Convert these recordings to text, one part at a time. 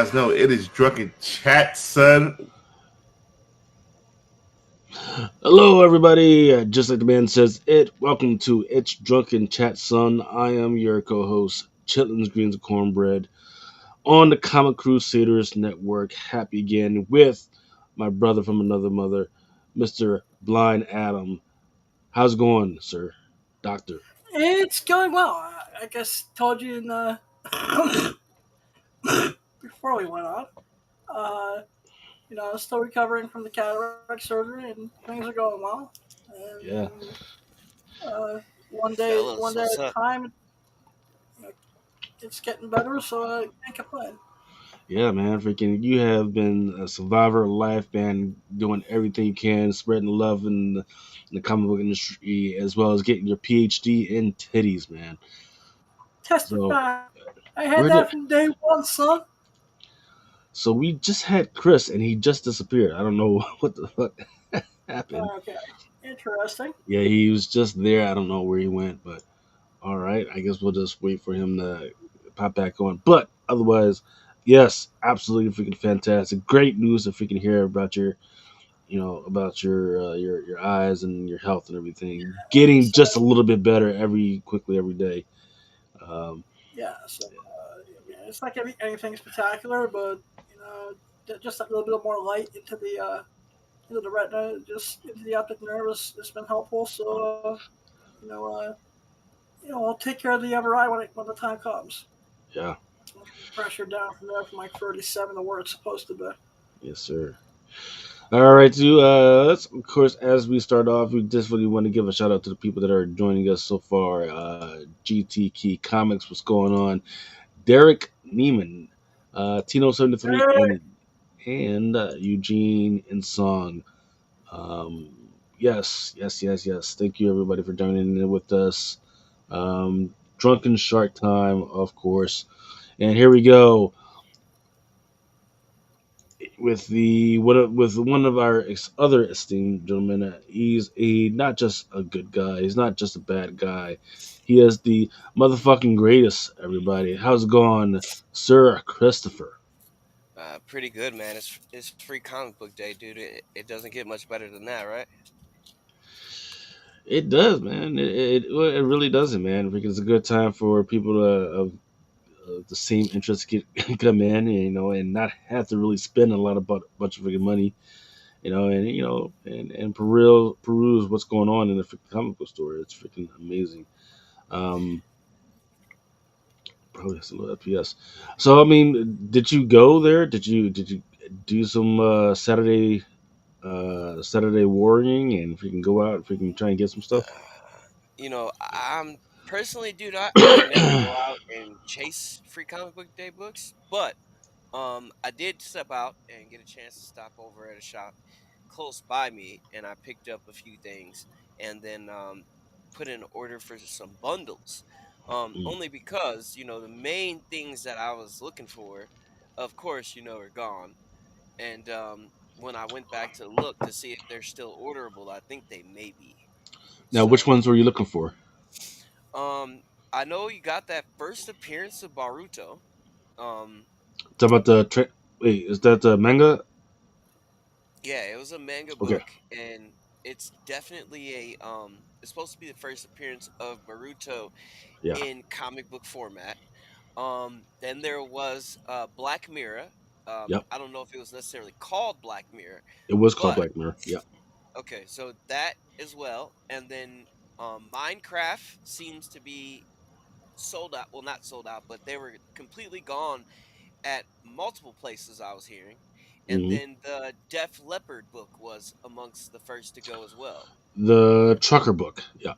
guys know it is Drunken Chat, son. Hello, everybody. Just like the man says it, welcome to It's Drunken Chat, son. I am your co-host, Chitlins, Greens, and Cornbread, on the Comic Crusaders Network. Happy again with my brother from another mother, Mr. Blind Adam. How's it going, sir? Doctor. It's going well. I guess told you in before we went on. Uh, still recovering from the cataract surgery, and things are going well. Yeah. And one day, Fellas, one day what's at a up? time, it's getting better. So I can't complain. Yeah, man. Freaking, you have been a survivor of life, man, doing everything you can, spreading love in the comic book industry, as well as getting your PhD in titties, man. So, Testify. I had where did that from day one, son. So we just had Chris, and he just disappeared. I don't know what the fuck happened. Okay, interesting. Yeah, he was just there. I don't know where he went, but all right. I guess we'll just wait for him to pop back on. But otherwise, yes, absolutely freaking fantastic. Great news to freaking hear about about your eyes and your health and everything. Getting So just a little bit better quickly every day. Um, yeah, so it's not gonna be anything spectacular, but just a little bit more light into the retina, just into the optic nerve has been helpful. So you know, uh, I'll take care of the other eye when the time comes. yeah, Pressure down from there from like 37 to where it's supposed to be. yes, sir. All right, so of course, as we start off, we just really want to give a shout out to the people that are joining us so far. GT Key Comics, what's going on? Derek Neiman, Tino73, Hey, and Eugene and Song. Um, yes. Thank you everybody for joining in with us. Drunken Shark Time, of course, and here we go with one of our other esteemed gentlemen. He's not just a good guy. He's not just a bad guy. He is the motherfucking greatest. Everybody, how's it going, Sir Christopher? Pretty good, man. It's free comic book day, dude. It doesn't get much better than that, right? It does, man. It really doesn't, man. Because it's a good time for people of the same interests get come in, and not have to really spend a lot of bunch of freaking money, and peruse what's going on in the freaking comic book store. It's freaking amazing. Um, Probably has a little FPS. So I mean, did you go there? Did you do some Saturday warring and freaking go out and freaking try and get some stuff? I'm personally, dude. I never go out and chase free comic book day books, but I did step out and get a chance to stop over at a shop close by me, and I picked up a few things, and then put in an order for some bundles. Mm. Only because the main things that I was looking for, of course, are gone. And when I went back to look to see if they're still orderable, I think they may be. Now, which So, ones were you looking for? um, I know you got that first appearance of Baruto. Um, Talk about wait, is that the manga? yeah, it was a manga Okay, book, and it's definitely it's supposed to be the first appearance of Baruto yeah, in comic book format. Then there was Black Mirror. yep. I don't know if it was necessarily called Black Mirror, It was called but Black Mirror. Yeah. okay, so that as well. And then Minecraft seems to be sold out. Well, not sold out, but they were completely gone at multiple places I was hearing. And Hmm. then the Def Leppard book was amongst the first to go as well. The Trucker book. Yeah.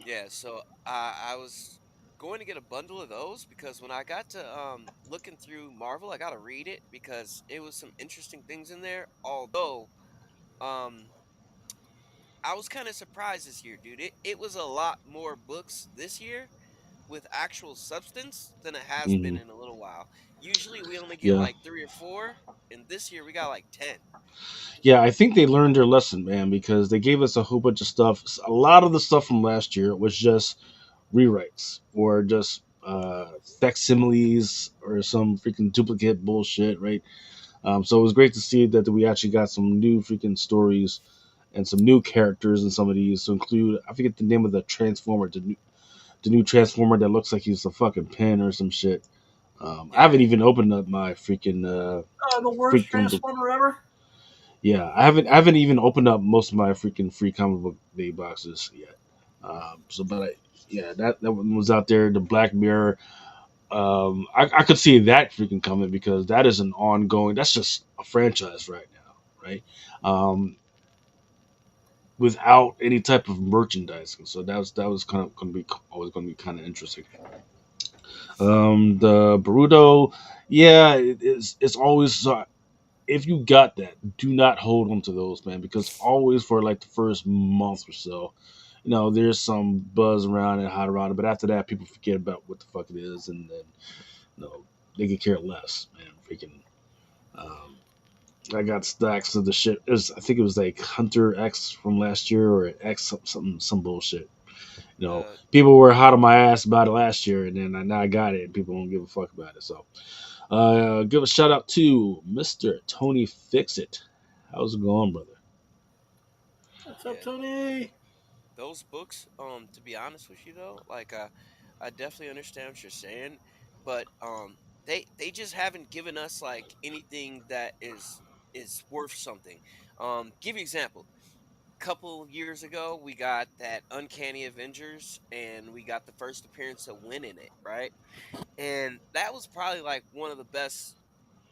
Yeah, so I was going to get a bundle of those because when I got to looking through Marvel, I got to read it because it was some interesting things in there. Although um I was kind of surprised this year, dude. It was a lot more books this year with actual substance than it has been Hmm. in a little while. Usually we only get Yeah. like 3 or 4, and this year we got like 10. Yeah, I think they learned their lesson, man, because they gave us a whole bunch of stuff. A lot of the stuff from last year was just rewrites or just facsimiles or some freaking duplicate bullshit, right? So it was great to see that we actually got some new freaking stories and some new characters in some of these. To include, I forget the name of the Transformer, the new Transformer that looks like he's a fucking pin or some shit. I Yeah, haven't even opened up my freaking The worst freaking book. Transformer ever. Yeah, I haven't even opened up most of my freaking free comic book day boxes yet. Yeah, that one was out there. The Black Mirror. I could see that freaking coming because that is an ongoing. That's just a franchise right now, right? Um, without any type of merchandising. So that was kind of going to be always going to be kind of interesting. The Baruto, yeah, it's always if you got that, do not hold on to those, man, because always for like the first month or so, there's some buzz around and hot around it, but after that, people forget about what the fuck it is, and then you know they could care less, man. Freaking, um, I got stacks of the shit. I think it was like Hunter X from last year or X something some bullshit. People were hot on my ass about it last year, and then now I got it, and people don't give a fuck about it. So, give a shout out to Mister Tony Fixit. How's it going, brother? What's up, yeah. Tony? Those books, to be honest with you though, like I definitely understand what you're saying, but they just haven't given us like anything that is worth something. Give you example. Couple years ago, we got that Uncanny Avengers, and we got the first appearance of Win in it, right? And that was probably like one of the best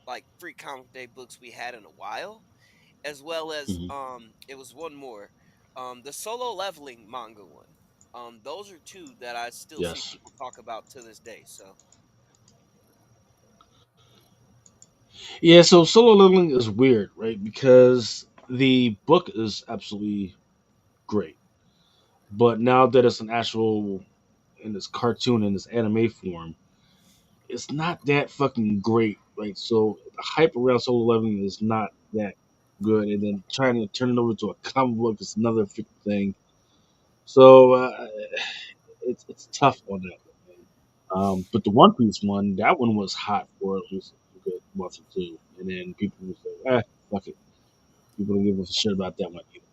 like free comic day books we had in a while, as well as Hmm. it was one more, the Solo Leveling manga one. Those are two that I still see Yes. people talk about to this day. So Yeah. So solo leveling is weird, right? Because the book is absolutely great, but now that it's an actual in this cartoon in this anime form, it's not that fucking great, right? So the hype around solo leveling is not that good, and then trying to turn it over to a comic book is another freaking thing. So it's tough on that one, man. But the One Piece one, that one was hot for at least a good month or two, and then people was like, fuck it. People don't give a shit about that one either.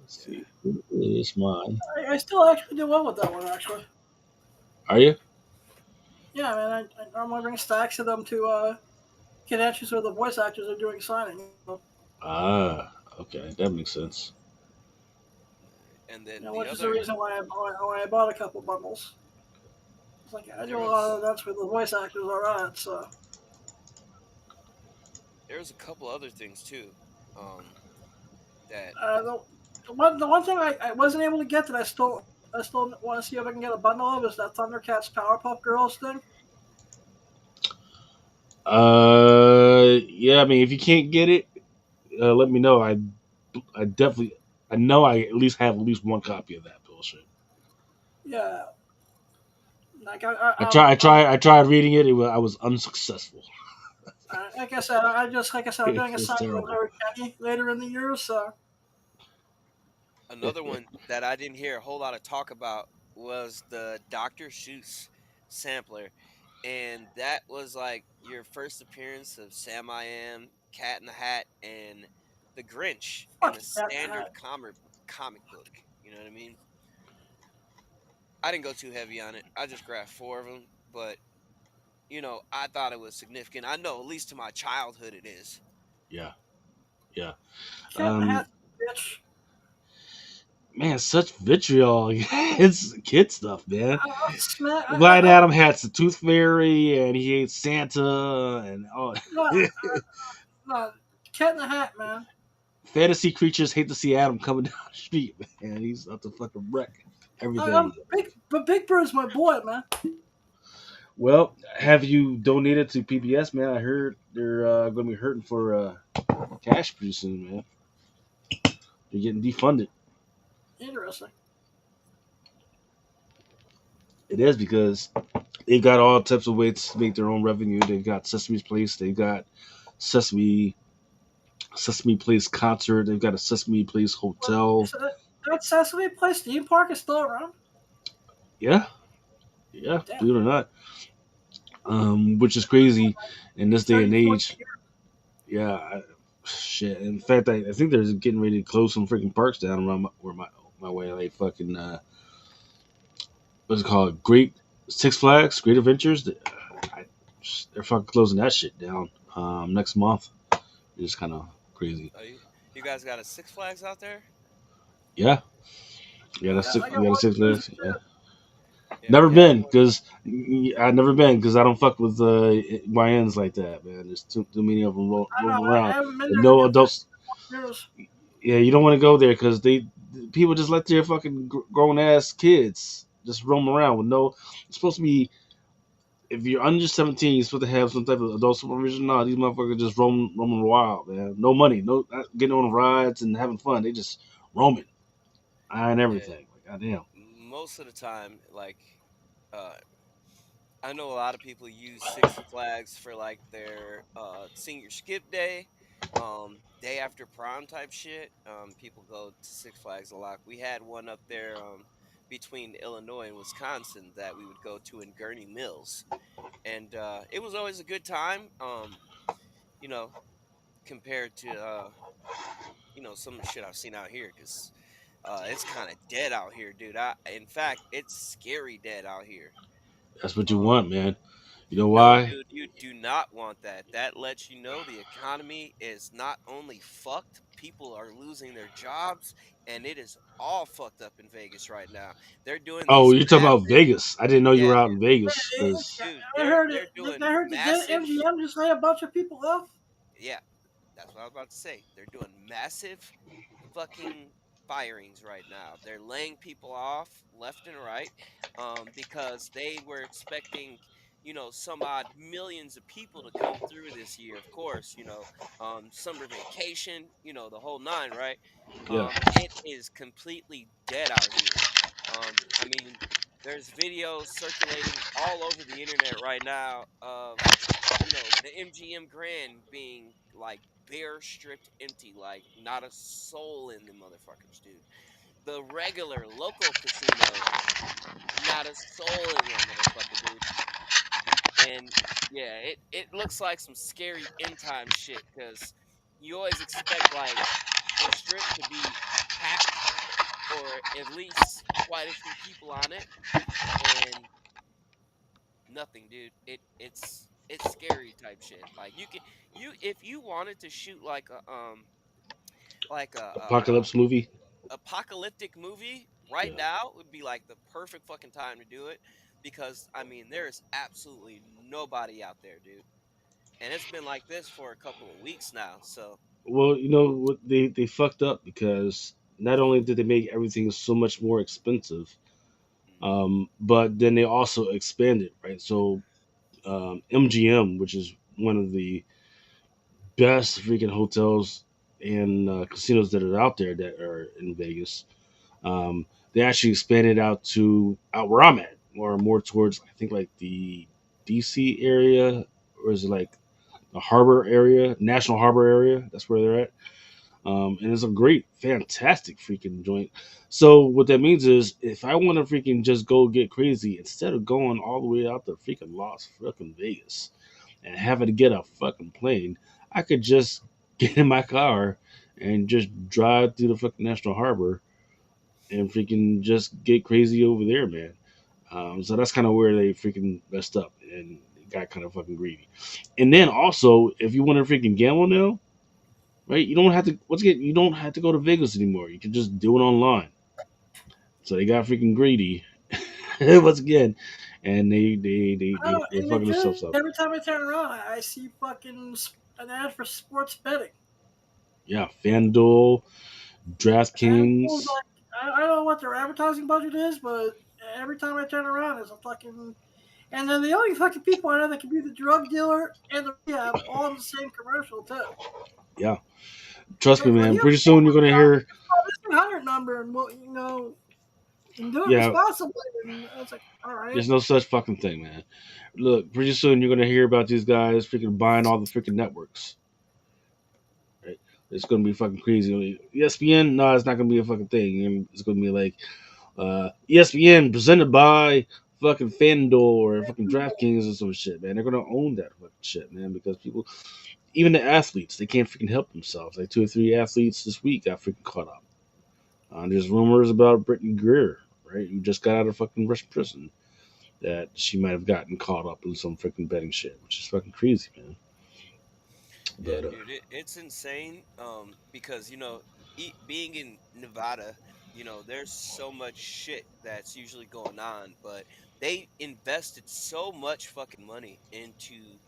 Let's yeah, see, who is mine? I still actually do well with that one, actually. Are you? Yeah, man, I normally bring stacks of them to conventions where the voice actors are doing signing. Ah, okay, that makes sense. and then the Which is the other reason why I bought a couple bundles. It's like I do there a lot was of events where the voice actors are on it, so there was a couple other things too, that the, the one thing I wasn't able to get that I still want to see if I can get a bundle of is that Thundercats Powerpuff Girls thing. Yeah. I mean, if you can't get it, let me know. I definitely, I know I at least have at least one copy of that bullshit. Yeah, like I tried reading it. I was unsuccessful. like I said, I'm It doing a was signing with terrible. Eric Kenny later in the year, so another one that I didn't hear a whole lot of talk about was the Dr. Seuss sampler. And that was like your first appearance of Sam I Am, Cat in the Hat, and the Grinch in fuck a that. standard comic book. You know what I mean? I didn't go too heavy on it. I just grabbed four of them, but I thought it was significant. I know, at least to my childhood, it is. Yeah, yeah. Cat in the Um, Hat, bitch. man, such vitriol. It's kid stuff, man. I'll smack. Blind Adam hates the Tooth Fairy, and he hates Santa, and oh, No, no, Cat in the Hat, man. fantasy creatures hate to see Adam coming down the street, man. He's up to fucking wreck everything. But Big Bird's my boy, man. Well, have you donated to PBS, man? I heard they're going to be hurting for cash pretty soon, man. They're getting defunded. Interesting. It is because they've got all types of ways to make their own revenue. They've got Sesame's Place. They've got Sesame Sesame Place concert. They've got a Sesame Place What, hotel. so that Sesame Place theme park is still around? Yeah, Yeah, Damn. believe it or not, which is crazy in this day and 30, 40 age. years. Yeah, shit. In fact, I think they're getting ready to close some freaking parks down around where my way, like fucking what's it called? Great Six Flags, Great Adventures. I, they're fucking closing that shit down next month. It's kind of crazy. Oh, you guys got a Six Flags out there? Yeah, Yeah, I we got got a one Six in Jersey Flags. Yeah, too. Yeah, never we have been one. because I never been because I don't fuck with YNs like that, man. There's too many of them I know. roaming I around. haven't been And there no in 50 adults. years. Yeah, you don't want to go there because people just let their fucking grown ass kids just roam around with no. It's supposed to be if you're under 17, you're supposed to have some type of adult supervision. No, these motherfuckers just roaming wild, man. No money, no not getting on rides and having fun. They just roaming, eyeing Yeah, everything. Like, goddamn. most of the time, like, uh, I know a lot of people use Six Flags for like their senior skip day, day after prom type shit. People go to Six Flags a lot. We had one up there between Illinois and Wisconsin that we would go to in Gurney Mills, and it was always a good time. You know, compared to some of the shit I've seen out here, because it's kind of dead out here, dude. In fact, it's scary dead out here. That's what you Um, want, man. You know No, why? dude, you do not want that. That lets you know the economy is not only fucked, people are losing their jobs, and it is all fucked up in Vegas right now. They're doing Oh, these you're talking about massive, Vegas. I didn't know you yeah, were out dude, in Vegas because dude, I heard they're it. doing I heard the massive, MGM just lay a bunch of people off. yeah, that's what I was about to say. They're doing massive fucking firings right now. They're laying people off left and right because they were expecting, some odd millions of people to come through this year. Of course, summer vacation, the whole nine, right? yeah, It is completely dead out here. I mean, there's videos circulating all over the internet right now of the MGM Grand being like bare stripped empty, like not a soul in the motherfuckers, dude. The regular local casinos, not a soul in that motherfucker, dude. And yeah, it looks like some scary end time shit because you always expect like the strip to be packed or at least quite a few people on it, and nothing, dude. It's scary type shit. Like you if you wanted to shoot like apocalypse movie. apocalyptic movie right Yeah. now would be like the perfect fucking time to do it, because I mean there is absolutely nobody out there, dude. And it's been like this for a couple of weeks now. So Well, you know what they fucked up because not only did they make everything so much more expensive, mhm. but then they also expanded, right? So MGM, which is one of the best freaking hotels and casinos that are out there that are in Vegas, they actually expanded out where I'm at, or more towards I think like the DC area, or is it like the harbor area, National Harbor area? That's where they're at. And it's a great, fantastic freaking joint. So what that means is, if I want to freaking just go get crazy, instead of going all the way out to freaking Las fucking Vegas and having to get a fucking plane, I could just get in my car and just drive through the fucking National Harbor and freaking just get crazy over there, man. So that's kind of where they freaking messed up and got kind of fucking greedy. And then also, if you want to freaking gamble now, right? You don't have to. You don't have to go to Vegas anymore. You can just do it online. So they got freaking greedy once again, and they In New fucking themselves Jersey, up. every time I turn around, I see fucking an ad for sports betting. Yeah, FanDuel, And it was DraftKings. like, I don't know what their advertising budget is, but every time I turn around, there's a fucking. And then the only fucking people I know that can be the drug dealer and the rehab all in the same commercial, too. Yeah, trust me, Like man. you have Pretty to call soon you're gonna hear. this 100 number and, well, and do it Yeah, responsibly. And I was like, all right. there's no such fucking thing, man. Look, pretty soon you're gonna hear about these guys freaking buying all the freaking networks. Right? It's gonna be fucking crazy. ESPN, no, it's not gonna be a fucking thing. It's gonna be like ESPN presented by fucking FanDuel or fucking DraftKings or some shit, man. They're gonna own that fucking shit, man, because people, even the athletes, they can't freaking help themselves. Like 2 or 3 athletes this week got freaking caught up. There's rumors about Brittany Greer, right, who just got out of fucking Russian prison, that she might have gotten caught up in some freaking betting shit, which is fucking crazy, man. Yeah, But dude, it's insane. Because being in Nevada, there's so much shit that's usually going on, but they invested so much fucking money into,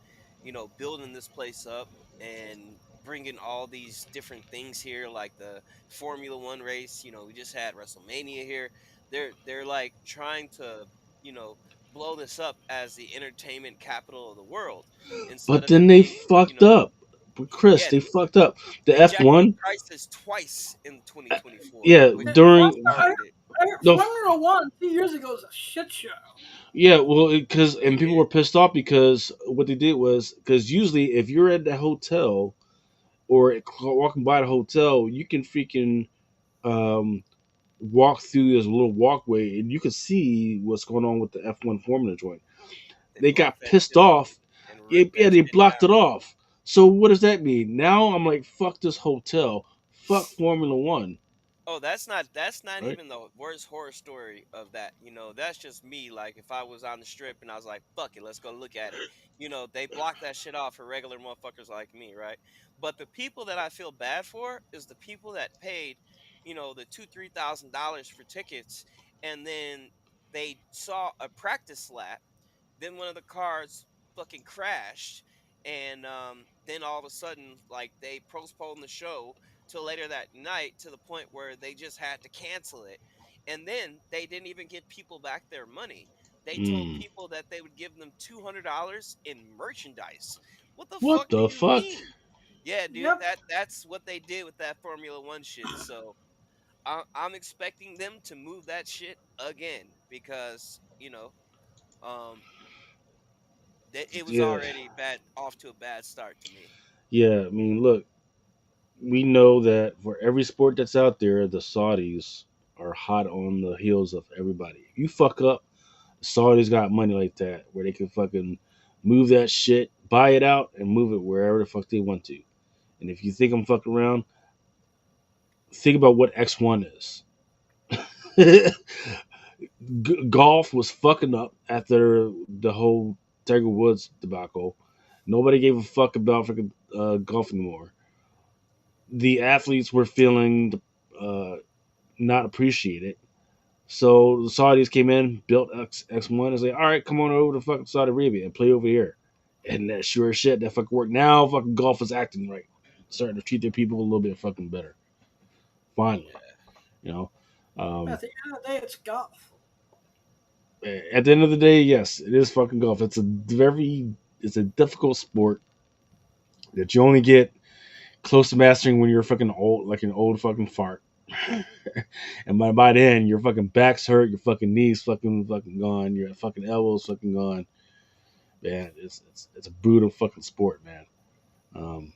building this place up and bringing all these different things here, like the Formula One race. We just had WrestleMania here. They're like trying to, you know, blow this up as the entertainment capital of the world instead but of it then they being, fucked up. But Chris, yeah, they fucked up. The they jacked up F1, prices twice in 2024, yeah, which is what during I, started it. the Formula One 2 years ago was a shit show. yeah, well, because and people Yeah. were pissed off because what they did was because usually if you're at the hotel or walking by the hotel, you can freaking um, walk through this little walkway and you can see what's going on with the F1 Formula joint. They They blocked got that pissed shit off off. and Yeah, ripped yeah, that they shit blocked it down. off. So what does that mean? Now I'm like, fuck this hotel, fuck Formula One, Oh, that's not right? even the worst horror story of that. That's just me. Like if I was on the strip and I was like, "Fuck it, let's go look at it." They block that shit off for regular motherfuckers like me, right? But the people that I feel bad for is the people that paid, the $2,000-3,000 for tickets, and then they saw a practice lap. Then one of the cars fucking crashed, and then all of a sudden, like they postponed the show till later that night to the point where they just had to cancel it. And then they didn't even give people back their money. They told Mm. people that they would give them $200 in merchandise. What the What fuck do the you fuck? mean? Yeah, dude, Yep. that's what they did with that Formula One shit. So I'm expecting them to move that shit again because um, that it was Yeah, already bad off to a bad start to me. yeah. I mean, look, we know that for every sport that's out there, the Saudis are hot on the heels of everybody. If you fuck up, the Saudis got money like that where they can fucking move that shit, buy it out, and move it wherever the fuck they want to. And if you think I'm fucking around, think about what X1 is. Golf was fucking up after the whole Tiger Woods debacle. Nobody gave a fuck about freaking golf anymore. The athletes were feeling uh, not appreciated. So the Saudis came in, built X1, and say, all right, come on over to fucking Saudi Arabia and play over here. And that sure as shit, that fucking worked. Now fucking golf is acting right. Starting to treat their people a little bit fucking better. Finally. You know? Um, At the end of the day, it's golf. at the end of the day, yes, it is fucking golf. It's a difficult sport that you only get close to mastering when you're fucking old, like an old fucking fart. And by then, your fucking back's hurt, your fucking knees fucking gone, your fucking elbows fucking gone. Man, it's a brutal fucking sport, man. Um,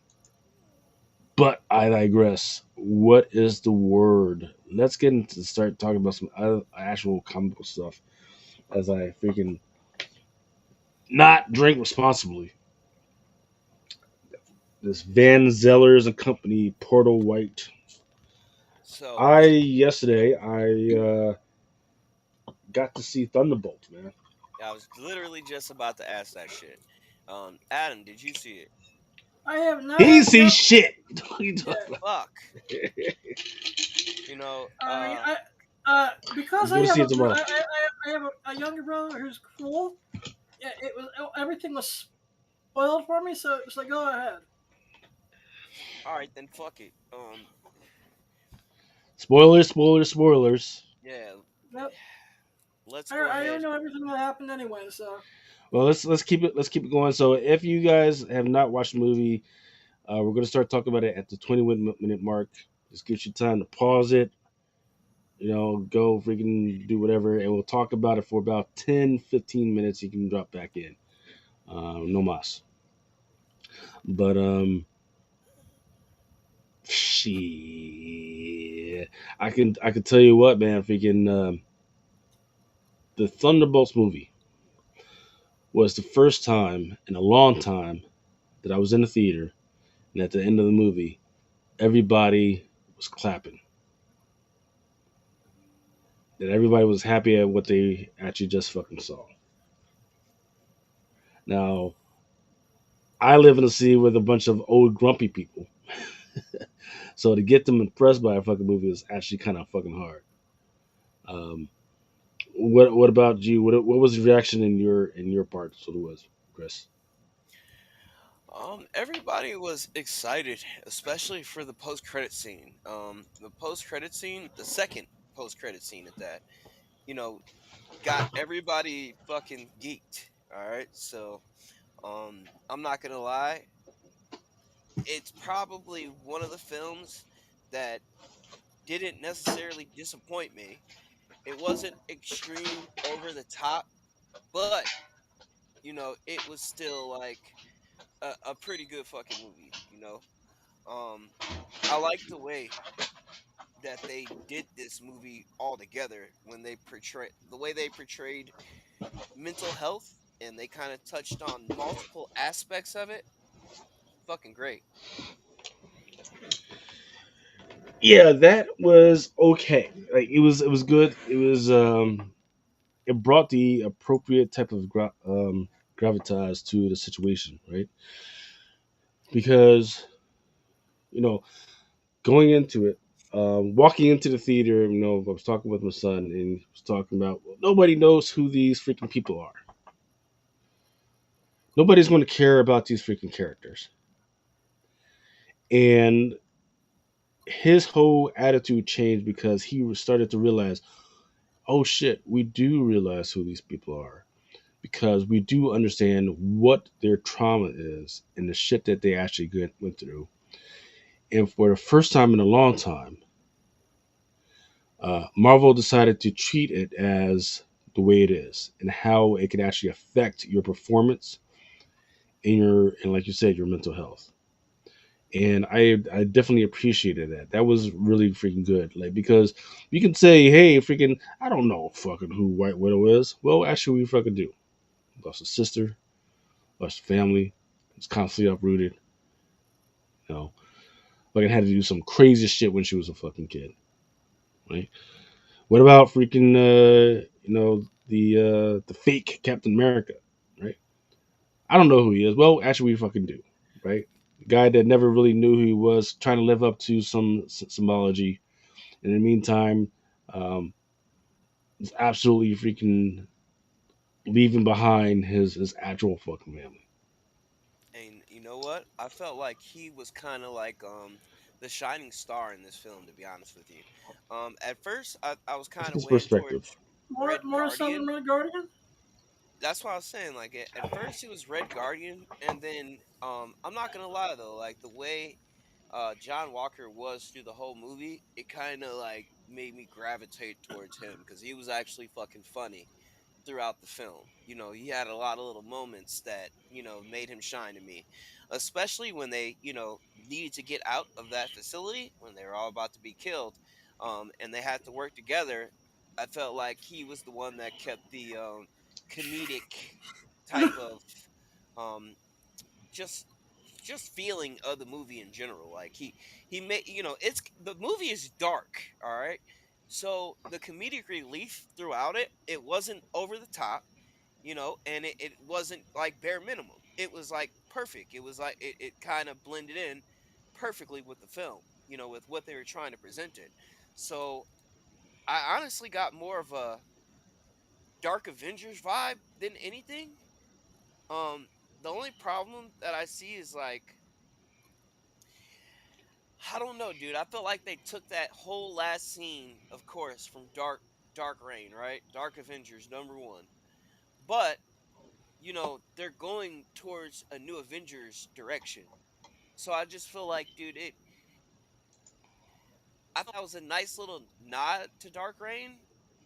but I digress. What is the word? Let's get into start talking about some other actual comical stuff as I freaking not drink responsibly. This Van Zellers and Company Portal White. So I yesterday I got to see Thunderbolt, man. I was literally just about to ask that shit. Adam, did you see it? He Had see no. shit. What are you Yeah. talking about? Fuck. You know, I mean, uh, because I'm I gonna have see it tomorrow. I have a younger brother who's cool. Yeah, it was everything was spoiled for me, so it's like go ahead. all right then, fuck it. Spoilers, spoilers, spoilers. Yeah, Yep. let's I go I ahead. already know everything that happened anyway, so Well, let's keep it going. So, if you guys have not watched the movie, we're gonna start talking about it at the 20-minute mark. Just gives you time to pause it, go freaking do whatever, and we'll talk about it for about 10-15 minutes. You can drop back in. No mas. But shit, I can tell you what, man. Freaking the Thunderbolts movie was the first time in a long time that I was in the theater, and at the end of the movie, everybody was clapping. That everybody was happy at what they actually just fucking saw. Now, I live in a city with a bunch of old grumpy people, so to get them impressed by a fucking movie is actually kind of fucking hard. Um, what about you? What was the reaction in your part? So it was, Chris. Everybody was excited, especially for the post-credit scene. The post-credit scene, the second post-credit scene at that, you know, got everybody fucking geeked. All right, so I'm not gonna lie, it's probably one of the films that didn't necessarily disappoint me. It wasn't extreme over the top, but it was still like a pretty good fucking movie. Um, I like the way that they did this movie altogether when they portray the way they portrayed mental health and they kind of touched on multiple aspects of it. Fucking great. Yeah, that was okay. Like it was good. It brought the appropriate type of gravitas to the situation, right? Because you know, going into it, walking into the theater, I was talking with my son, and he was talking about, well, nobody knows who these freaking people are. Nobody's going to care about these freaking characters, and his whole attitude changed because started to realize, oh shit, we do realize who these people are because we do understand what their trauma is and the shit that they actually went through. And for the first time in a long time, Marvel decided to treat it as the way it is and how it can actually affect your performance and like you said, your mental health. And I definitely appreciated that. That was really freaking good. Like because you can say, hey, freaking, I don't know fucking who White Widow is. Well, actually, we fucking do. Lost a sister, lost a family. It's constantly uprooted. You know, fucking had to do some crazy shit when she was a fucking kid. Right? What about freaking the fake Captain America? Right? I don't know who he is. Well, actually, we fucking do. Right? The guy that never really knew who he was, trying to live up to some symbology. In the meantime, um, is absolutely freaking leaving behind his actual fucking family. And you know what? I felt like he was kind of like the shining star in this film. To be honest with you, at first I was That's kind of his weighing perspective. towards Red More so than Guardian. Red Guardian. That's what I was saying. Like at first he was Red Guardian, and then I'm not gonna lie though, like the way John Walker was through the whole movie, it kind of like made me gravitate towards him because he was actually fucking funny throughout the film. He had a lot of little moments that, made him shine to me, especially when they, needed to get out of that facility when they were all about to be killed, and they had to work together. I felt like he was the one that kept the comedic type of um, just feeling of the movie in general. Like he made it's the movie is dark, all right. So the comedic relief throughout it wasn't over the top, and it wasn't like bare minimum. It was like perfect. It was like it kind of blended in perfectly with the film, with what they were trying to present it. So I honestly got more of a Dark Avengers vibe than anything. Um, the only problem that I see is like I don't know, dude. I feel like they took that whole last scene, of course, from Dark Reign, right? Dark Avengers #1. But, they're going towards a new Avengers direction. So I just feel like, dude, I thought that was a nice little nod to Dark Reign,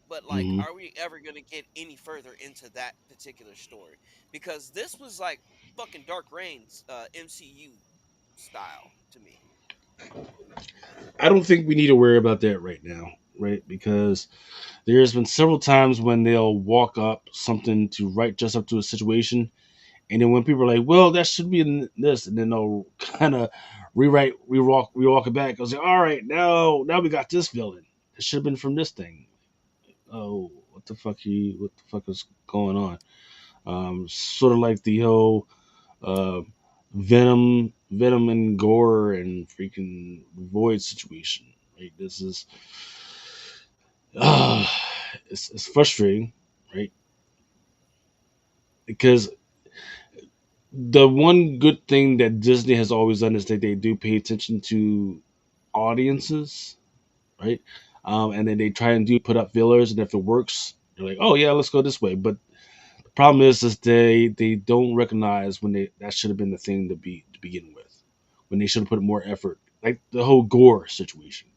but like, Hmm. are we ever gonna get any further into that particular story? Because this was like fucking Dark Reign's MCU style to me. I don't think we need to worry about that right now. right? Because there's been several times when they'll walk up something to write just up to a situation, and then when people are like, "Well, that should be in this," and then they'll kind of rewalk it back. I was like, "All right, now we got this villain. It should have been from this thing." Oh, what the fuck is going on? Sort of like the whole uh, Venom and Gore and freaking Void situation. Right? This is uh, it's frustrating, right? Because the one good thing that Disney has always done is that they do pay attention to audiences, right? And then they try and do put up fillers, and if it works, they're like, "Oh yeah, let's go this way." But the problem is they don't recognize when that should have been the thing to begin with, when they should have put more effort, like the whole Gore situation.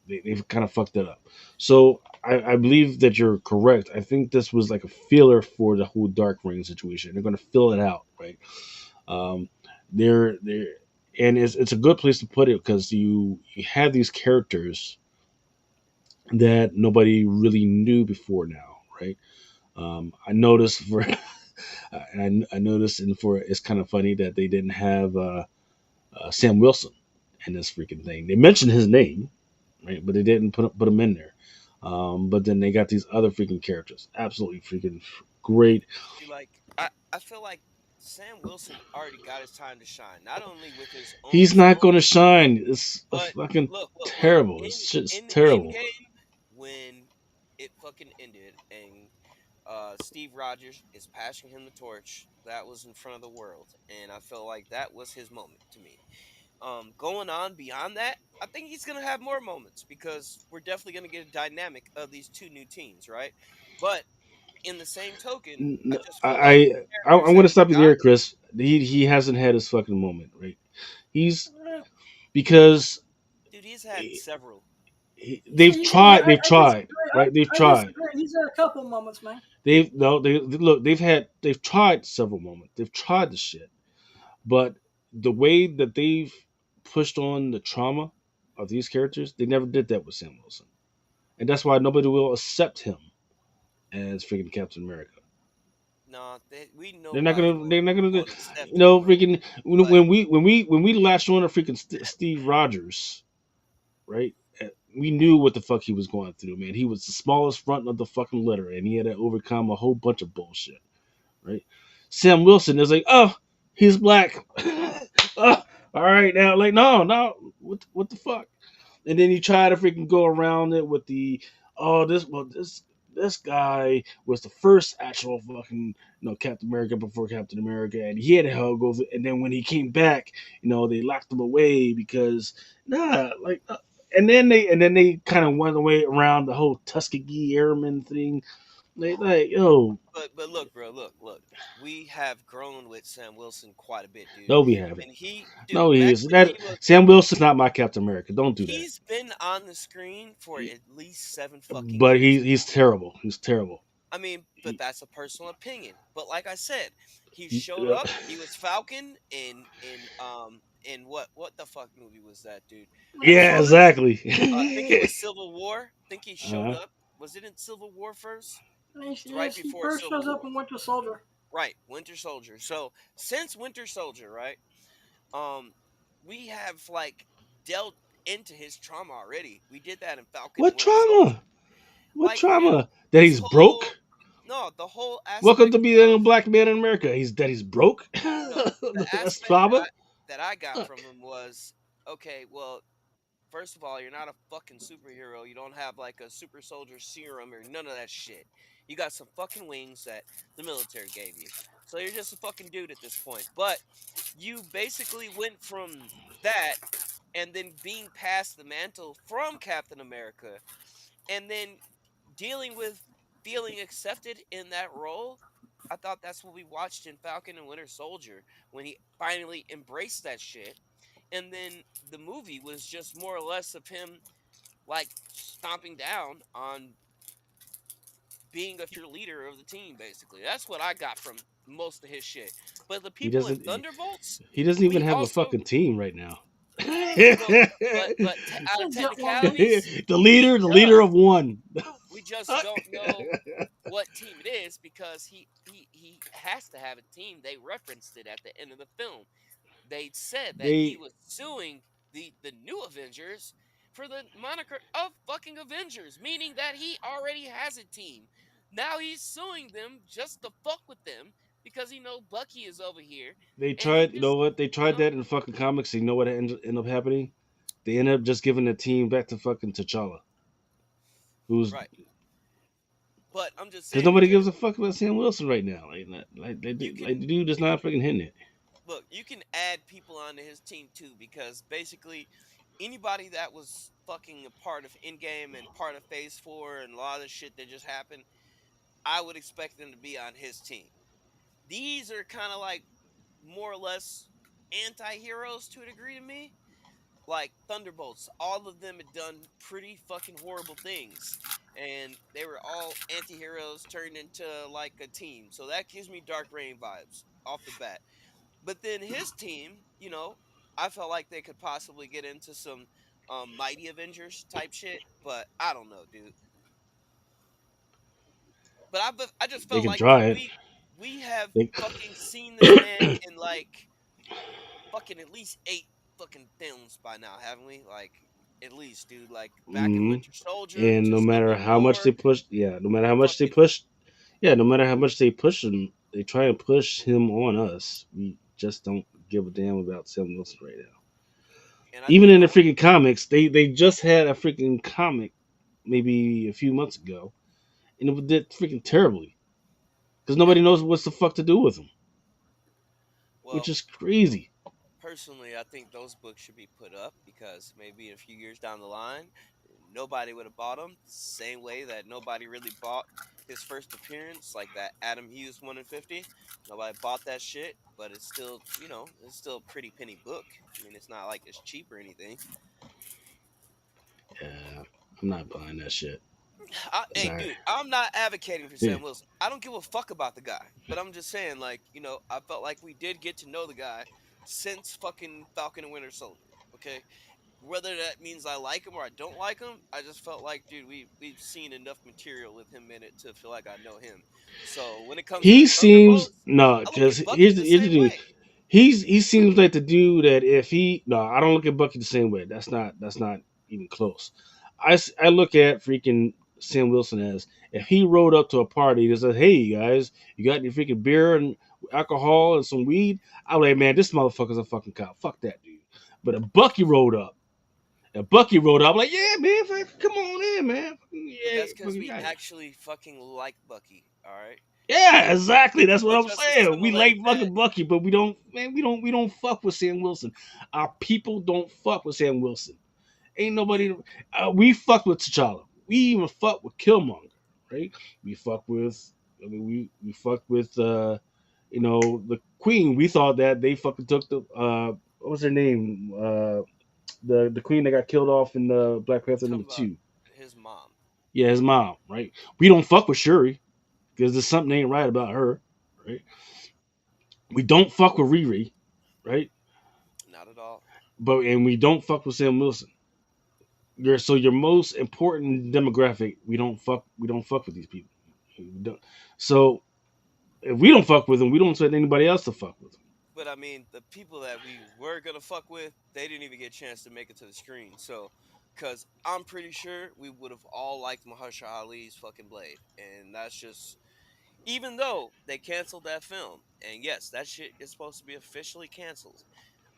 They've kind of fucked it up. So I believe that you're correct. I think this was like a filler for the whole Dark Reign situation. They're going to fill it out, right? Um, they're and it's a good place to put it because you have these characters that nobody really knew before now, right? I noticed for I noticed and for it's kind of funny that they didn't have Sam Wilson in this freaking thing. They mentioned his name, right? But they didn't put him in there. But then they got these other freaking characters, absolutely freaking great. See, like I feel like Sam Wilson already got his time to shine, not only with his own He's not film, going to shine. It's a but fucking look terrible. in It's just in terrible. game when it fucking ended and Steve Rogers is passing him the torch. That was in front of the world, and I feel like that was his moment to me. Going on beyond that, I think he's gonna have more moments because we're definitely gonna get a dynamic of these two new teams, right? But in the same token, I just feel like the characters I'm going that to we stop you got, there, Chris. He hasn't had his fucking moment, right? He's Eh, because dude, he's had several. See, they've I tried, disagree. right? They've I tried. disagree. He's had a couple moments, man. They've no, they look. They've tried several moments. They've tried the shit, but the way that they've pushed on the trauma of these characters, they never did that with Sam Wilson, and that's why nobody will accept him as freaking Captain America. No, we know They're not why they gonna. They're not gonna. won't accept him, bro. Freaking But when we latched on to freaking Steve Rogers, right? We knew what the fuck he was going through, man. He was the smallest front of the fucking litter, and he had to overcome a whole bunch of bullshit, right? Sam Wilson is like, oh, he's black. Oh, all right, now, like, no, what the fuck? And then you try to freaking go around it with the, oh, this guy was the first actual fucking Captain America before Captain America, and he had to hell go. And then when he came back, they locked him away because and then they kind of went away around the whole Tuskegee Airmen thing. They like, yo, but look, bro, look. We have grown with Sam Wilson quite a bit, dude. no, we haven't. And dude, No, he back is. when That he was, Sam Wilson's not my Captain America. Don't do that. he's been on the screen for at least 7 fucking But years he's now. terrible. He's terrible. I mean, but He, that's a personal opinion. But like I said, he he, showed up. He was Falcon in what the fuck movie was that, dude? Winter yeah, Soldier. exactly. I think it was Civil War. I think he showed uh, up. Was it in Civil War first? It's right Yes, he before first Civil shows up War. in Winter Soldier. Right, Winter Soldier. So since Winter Soldier, right? Um, we have like delved into his trauma already. We did that in Falcon and what Winter Soldier. trauma? What Like, dude, trauma? That this he's whole broke? no, the whole Welcome aspect to being a of black man in America. He's broke. the That's aspect trauma. that I got Fuck. from him was okay. Well, first of all, you're not a fucking superhero. You don't have like a super soldier serum or none of that shit. You got some fucking wings that the military gave you. So you're just a fucking dude at this point. But you basically went from that and then being passed the mantle from Captain America and then dealing with feeling accepted in that role. I thought that's what we watched in Falcon and Winter Soldier when he finally embraced that shit. And then the movie was just more or less of him like stomping down on being a future leader of the team, basically. That's what I got from most of his shit. But the He people in doesn't. Thunderbolts, He doesn't even we have a also fucking team right now. Well, out of Get one. technicalities, the he leader does. of one. We just don't know what team it is because he has to have a team. They referenced it at the end of the film. They said that he they was suing the new Avengers for the moniker of fucking Avengers, meaning that he already has a team. Now he's suing them just to fuck with them because he know Bucky is over here, they and he tried. You know just what? They you tried know that in the fucking comics. You know what ended up happening? They ended up just giving the team back to fucking T'Challa, who's right. But I'm just because saying nobody because gives a fuck about Sam Wilson right now. you Like can the dude is not fucking hitting it. look, you can add people onto his team too because basically anybody that was fucking a part of Endgame and part of Phase 4 and a lot of the shit that just happened, I would expect them to be on his team. These are kind of like more or less anti-heroes to a degree to me. Like Thunderbolts, all of them had done pretty fucking horrible things. And they were all anti-heroes turned into like a team. So that gives me Dark Reign vibes off the bat. But then his team, I felt like they could possibly get into some Mighty Avengers type shit, but I don't know, dude. But I just They felt can like, dude, try it. we have They, fucking seen this man in like fucking at least 8 fucking films by now, haven't we? Like at least, dude. Like back in hmm Winter Soldier And to no matter Civil how much they War push, yeah, no matter to how much they fucking push, yeah, no matter how much they push him, they try and push him on us. We just don't give a damn about Sam Wilson right now. and I Even think in the the whole freaking comics, they just had a freaking comic maybe a few months ago, and it did freaking terribly because yeah. nobody knows what's the fuck to do with him, which Well, is crazy. personally, I think those books should be put up because maybe in a few years down the line, nobody would have bought them. Same way that nobody really bought his first appearance, like that Adam Hughes 1 in 50. Nobody bought that shit, but it's still, it's still a pretty penny book. I mean, it's not like it's cheap or anything. Yeah, I'm not buying that shit. Hey, Sorry. dude, I'm not advocating for Yeah. Sam Wilson. I don't give a fuck about the guy, but I'm just saying, like, I felt like we did get to know the guy since fucking Falcon and Winter Soldier. Okay, whether that means I like him or I don't like him, I just felt like, dude, we've seen enough material with him in it to feel like I know him. So when it comes to He the seems Thunderbolts, no, I look because at Bucky the here's the same thing. way. He seems like the dude that if he no, I don't look at Bucky the same way. That's not even close. I look at freaking Sam Wilson as if he rode up to a party and said, "Hey guys, you got any freaking beer and alcohol and some weed?" I'm like, man, this motherfucker's a fucking cop. Fuck that dude. But if Bucky rode up, I'm like, yeah, man, come on in, man. But Yeah, that's because fucking we yeah. actually fucking like Bucky. All right, Yeah, exactly. That's what we'll I'm just saying. We like assimilate that. fucking Bucky, but we don't, man. We don't fuck with Sam Wilson. Our people don't fuck with Sam Wilson. Ain't Yeah, nobody. We fuck with T'Challa. We even fuck with Killmonger, right? We fuck with. I mean, we fuck with. The Queen. We thought that they fucking took the. What was her name? The Queen that got killed off in the Black Panther talking number about two. his mom. Yeah, his mom, right? We don't fuck with Shuri because there's something ain't right about her, right? We don't fuck with Riri, right? Not at all. And we don't fuck with Sam Wilson. Your most important demographic. We don't fuck with these people. We don't. So if we don't fuck with them, we don't expect anybody else to fuck with them. But I mean, the people that we were gonna fuck with, they didn't even get a chance to make it to the screen. So, because I'm pretty sure we would have all liked Mahershala Ali's fucking Blade, and that's just even though they canceled that film, and yes, that shit is supposed to be officially canceled.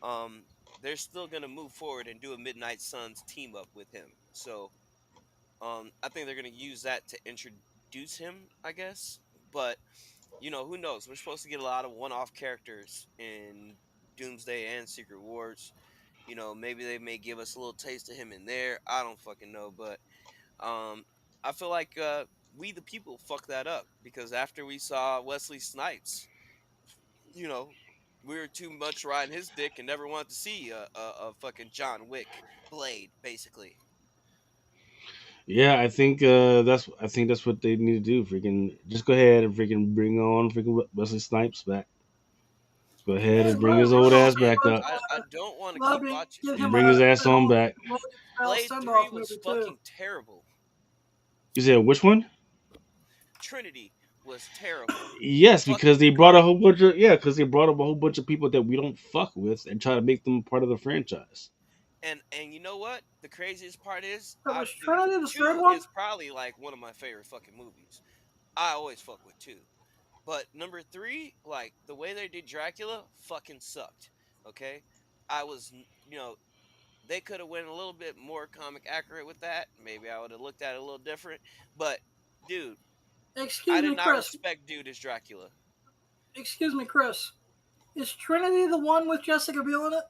Um, they're still gonna move forward and do a Midnight Suns team up with him. So, I think they're gonna use that to introduce him, I guess. But who knows? We're supposed to get a lot of one-off characters in Doomsday and Secret Wars. Maybe they may give us a little taste of him in there. I don't fucking know, but I feel like we the people fucked that up because after we saw Wesley Snipes, you know, we were too much riding his dick and never wanted to see a fucking John Wick Blade, basically. Yeah, I think that's what they need to do. Freaking just go ahead and freaking bring on freaking Wesley Snipes back. Go ahead Hey, and bring Ryan his old Reynolds ass was back supposed up. to I don't want to let keep me watching. give him Bring his ass an on old back. Logan style Blade send 3 off was movie too. fucking terrible. You said which one? Trinity was terrible. Yes, because Fucking they brought a whole garbage. bunch of because they brought up a whole bunch of people that we don't fuck with and try to make them part of the franchise. And you know what? The craziest part is, So was dude, Trinity the third 2 one? is probably like one of my favorite fucking movies. I always fuck with 2. But number 3, like the way they did Dracula, fucking sucked. Okay, I was, they could have went a little bit more comic accurate with that. Maybe I would have looked at it a little different. But dude, I Excuse did me, not Chris. respect dude as Dracula. Excuse me, Chris. Is Trinity the one with Jessica Biel in it?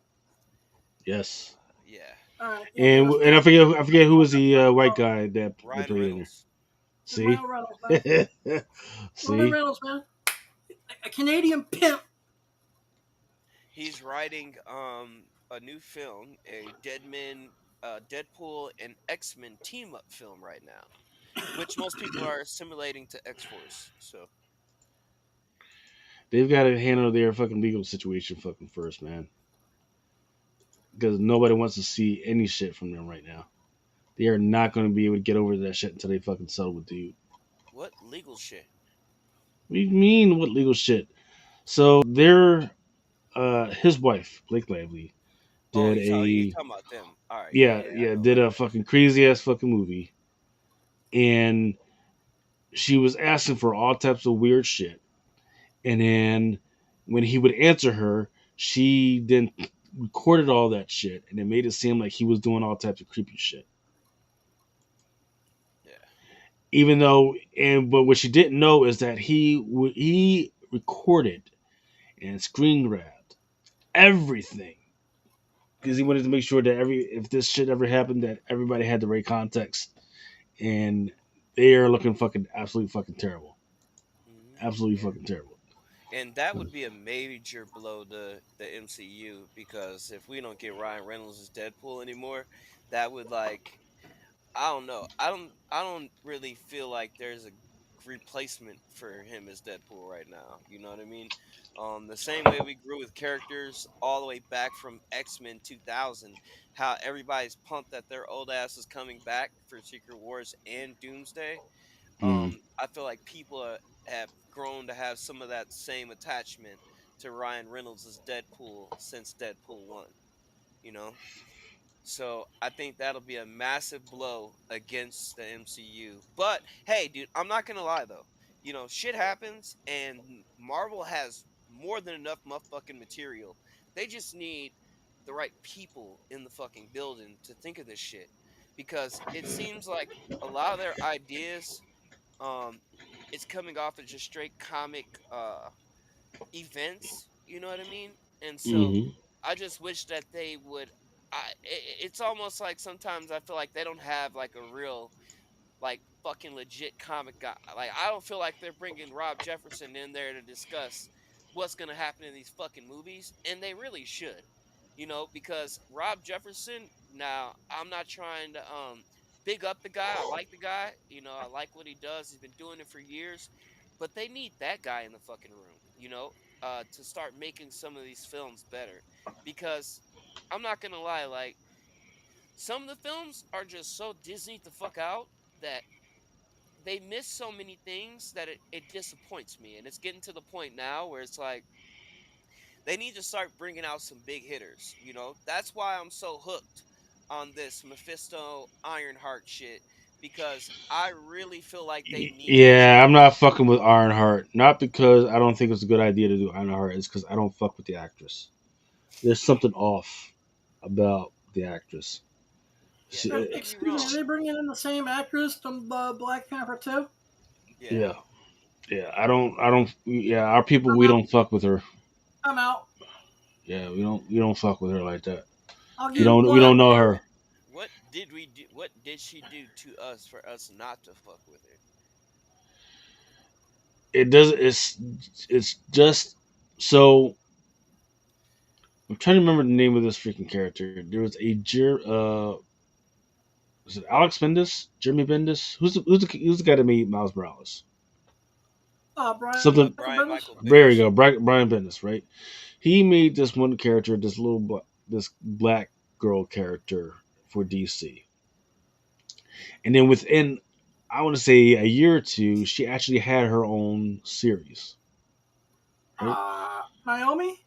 Yes, Yeah, All right, yeah, and because and I forget who was the white guy that they Ryan played in there. Reynolds. See, Ryan Reynolds, man. Ryan see, Reynolds, man. A Canadian pimp. He's writing a new film, a Deadpool and X-Men team up film right now, which most people are assimilating to X-Force. So they've got to handle their fucking legal situation fucking first, man, because nobody wants to see any shit from them right now. They are not going to be able to get over that shit until they fucking settle with dude. what legal shit? What do you mean? What legal shit? So their his wife Blake Lively Oh, did you a talking about them? All right, yeah, yeah yeah, I yeah know did about a that. fucking crazy ass fucking movie, and she was asking for all types of weird shit, and then when he would answer her, she then recorded all that shit, and it made it seem like he was doing all types of creepy shit. Yeah, Even though, and but what she didn't know is that he recorded and screen grabbed everything because he wanted to make sure that if this shit ever happened, that everybody had the right context, and they are looking fucking absolutely fucking terrible, absolutely yeah. fucking terrible. And that would be a major blow to the MCU because if we don't get Ryan Reynolds as Deadpool anymore, that would like I don't know. I don't really feel like there's a replacement for him as Deadpool right now. You know what I mean? The same way we grew with characters all the way back from X-Men 2000, how everybody's pumped that their old ass is coming back for Secret Wars and Doomsday. Mm. I feel like people have grown to have some of that same attachment to Ryan Reynolds as Deadpool since Deadpool 1, you know? So I think that'll be a massive blow against the MCU. But hey, dude, I'm not gonna lie though. Shit happens, and Marvel has more than enough motherfucking material. They just need the right people in the fucking building to think of this shit, because it seems like a lot of their ideas, um, it's coming off of just straight comic events. You know what I mean? And so Hmm. I just wish that they would. It's almost like sometimes I feel like they don't have like a real like fucking legit comic guy. Like I don't feel like they're bringing Rob Jefferson in there to discuss what's gonna happen in these fucking movies, and they really should. Because Rob Jefferson. Now I'm not trying to big up the guy. I like the guy. I like what he does. He's been doing it for years, but they need that guy in the fucking room. To start making some of these films better, because I'm not gonna lie, like some of the films are just so Disney the fuck out that they miss so many things that it disappoints me. And it's getting to the point now where it's like they need to start bringing out some big hitters. That's why I'm so hooked on this Mephisto Ironheart shit, because I really feel like they need that Yeah, shit. I'm not fucking with Ironheart. Not because I don't think it's a good idea to do Ironheart. It's because I don't fuck with the actress. There's something off about the actress. Yeah, She, don't get me Excuse me, are wrong. they bringing in the same actress from Black Panther too? Yeah. yeah, yeah. I don't. Yeah, our people, I'm we out. don't fuck with her. I'm out. Yeah, we don't fuck with her like that. I'll We give don't we one don't know actor. her. What did we do? What did she do to us for us not to fuck with her? It does. It's just so. I'm trying to remember the name of this freaking character. There was a was it Alex Bendis? Jeremy Bendis? Who's the guy that made Miles Morales? Brian Something. Michael Brian Bendis. Michael There you Bendis. go, Brian Bendis, right? he made this one character, this black girl character for DC, and then within, I want to say a year or two, she actually had her own series, right? Naomi?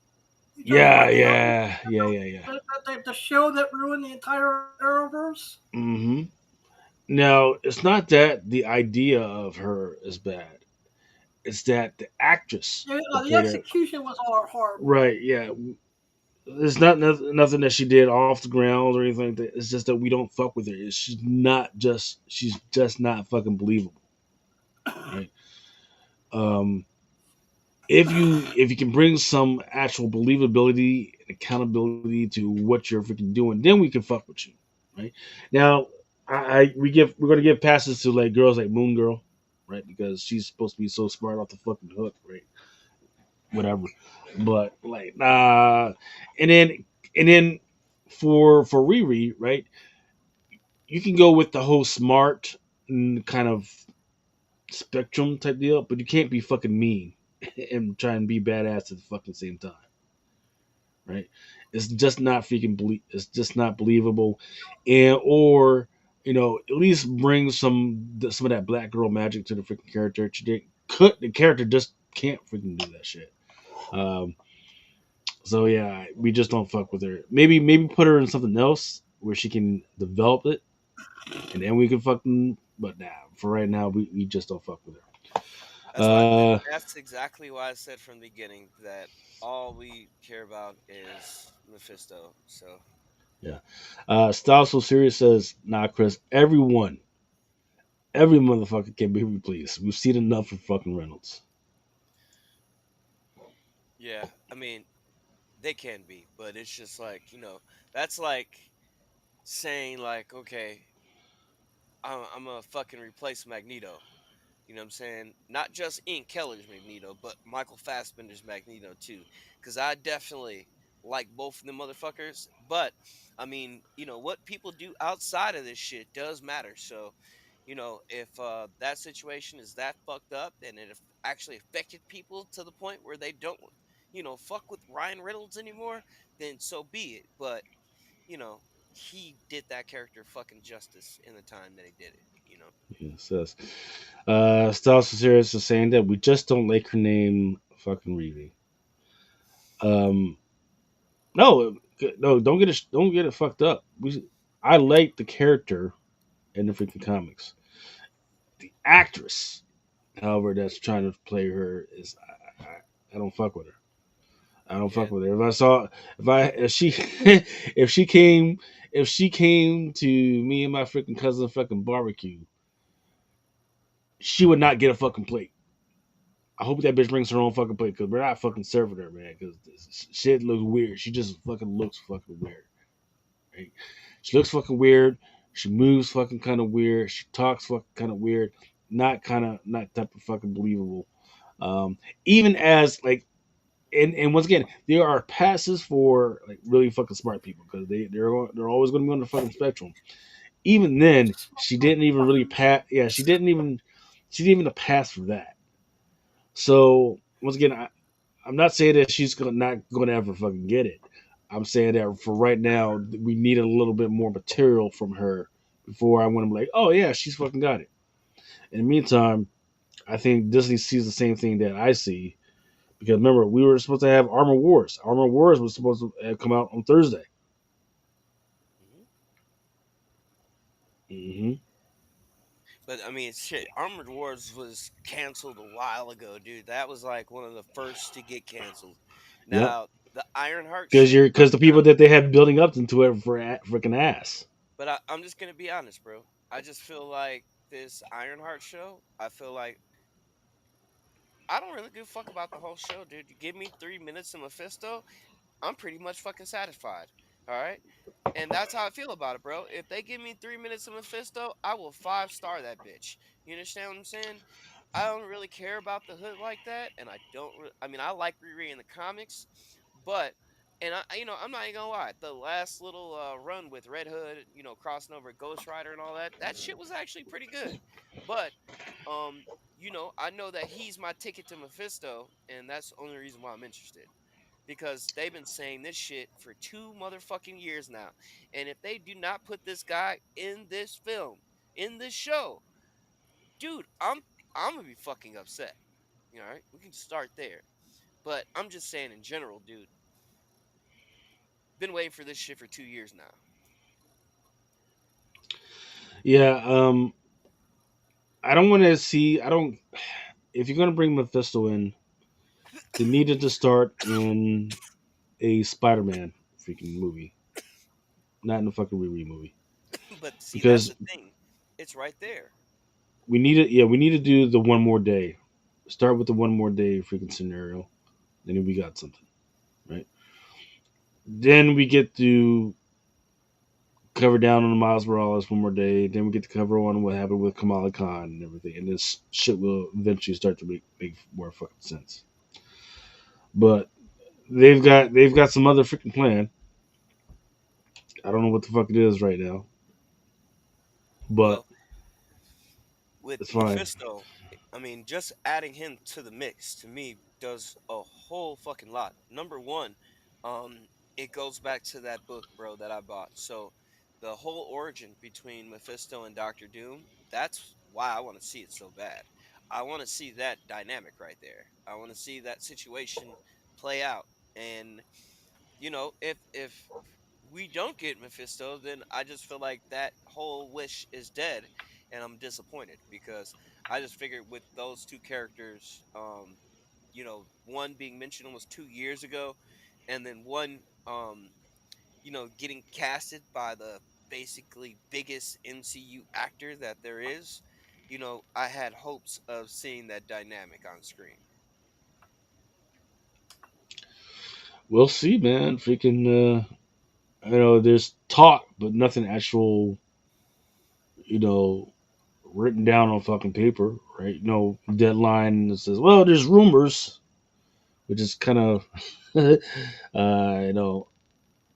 You talking Yeah, about Naomi? yeah. The show that ruined the entire Arrowverse? Hmm. Now, it's not that the idea of her is bad. It's that the actress Yeah, that the played her, execution was all horrible. right? Yeah, it's not nothing that she did off the ground or anything like that. It's just that we don't fuck with her. She's just not fucking believable, right? Um, if you can bring some actual believability and accountability to what you're freaking doing, then we can fuck with you, right? Now, we're gonna give passes to like girls like Moon Girl, right? Because she's supposed to be so smart off the fucking hook, right? Whatever, but like and then and then for Riri, right? You can go with the whole smart kind of spectrum type deal, but you can't be fucking mean and try and be badass at the fucking same time, right? It's just not It's just not believable, and or at least bring some of that black girl magic to the freaking character. The character just can't freaking do that shit. Um, so yeah, we just don't fuck with her. Maybe put her in something else where she can develop it, and then we can fucking. But nah, for right now, we just don't fuck with her. That's exactly why I said from the beginning that all we care about is Mephisto. So Yeah. Style So Serious says, nah, Chris, every motherfucker can be replaced. We've seen enough of fucking Reynolds. yeah, I mean they can be, but it's just like that's like saying like, okay, I'm gonna fucking replace Magneto. You know what I'm saying? Not just Ian Keller's Magneto, but Michael Fassbender's Magneto too. Because I definitely like both of them motherfuckers. But I mean, what people do outside of this shit does matter. So, if that situation is that fucked up and it actually affected people to the point where they don't, fuck with Ryan Reynolds anymore, then so be it. But you know, he did that character fucking justice in the time that he did it. Yeah, says. Style So Serious is saying that we just don't like her name fucking Reevy. Um, no, no, don't get it fucked up. I like the character in the freaking comics. The actress, however, that's trying to play her I don't fuck with her. I don't Yeah, fuck with her. If she if she came to me and my freaking cousin fucking barbecue, she would not get a fucking plate. I hope that bitch brings her own fucking plate because we're not fucking serving her, man. Because shit looks weird. She just fucking looks fucking weird. Right? She looks fucking weird. She moves fucking kind of weird. She talks fucking kind of weird. Not type of fucking believable. Um, Even as like and once again, there are passes for like really fucking smart people because they're always going to be on the fucking spectrum. Even then, she didn't even really Fuckers. pass. Yeah, she didn't even pass for that. So once again, I'm not saying that she's not going to ever fucking get it. I'm saying that for right now, we need a little bit more material from her before I want to be like, oh yeah, she's fucking got it. In the meantime, I think Disney sees the same thing that I see because remember, we were supposed to have Armor Wars. Armor Wars was supposed to come out on Thursday. hmm Hmm. but I mean, shit. Armored Wars was canceled a while ago, dude. That was like one of the first to get canceled. Yep. Now the Ironheart shit, Because the people that they have building up into it for freaking ass. but I'm just gonna be honest, bro. I just feel like this Ironheart show. I feel like I don't really give a fuck about the whole show, dude. You give me 3 minutes of Mephisto, I'm pretty much fucking satisfied. All right. And that's how I feel about it, bro. If they give me 3 minutes of Mephisto, I will 5-star that bitch. You understand what I'm saying? I don't really care about the hood like that, and I don't. I mean, I like rereading the comics, but I'm not even gonna lie. The last little run with Red Hood, crossing over Ghost Rider and all that, that shit was actually pretty good. But I know that he's my ticket to Mephisto, and that's the only reason why I'm interested. because they've been saying this shit for 2 motherfucking years now. And if they do not put this guy in this film, in this show, dude, I'm gonna be fucking upset. You know, right? We can start there. But I'm just saying in general, dude. Been waiting for this shit for 2 years now. Yeah, I don't want to see. I don't. If you're gonna bring Mephisto in, they needed to start in a Spider-Man freaking movie, not in a fucking Riri movie, But see, that's because the thing. It's right there. we need it. Yeah, we need to do the one more day. Start with the one more day freaking scenario. Then we got something, right? Then we get to cover down on the Miles Morales one more day. Then we get to cover on what happened with Kamala Khan and everything. And this shit will eventually start to make more fucking sense. But they've got some other freaking plan. I don't know what the fuck it is right now, but Well, with it's fine. Mephisto, I mean, just adding him to the mix to me does a whole fucking lot. Number one, it goes back to that book, bro, that I bought. So the whole origin between Mephisto and Doctor Doom, that's why I want to see it so bad. I want to see that dynamic right there. I want to see that situation play out. And if we don't get Mephisto, then I just feel like that whole wish is dead, and I'm disappointed because I just figured with those two characters, one being mentioned almost 2 years ago, and then one, getting casted by the basically biggest MCU actor that there is. I had hopes of seeing that dynamic on screen. We'll see, man. Freaking, there's talk, but nothing actual, you know, written down on fucking paper, right? No deadline that says, well, there's rumors, which is kind of, you know,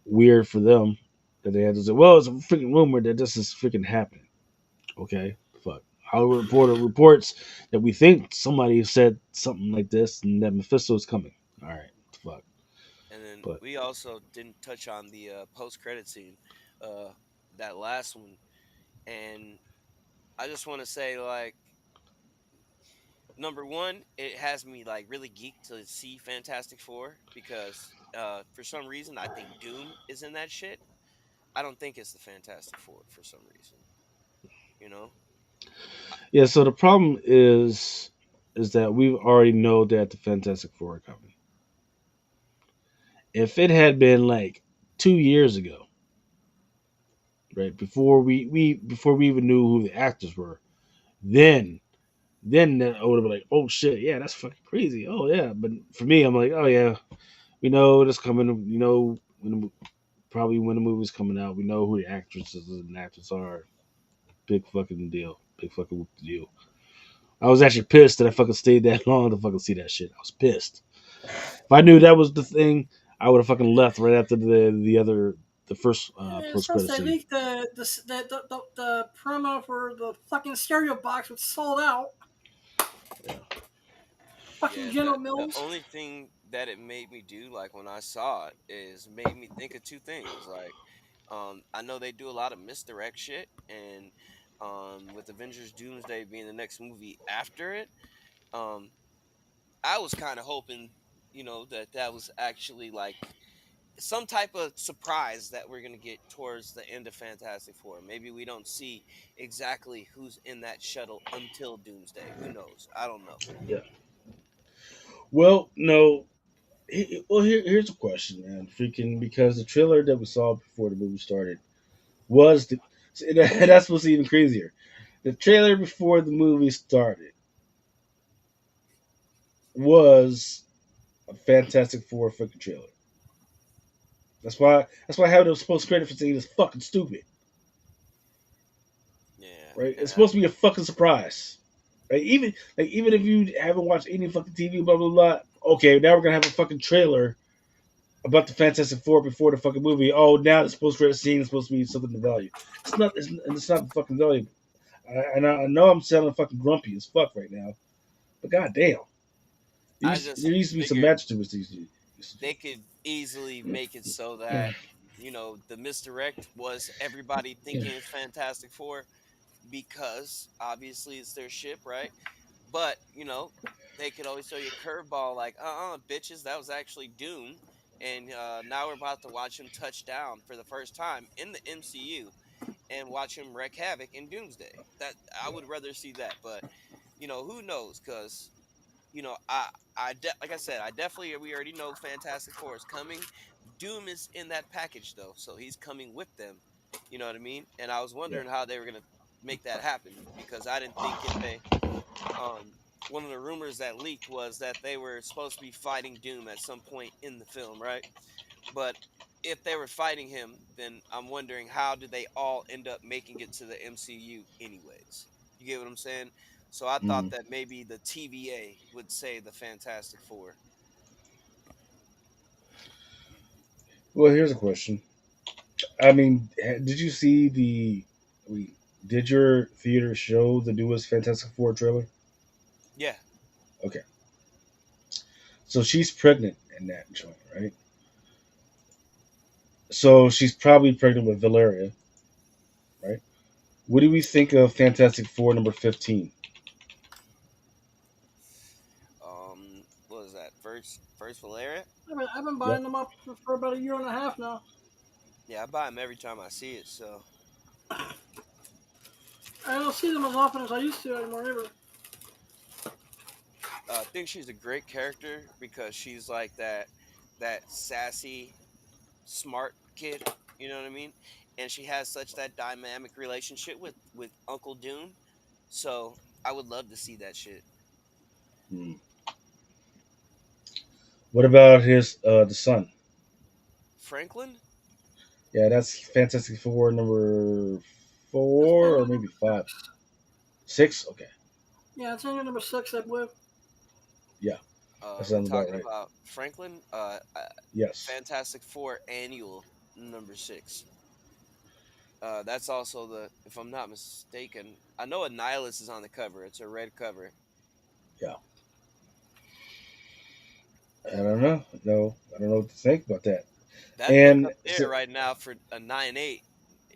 weird for them that they had to say, well, it's a freaking rumor that this is freaking happening. Okay, fuck. Hollywood Reporter reports that we think somebody said something like this and that Mephisto is coming. All right, fuck. And then But we also didn't touch on the post-credit scene, uh, that last one. And I just want to say, like, number one, it has me like really geeked to see Fantastic Four because for some reason I think Doom is in that shit. I don't think it's the Fantastic Four for some reason. You know? yeah, so the problem is that we already know that the Fantastic Four are coming. If it had been like 2 years ago, right before we even knew who the actors were, then I would have been like, oh shit, yeah, that's fucking crazy. Oh yeah, but for me, I'm like, oh yeah, we know this coming. You know probably when the movie's coming out, we know who the actresses and actors are. Big fucking deal. Big fucking whoop deal. I was actually pissed that I fucking stayed that long to fucking see that shit. I was pissed. If I knew that was the thing, I would have fucking left right after the first Yeah, post since credit they scene. leaked the promo for the fucking stereo box was sold out. Yeah. Fucking Yeah, General the Mills. only thing that it made me do, like when I saw it, is made me think of two things. Like, I know they do a lot of misdirect shit, and with Avengers Doomsday being the next movie after it, um, I was kind of hoping, that was actually like some type of surprise that we're gonna get towards the end of Fantastic Four. Maybe we don't see exactly who's in that shuttle until Doomsday. Who knows? I don't know. Yeah. Well, no. Well, here's a question, man. Freaking because the trailer that we saw before the movie started was the that's what's even crazier. The trailer before the movie started was a Fantastic Four fucking trailer. That's why having those post credit scene is fucking stupid. Yeah, Right? and It's supposed to be a fucking surprise. Right? Even if you haven't watched any fucking TV, blah blah blah. Okay, now we're gonna have a fucking trailer about the Fantastic Four before the fucking movie. Oh, now the post credit scene is supposed to be something to value. It's not. It's not fucking valuable. I know I'm sounding fucking grumpy as fuck right now, but goddamn, I there just needs to be some figured magic to it. they could easily make it so that the misdirect was everybody thinking it's Fantastic Four because obviously it's their ship, right? But they could always throw you a curveball like, bitches, that was actually Doom, and now we're about to watch him touch down for the first time in the MCU and watch him wreak havoc in Doomsday. That I would rather see that, but who knows? Because like I said, I definitely we already know Fantastic Four is coming. Doom is in that package though, so he's coming with them. You know what I mean? And I was Yeah. wondering how they were gonna make that happen because I didn't think if they um one of the rumors that leaked was that they were supposed to be fighting Doom at some point in the film, right? But if they were fighting him, then I'm wondering how did they all end up making it to the MCU anyways? You get what I'm saying? So I thought Mm. that maybe the TVA would say the Fantastic Four. Well, here's a question. I mean, did you see the? We did your theater show the newest Fantastic Four trailer? Yeah. Okay, so she's pregnant in that joint, right? So she's probably pregnant with Valeria, right? What do we think of Fantastic Four number 15? What was that? First Valeria? I've been Yep. buying them up for about a year and a half now. Yeah, I buy them every time I see it. So I don't see them as often as I used to anymore either. I think she's a great character because she's like that sassy smart kid. You know what I mean? And she has such that dynamic relationship with Uncle Doom. So I would love to see that shit. Hmm. What about his the son? Franklin? Yeah, that's Fantastic Four number That's four or annual maybe number five, 6. 6. Okay, Yeah, it's annual number 6, I believe. yeah, that We're sounds about talking right. about Franklin. Yes. Fantastic Four Annual number 6. That's also if I'm not mistaken, I know Annihilus is on the cover. It's a red cover. Yeah. I don't know. No, I don't know what to think about that. That book And up so, there right now for a 9.8,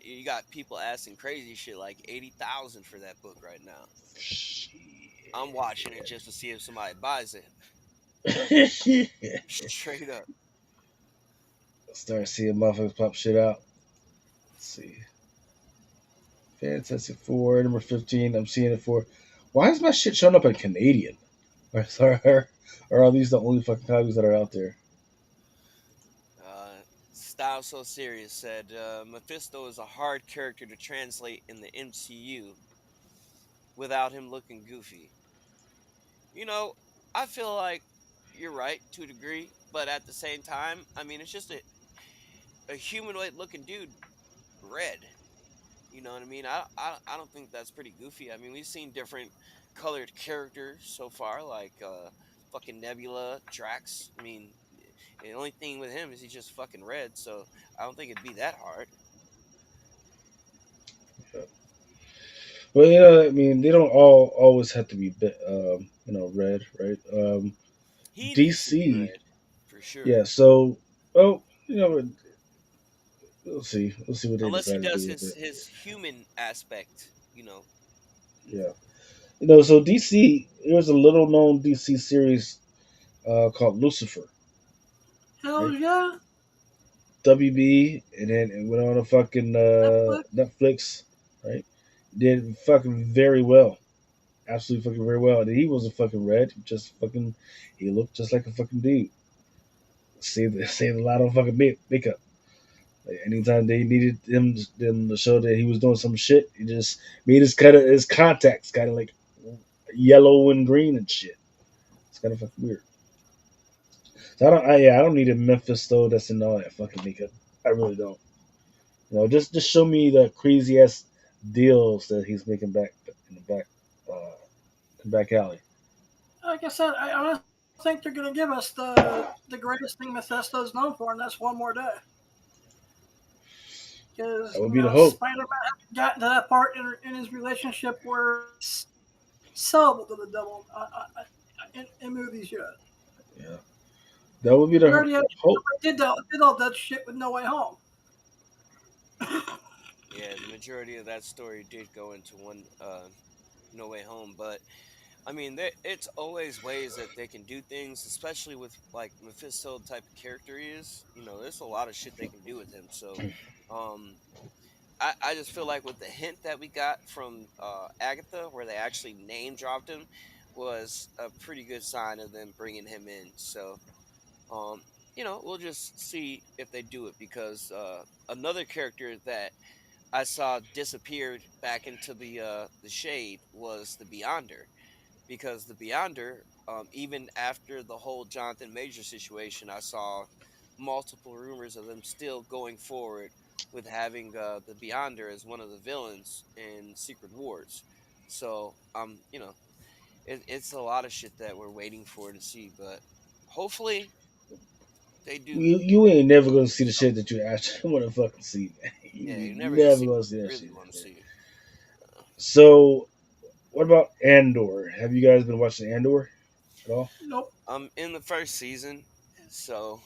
you got people asking crazy shit like 80,000 for that book right now. I'm watching it just to see if somebody buys it. shit. Straight up. Start seeing motherfuckers pop shit out. Let's see. Fantastic Four, number 15. I'm seeing it for. Why is my shit showing up in Canadian? Or are these the only fucking copies that are out there? Style So Serious said Mephisto is a hard character to translate in the MCU without him looking goofy. You know, I feel like you're right to a degree, but at the same time, I mean, it's just a humanoid looking dude, red. You know what I mean? I don't think that's pretty goofy. I mean, we've seen different colored characters so far, like fucking Nebula, Drax. I mean, the only thing with him is he's just fucking red, so I don't think it'd be that hard. Well, I mean, they don't all always have to be, red, right? He needs to be DC, red for sure, yeah. So, oh, we'll see. We'll see what they unless he decide to does do with his it. his human aspect. Yeah. So DC, there's a little known DC series called Lucifer, Hell right? yeah, WB, and then it went on a fucking Netflix. Netflix, right? Did fucking very well, absolutely fucking very well. And he wasn't fucking red, just fucking, he looked just like a fucking dude. Saved a lot of fucking makeup. Like anytime they needed them to show that he was doing some shit, he just made his contacts kind of like yellow and green and shit. It's kind of fucking weird. So I don't need a Memphis though that's in all that fucking makeup. I really don't. Just show me the crazy ass deals that he's making back in the back alley. Like I said, I honestly think they're going to give us the greatest thing Mephisto is known for, and that's One More Day. Because That would be the hope. Spider-Man got to that part in his relationship where he's sellable to the devil in movies yet. Yeah. That would be We the already hope. did all that shit with No Way Home. Yeah, the majority of that story did go into one No Way Home, but I mean, it's always ways that they can do things, especially with like Mephisto type of character he is. There's a lot of shit they can do with him. So, um, I just feel like with the hint that we got from Agatha, where they actually name dropped him, was a pretty good sign of them bringing him in. So, um, we'll just see if they do it because another character that I saw disappeared back into the shade was the Beyonder, because the Beyonder, even after the whole Jonathan Major situation, I saw multiple rumors of them still going forward with having the Beyonder as one of the villains in Secret Wars. So, it's a lot of shit that we're waiting for to see, but hopefully they do. You ain't never gonna see the shit that you actually want to fucking see, man. Yeah, You you're never gonna never see what gonna see you that really shit, want to man. see. Uh, So, what about Andor? Have you guys been watching Andor at all? Nope. I'm in the first season, so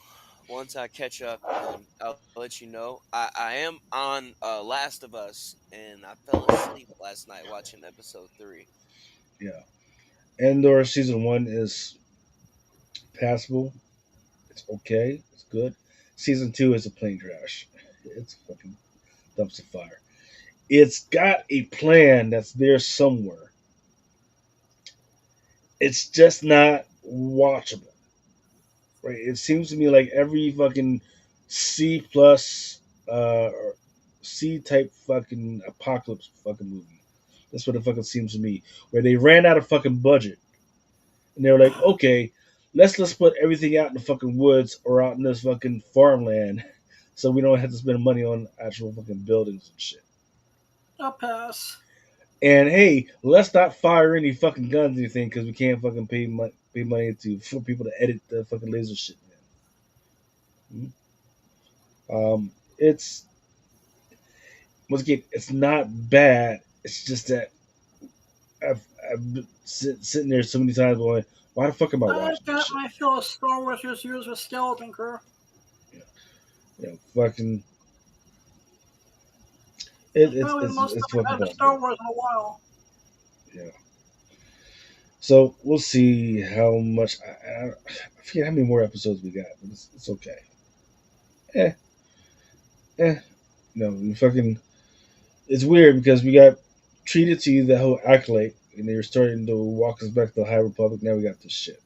once I catch up, I'll let you know. I am on Last of Us, and I fell asleep last night watching episode 3. Yeah, Andor season one is passable. It's okay. It's good. Season two is a plane crash. It's fucking dumps of fire. It's got a plan that's there somewhere. It's just not watchable. Right? It seems to me like every fucking C plus or C type fucking apocalypse fucking movie. That's what it fucking seems to me. Where they ran out of fucking budget and they were like, okay, let's put everything out in the fucking woods or out in this fucking farmland, so we don't have to spend money on actual fucking buildings and shit. I'll pass. And hey, let's not fire any fucking guns or anything because we can't fucking pay money for people to edit the fucking laser shit, man. It's once again, it's not bad. It's just that I've been sitting there so many times going, why the fuck am I I've watching this got shit? my fill of Star Wars just used with Skeleton Crew. Fucking, It's probably the most it's stuff I've fucking had with bullshit. Star Wars in a while. Yeah. So we'll see how much. I forget how many more episodes we got, but it's okay. Eh, eh. No, we fucking. It's weird because we got treated to the whole acolyte, and they were starting to walk us back to the High Republic. Now we got this shit.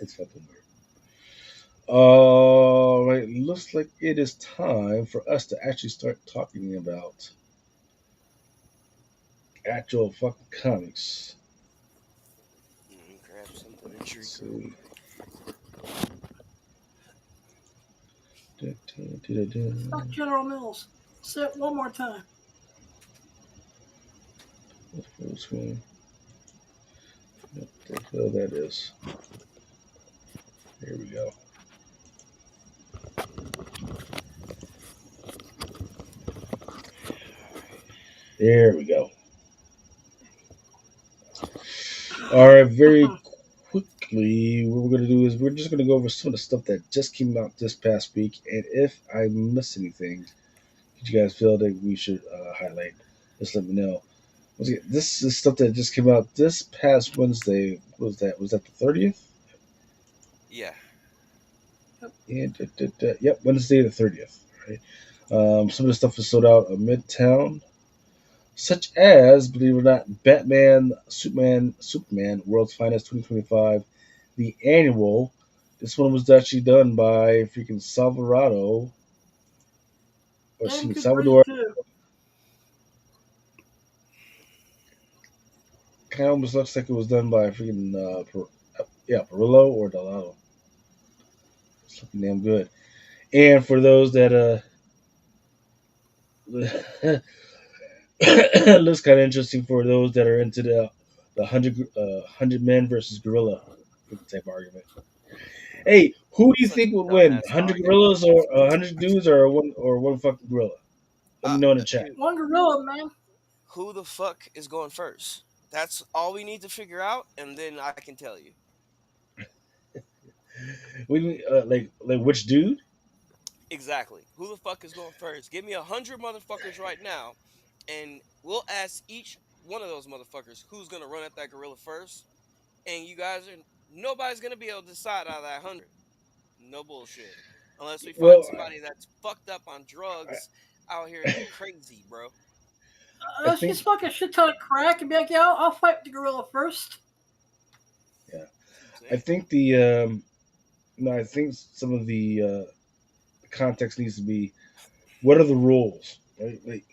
It's fucking weird. All right, looks like it is time for us to actually start talking about actual fucking comics. Grab something to Let's drink real see. quick. Da, da, da, da, Fuck General Mills. Say it one more time. Full screen. What the hell that is? Here we go. There we go. All right, very quickly, what we're going to do is we're just going to go over some of the stuff that just came out this past week. And if I miss anything that you guys feel that we should highlight, just let me know. Once again, this is stuff that just came out this past Wednesday. What was that? Was that the 30th? Yeah. Yeah, yep, Wednesday the 30th. Right. Some of the stuff is sold out at Midtown, such as, believe it or not, Batman, Superman, World's Finest 2025, the annual. This one was actually done by freaking Damn good read, Salvador. too. Kind of almost looks like it was done by freaking, Perillo or Delano. It's looking damn good. And for those that, looks kind of interesting for those that are into the hundred men versus gorilla type argument. Hey, who do you Such think a would win? dumbass 100 argument. gorillas or 100 dudes or one fucking gorilla? Let me know in the chat. Dude, One gorilla, man. who the fuck is going first? That's all we need to figure out, and then I can tell you. like which dude? Exactly. Who the fuck is going first? Give me 100 motherfuckers right now, and we'll ask each one of those motherfuckers who's gonna run at that gorilla first. And you guys are nobody's gonna be able to decide out of that 100. No bullshit. Unless we find Well, somebody that's fucked up on drugs out here crazy, bro. I Let's just think smoke a shit ton of crack and be like, yeah, I'll fight the gorilla first. yeah, That's what I'm I saying. think the no, I think some of the context needs to be what are the rules, right? Like,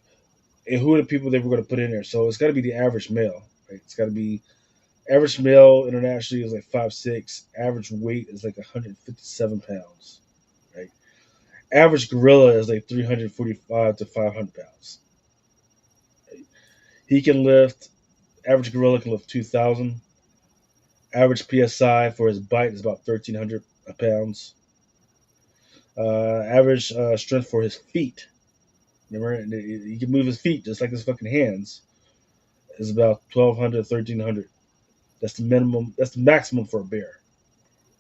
and who are the people they were going to put in there? So it's got to be the average male, right? It's got to be average male internationally is like 5'6". Average weight is like 157 pounds, right? Average gorilla is like 345 to 500 pounds. Right? He can lift. Average gorilla can lift 2,000. Average PSI for his bite is about 1,300 pounds. Average strength for his feet. Remember, he can move his feet just like his fucking hands. Is about 1,200, 1,300. That's the minimum. That's the maximum for a bear.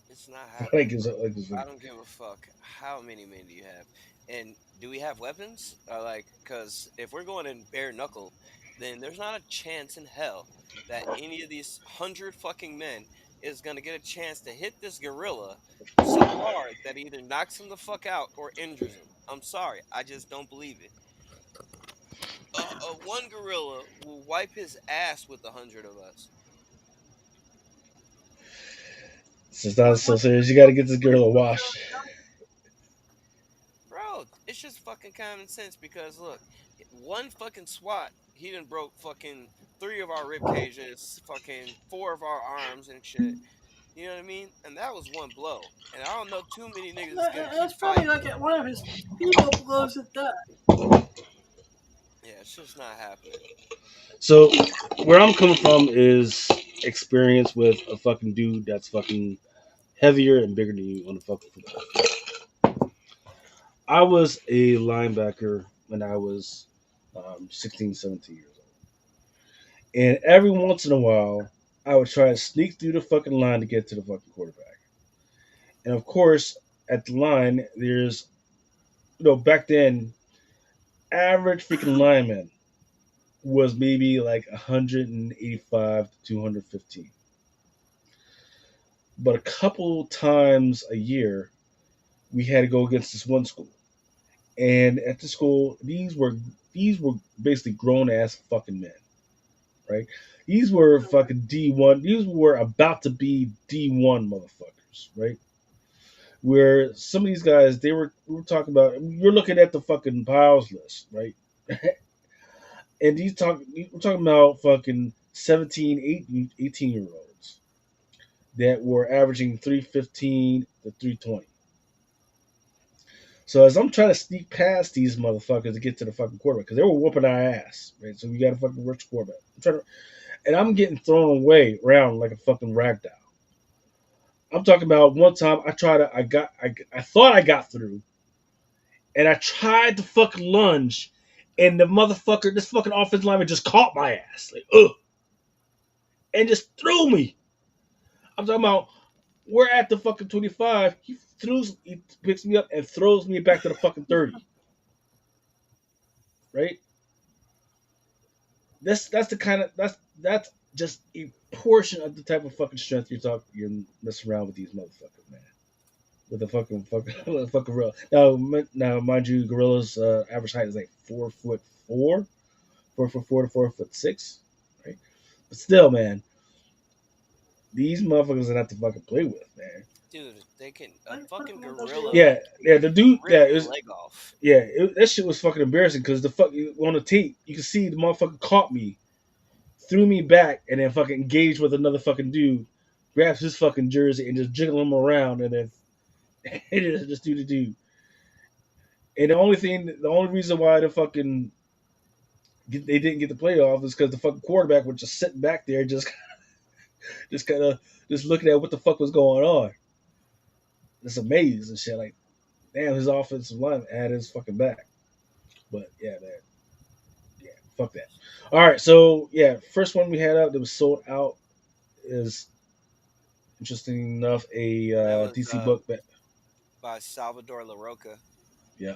It's not like, happening, it's, bro. like, it's, I don't give a fuck how many men do you have, and do we have weapons? Like, because if we're going in bare knuckle, then there's not a chance in hell that any of these 100 fucking men is gonna get a chance to hit this gorilla so hard that he either knocks him the fuck out or injures him. I'm sorry, I just don't believe it. One gorilla will wipe his ass with 100 of us. it's not so What serious. You got to get this what girl a what wash. show? Bro, it's just fucking common sense because look, one fucking SWAT, he done broke fucking three of our rib cages, fucking four of our arms and shit. You know what I mean? And that was one blow. And I don't know too many niggas that's gonna keep It's probably fighting. like one of his people blows at that. Yeah, it's just not happening. So where I'm coming from is experience with a fucking dude that's fucking heavier and bigger than you on the fucking football field. I was a linebacker when I was 16, 17 years old. And every once in a while, I would try to sneak through the fucking line to get to the fucking quarterback. And of course, at the line, there's, back then, average freaking lineman was maybe like 185 to 215. But a couple times a year, we had to go against this one school. And at the school, these were basically grown ass fucking men, right? These were fucking D1. These were about to be D1 motherfuckers, right? Where some of these guys, we were talking about. You're looking at the fucking piles list, right? And we're talking about fucking 17, 18 year olds that were averaging 315 to 320. So as I'm trying to sneak past these motherfuckers to get to the fucking quarterback, because they were whooping our ass, right? So we got a fucking rich quarterback. And I'm getting thrown away around like a fucking rag doll. I'm talking about one time I thought I got through, and I tried to fucking lunge, and this fucking offensive lineman just caught my ass, like, ugh, and just threw me. I'm talking about we're at the fucking 25. He picks me up and throws me back to the fucking 30. Right? That's the kind of that's just a portion of the type of fucking strength you're messing around with these motherfuckers, man. With the with the fucking gorilla. Now, mind you, gorilla's average height is like 4'4", 4'4" to 4'6", right? But still, man, these motherfuckers are not to fucking play with, man. Dude, they can a Like, fucking does gorilla Yeah, yeah, the can dude, rip yeah, your leg off. that shit was fucking embarrassing because the fuck on the tape you can see the motherfucker caught me, threw me back, and then fucking engaged with another fucking dude, grabs his fucking jersey and just jiggle him around, and then and just do the dude. And the only reason why they didn't get the playoff is because the fucking quarterback was just sitting back there, just kind of just looking at what the fuck was going on. It's amazing and shit. Like, damn, his offensive line had his fucking back. But yeah, man, yeah, fuck that. All right, so yeah, first one we had out that was sold out is interesting enough, a That was DC book. by Salvador LaRocca. Yeah,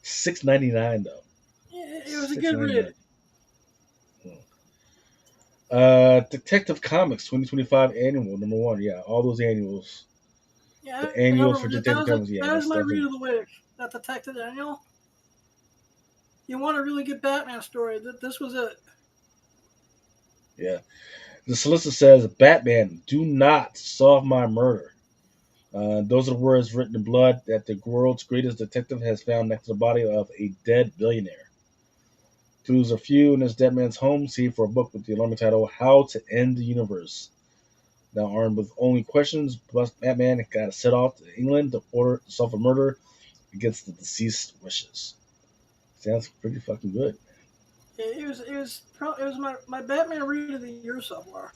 $6.99 though. It was a Six good ninety read. nine. Detective Comics 2025 annual #1. Yeah, all those annuals. Yeah, The I annuals for remember Detective Comics. Yeah, that was that's my read definitely. of the week. That Detective Daniel. You want a really good Batman story? This was it. Yeah. The solicitor says, "Batman, do not solve my murder." Those are the words written in blood that the world's greatest detective has found next to the body of a dead billionaire. Clues are few in this dead man's home, save for a book with the alarming title "How to End the Universe." Now armed with only questions, Batman got to set off to England to solve a murder against the deceased wishes. Sounds pretty fucking good. It was my Batman read of the year so far.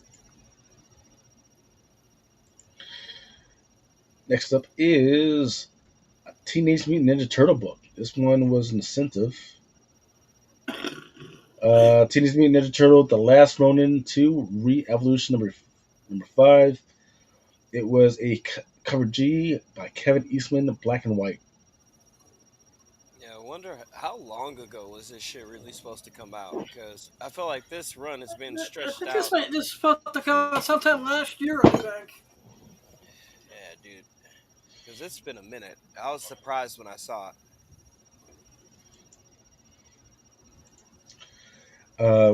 Next up is a Teenage Mutant Ninja Turtle book. This one was incentive. Teenage Mutant Ninja Turtle: The Last Ronin 2 Re-Evolution number 5. It was a cover G by Kevin Eastman, black and white. Yeah, I wonder how long ago was this shit really supposed to come out? Because I feel like this run has been I stretched think out. this supposed to come out sometime last year. I think. Yeah, dude. Because it's been a minute. I was surprised when I saw it.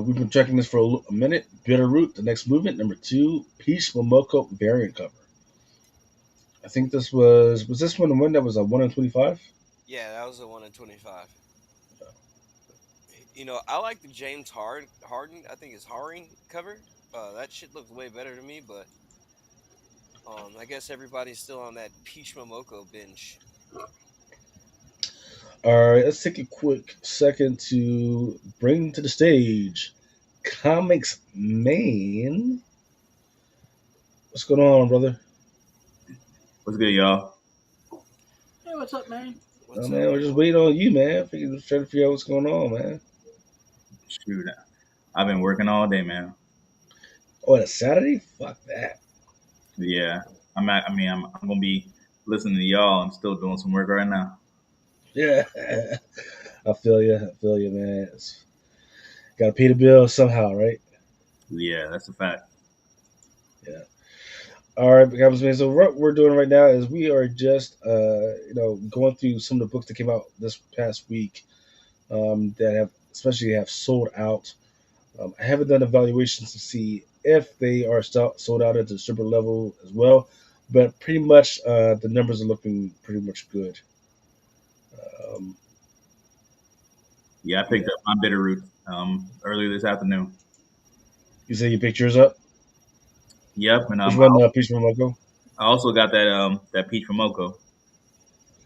We've been checking this for a minute. Bitterroot, the next movement, #2, Peach Momoko variant cover. I think was this one the one that was a 1 in 25? Yeah, that was a 1 in 25. I like the James Harden. I think it's Harding cover. That shit looked way better to me, but I guess everybody's still on that Peach Momoko binge. All right, let's take a quick second to bring to the stage Comics Man. What's going on, brother? What's good, y'all? Hey, what's up, man? Oh What's up, man, we're my just boy? waiting on you, man. Trying to figure out what's going on, man. Shoot, I've been working all day, man. Oh, it's Saturday? Fuck that. Yeah, I'm gonna be listening to y'all and still doing some work right now. Yeah, I feel you. I feel you, man. Got to pay the bill somehow, right? Yeah, that's a fact. Yeah. All right, guys, man. So what we're doing right now is we are just, going through some of the books that came out this past week that especially have sold out. I haven't done evaluations to see if they are sold out at the super level as well, but pretty much the numbers are looking pretty much good. Um, Yeah, I picked yeah. up my Bitterroot earlier this afternoon. You say your pictures up? Yep, and Which one, Peach Momoko? I also got that Peach from Moco.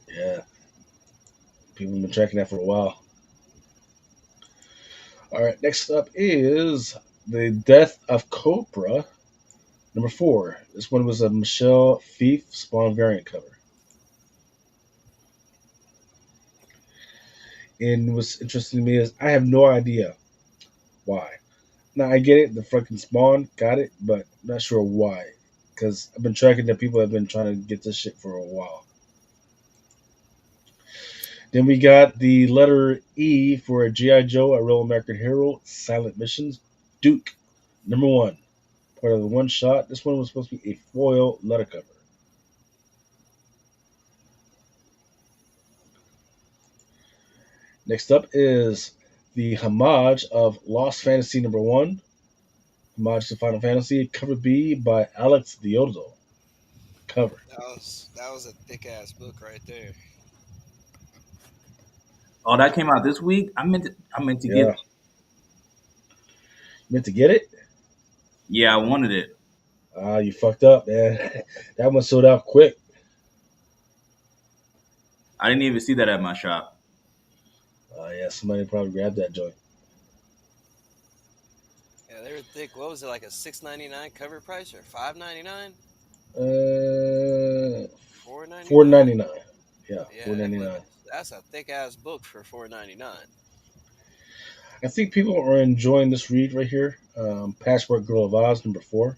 Yeah, people have been tracking that for a while. All right, next up is The Death of Cobra, #4. This one was a Michelle Fief Spawn variant cover. And what's interesting to me is I have no idea why. Now I get it, the fucking Spawn got it, but not sure why. Because I've been tracking that people have been trying to get this shit for a while. Then we got the letter E for a G.I. Joe, a Real American Hero, Silent Missions, Duke, #1. Part of the one shot. This one was supposed to be a foil letter cover. Next up is the homage of Lost Fantasy #1, homage to Final Fantasy, cover B by Alex Diodo. Cover. That was a thick ass book right there. Oh, that came out this week. I meant to get. Yeah. Meant to get it? Yeah, I wanted it. Ah, you fucked up, man. That one sold out quick. I didn't even see that at my shop. Yeah, somebody probably grabbed that joint. Yeah, they were thick. What was it, like a 6.99 cover price or 5.99? Uh, 4.99? $4.99. Yeah, Yeah, $4.99. that's a thick ass book for 4.99. I think people are enjoying this read right here. Passport Girl of Oz #4.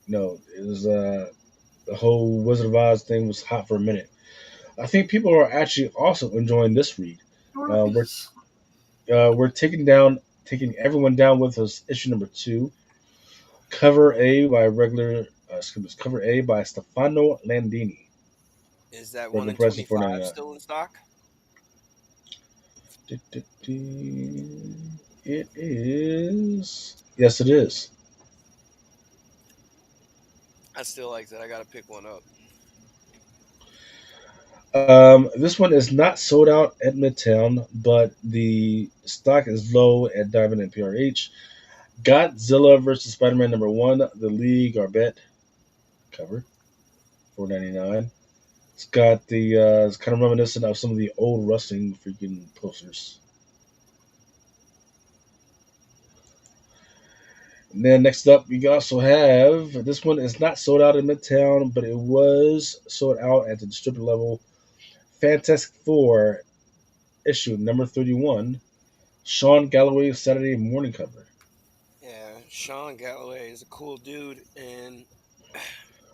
No, it was the whole Wizard of Oz thing was hot for a minute. I think people are actually also enjoying this read. One Uh, we're Piece. we're taking everyone down with us. Issue number two, cover A by Stefano Landini. Is that one Regular in price is 25 $4.99. still in stock? It is. Yes, it is. I still like that. I gotta pick one up. This one is not sold out at Midtown, but the stock is low at Diamond and PRH. Godzilla versus Spider-Man number one, The League Arbet cover, $4.99. It's got it's kind of reminiscent of some of the old wrestling freaking posters. And then next up, we also have this one is not sold out in Midtown, but it was sold out at the distributor level. Fantastic Four issue number 31, Sean Galloway Saturday morning cover. Yeah, Sean Galloway is a cool dude, and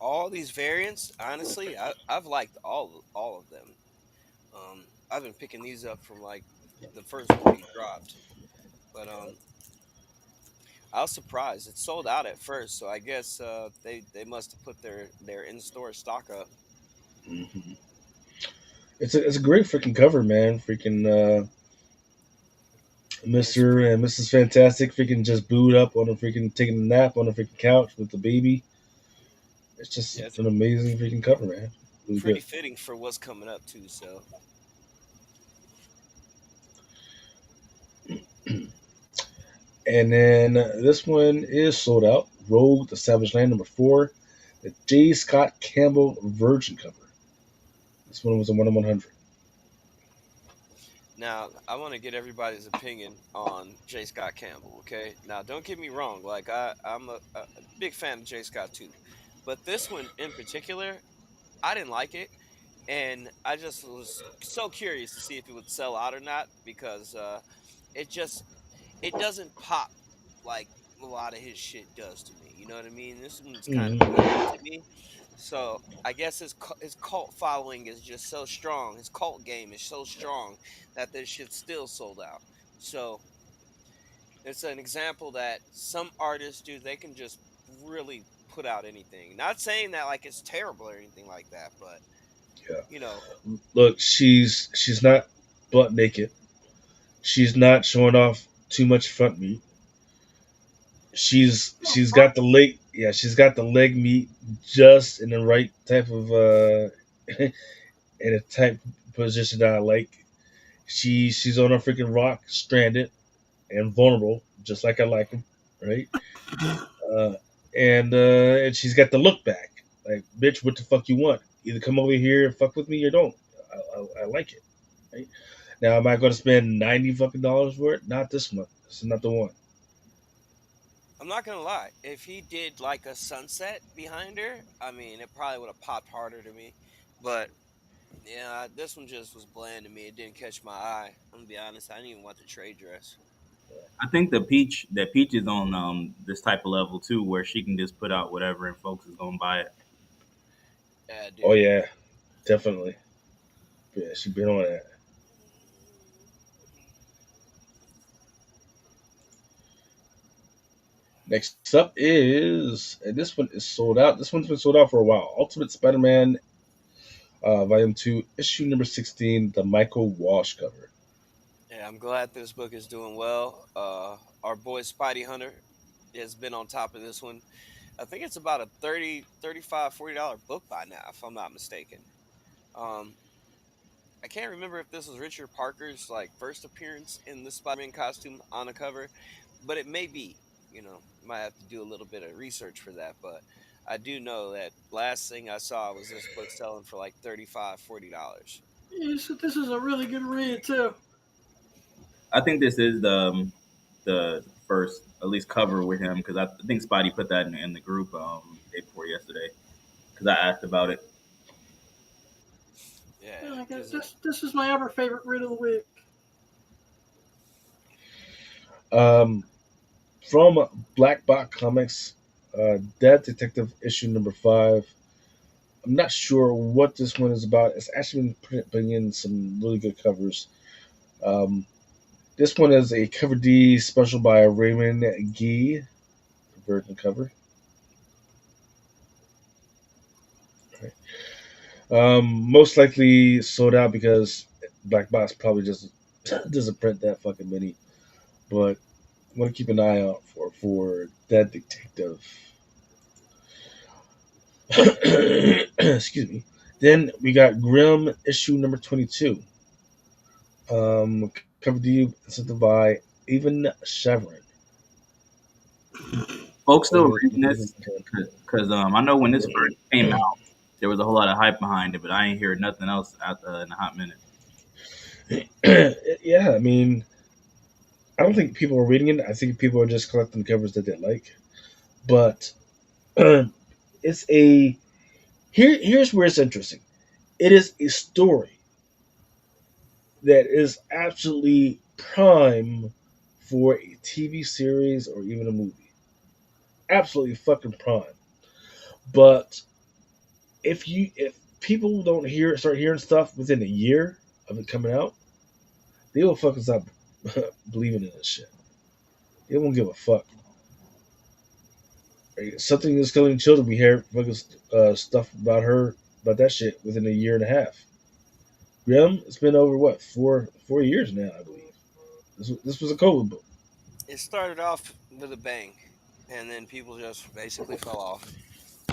all these variants, honestly, I've liked all of them. I've been picking these up from like the first one he dropped, but I was surprised it sold out at first. So I guess they must have put their in store stock up. Hmm. It's a great freaking cover, man. Freaking Yeah, it's Mister and Mrs. Fantastic freaking just booed up on a freaking taking a nap on a freaking couch with the baby. It's just yeah, it's an amazing freaking cover, man. Really pretty good. fitting for what's coming up too. So And then this one is sold out. Rogue, the Savage Land number four, the J. Scott Campbell Virgin cover. This one was a 1 in 100. now I want to get everybody's opinion on J. Scott Campbell. Okay, now don't get me wrong. Like I'm a big fan of J. Scott too, but this one in particular, I didn't like it, and I just was so curious to see if it would sell out or not because it just it doesn't pop like a lot of his shit does to me. You know what I mean? This one's kind of Hmm. bland to me. So I guess his cult following is just so strong. His cult game is so strong that this shit still sold out. So it's an example that some artists do. They can just really put out anything. Not saying that like it's terrible or anything like that, but Yeah. you know, Look, she's not butt naked. She's not showing off too much front meat. Oh, She's fuck. got the leg, yeah, she's got the leg meat just in the right type of in a type position that I like. She's on a freaking rock, stranded and vulnerable, just like I like him, right? Uh, and she's got the look back, like bitch, what the fuck you want? Either come over here and fuck with me or don't. I like it. Right? Now, am I going to spend $90 for it? Not this month. This is not the one. I'm not gonna lie. If he did like a sunset behind her, I mean, it probably would have popped harder to me. But yeah, this one just was bland to me. It didn't catch my eye. I'm gonna be honest. I didn't even want the trade dress. I think the peach is on this type of level too, where she can just put out whatever and folks is gonna buy it. Yeah, Oh dude. yeah, definitely. Yeah, she been on that. Next up is, and this one is sold out. This one's been sold out for a while. Ultimate Spider-Man, Volume Two, issue number 16, the Michael Walsh cover. Yeah, I'm glad this book is doing well. Our boy Spidey Hunter has been on top of this one. I think it's about a 30, 35, $40 book by now, if I'm not mistaken. Um, I can't remember if this was Richard Parker's like first appearance in the Spider-Man costume on a cover, but it may be. You know, might have to do a little bit of research for that, but I do know that last thing I saw was this book selling for like 35, $40. This is a really good read too. I think this is the first at least cover with him because I think Spidey put that in the group day before yesterday because I asked about it. Yeah, Yeah, like, because this is my ever favorite read of the week. Um, from Black Box Comics, Dead Detective issue number 5. I'm not sure what this one is about. It's actually been putting in some really good covers. Um, this one is a cover D special by Raymond Gee, Virgin cover. Most likely sold out because Black Box probably just doesn't print that fucking many. But I want to keep an eye out for that detective. Excuse me. Then we got Grimm issue number 22. Cover D sent by Even Chevron. Folks still reading this because I know when this first came out, there was a whole lot of hype behind it, but I ain't heard nothing else in a hot minute. Yeah, I mean, I don't think people are reading it. I think people are just collecting the covers that they like. But it's a here's where it's interesting. It is a story that is absolutely prime for a TV series or even a movie. Absolutely fucking prime. But if people don't start hearing stuff within a year of it coming out, they will fucking stop believing in this shit. They won't give a fuck. Something is killing children. We hear fucking stuff about that shit within a year and a half. Grim, it's been over what 4 years now, I believe. This was a COVID book. It started off with a bang, and then people just basically fell off.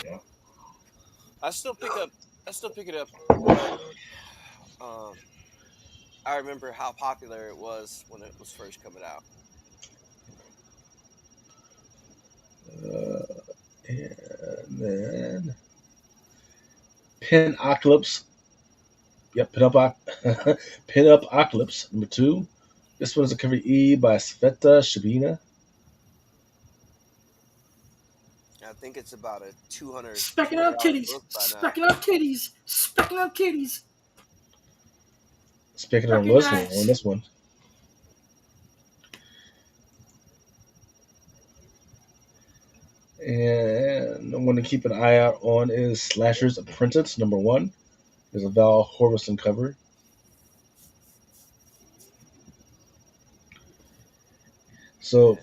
Yeah. I still pick up. I still pick it up, but um, I remember how popular it was when it was first coming out. Uh, and then Pin Ocalypse. Yep, Pin Up Ocalypse number 2. This one is a cover E by Sveta Shabina. I think it's about a 200 Specking out $200 titties. book by now. Specking out titties. Specking out titties. Speaking of Fucking listening on nice. this one. And I want to keep an eye out on is Slasher's Apprentice number 1. There's a Val Horvison cover. So Yeah.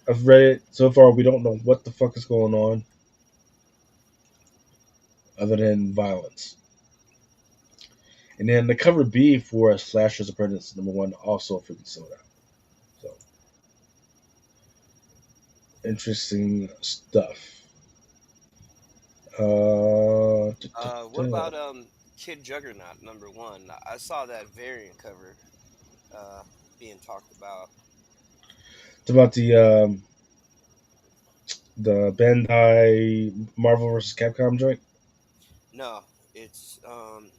I've read it so far. We don't know what the fuck is going on, other than violence. And then the cover B for Slasher's Apprentice number 1 also freaking sold out. So interesting stuff. What about Kid Juggernaut #1? I saw that variant cover uh, being talked about. It's about the Bandai Marvel vs. Capcom joint. No, it's um,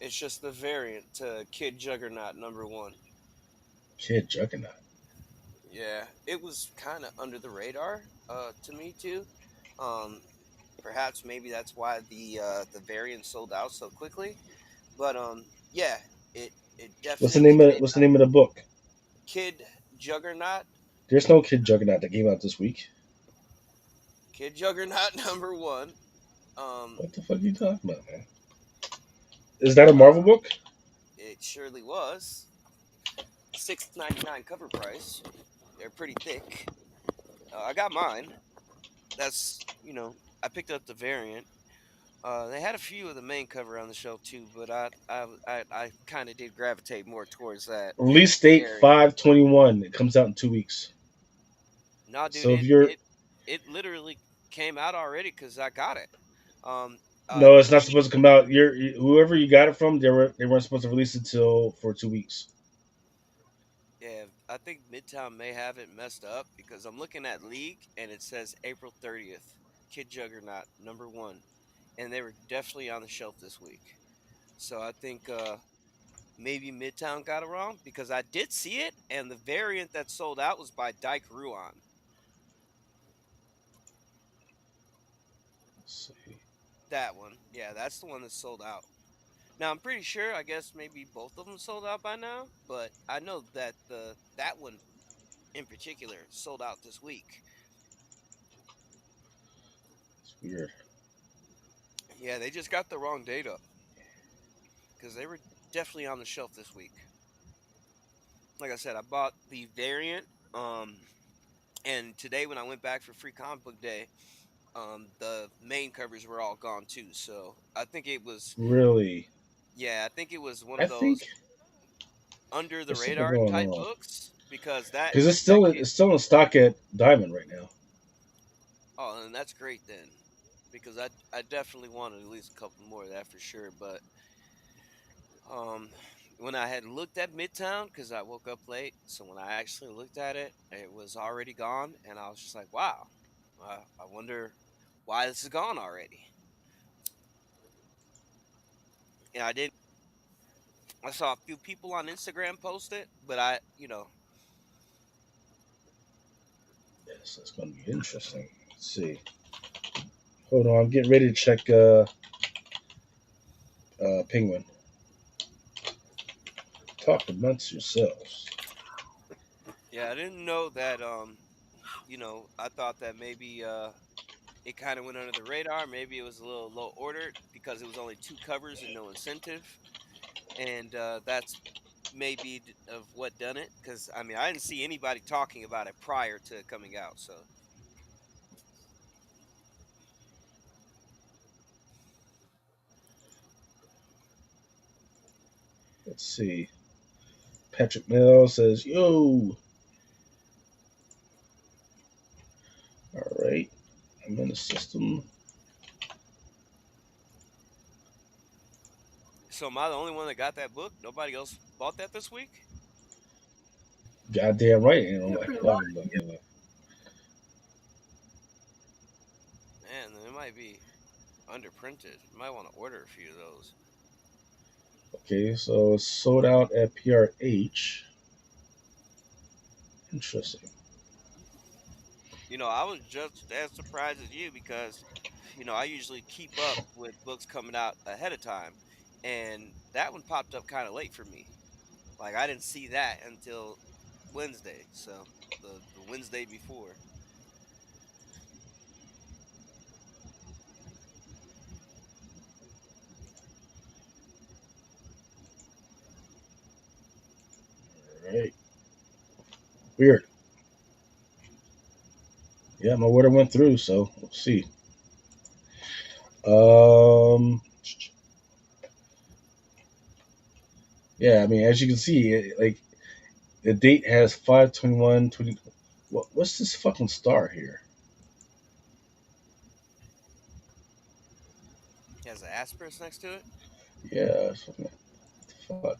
it's just the variant to Kid Juggernaut #1. Kid Juggernaut. Yeah, it was kind of under the radar to me too. Um, Perhaps maybe that's why the variant sold out so quickly. But yeah, it definitely came What's the out. name of the book? Kid Juggernaut, There's no Kid Juggernaut that came out this week. Kid Juggernaut #1. Um, What the fuck are you talking about, man? Is that a uh, Marvel book? it surely was $6.99 cover price. They're pretty thick. I got mine. That's I picked up the variant. They had a few of the main cover on the shelf too, but I kind of did gravitate more towards that Release date variant. 5/21. It comes out in 2 weeks. No, dude, So if you're it literally came out already because I got it. Um, no, it's not G supposed to come out. Whoever you got it from, they weren't supposed to release it till for 2 weeks. Yeah, I think Midtown may have it messed up because I'm looking at League and it says April 30th. Kid Juggernaut #1, and they were definitely on the shelf this week. So I think maybe Midtown got it wrong because I did see it, and the variant that sold out was by Dyke Ruan. Let's see. That one, yeah, that's the one that sold out. Now I'm pretty sure. I guess maybe both of them sold out by now, but I know that that one in particular sold out this week. Weird. Yeah, they just got the wrong data because they were definitely on the shelf this week. Like I said, I bought the variant, um, and today when I went back for free comic book day, the main covers were all gone too. So I think it was, Really, yeah, I think it was one I of think those under the there's something radar going type on books because that because that came. it's still in stock at Diamond right now. Oh, and that's great then, because I definitely wanted at least a couple more of that for sure. But um, when I had looked at Midtown, because I woke up late, so when I actually looked at it, it was already gone, and I was just like, wow, I wonder why this is gone already. And I didn't. I saw a few people on Instagram post it, but Yes, it's going to be interesting. Let's see. Hold on, I'm getting ready to check Penguin. Talk amongst yourselves. yeah, I didn't know that. I thought that maybe it kind of went under the radar. Maybe it was a little low ordered because it was only two covers and no incentive, and that's maybe of what done it. Because I mean, I didn't see anybody talking about it prior to it coming out. So Let's see. Patrick Mill says, "Yo, all right, I'm in the system." so am I the only one that got that book? Nobody else bought that this week? Goddamn right, you know, Yeah, like pretty much. 11. Man, then it might be underprinted. You might want to order a few of those. Okay, so it's sold out at PRH. Interesting. I was just as surprised as you because, I usually keep up with books coming out ahead of time, and that one popped up kind of late for me. Like I didn't see that until Wednesday, so the Wednesday before. All right, weird. Yeah, my order went through, so we'll see. Um, yeah, I mean, as you can see, like the date has 5/21/20. What's this fucking star here? It has an asterisk next to it. Yeah, it's fucking, what the fuck.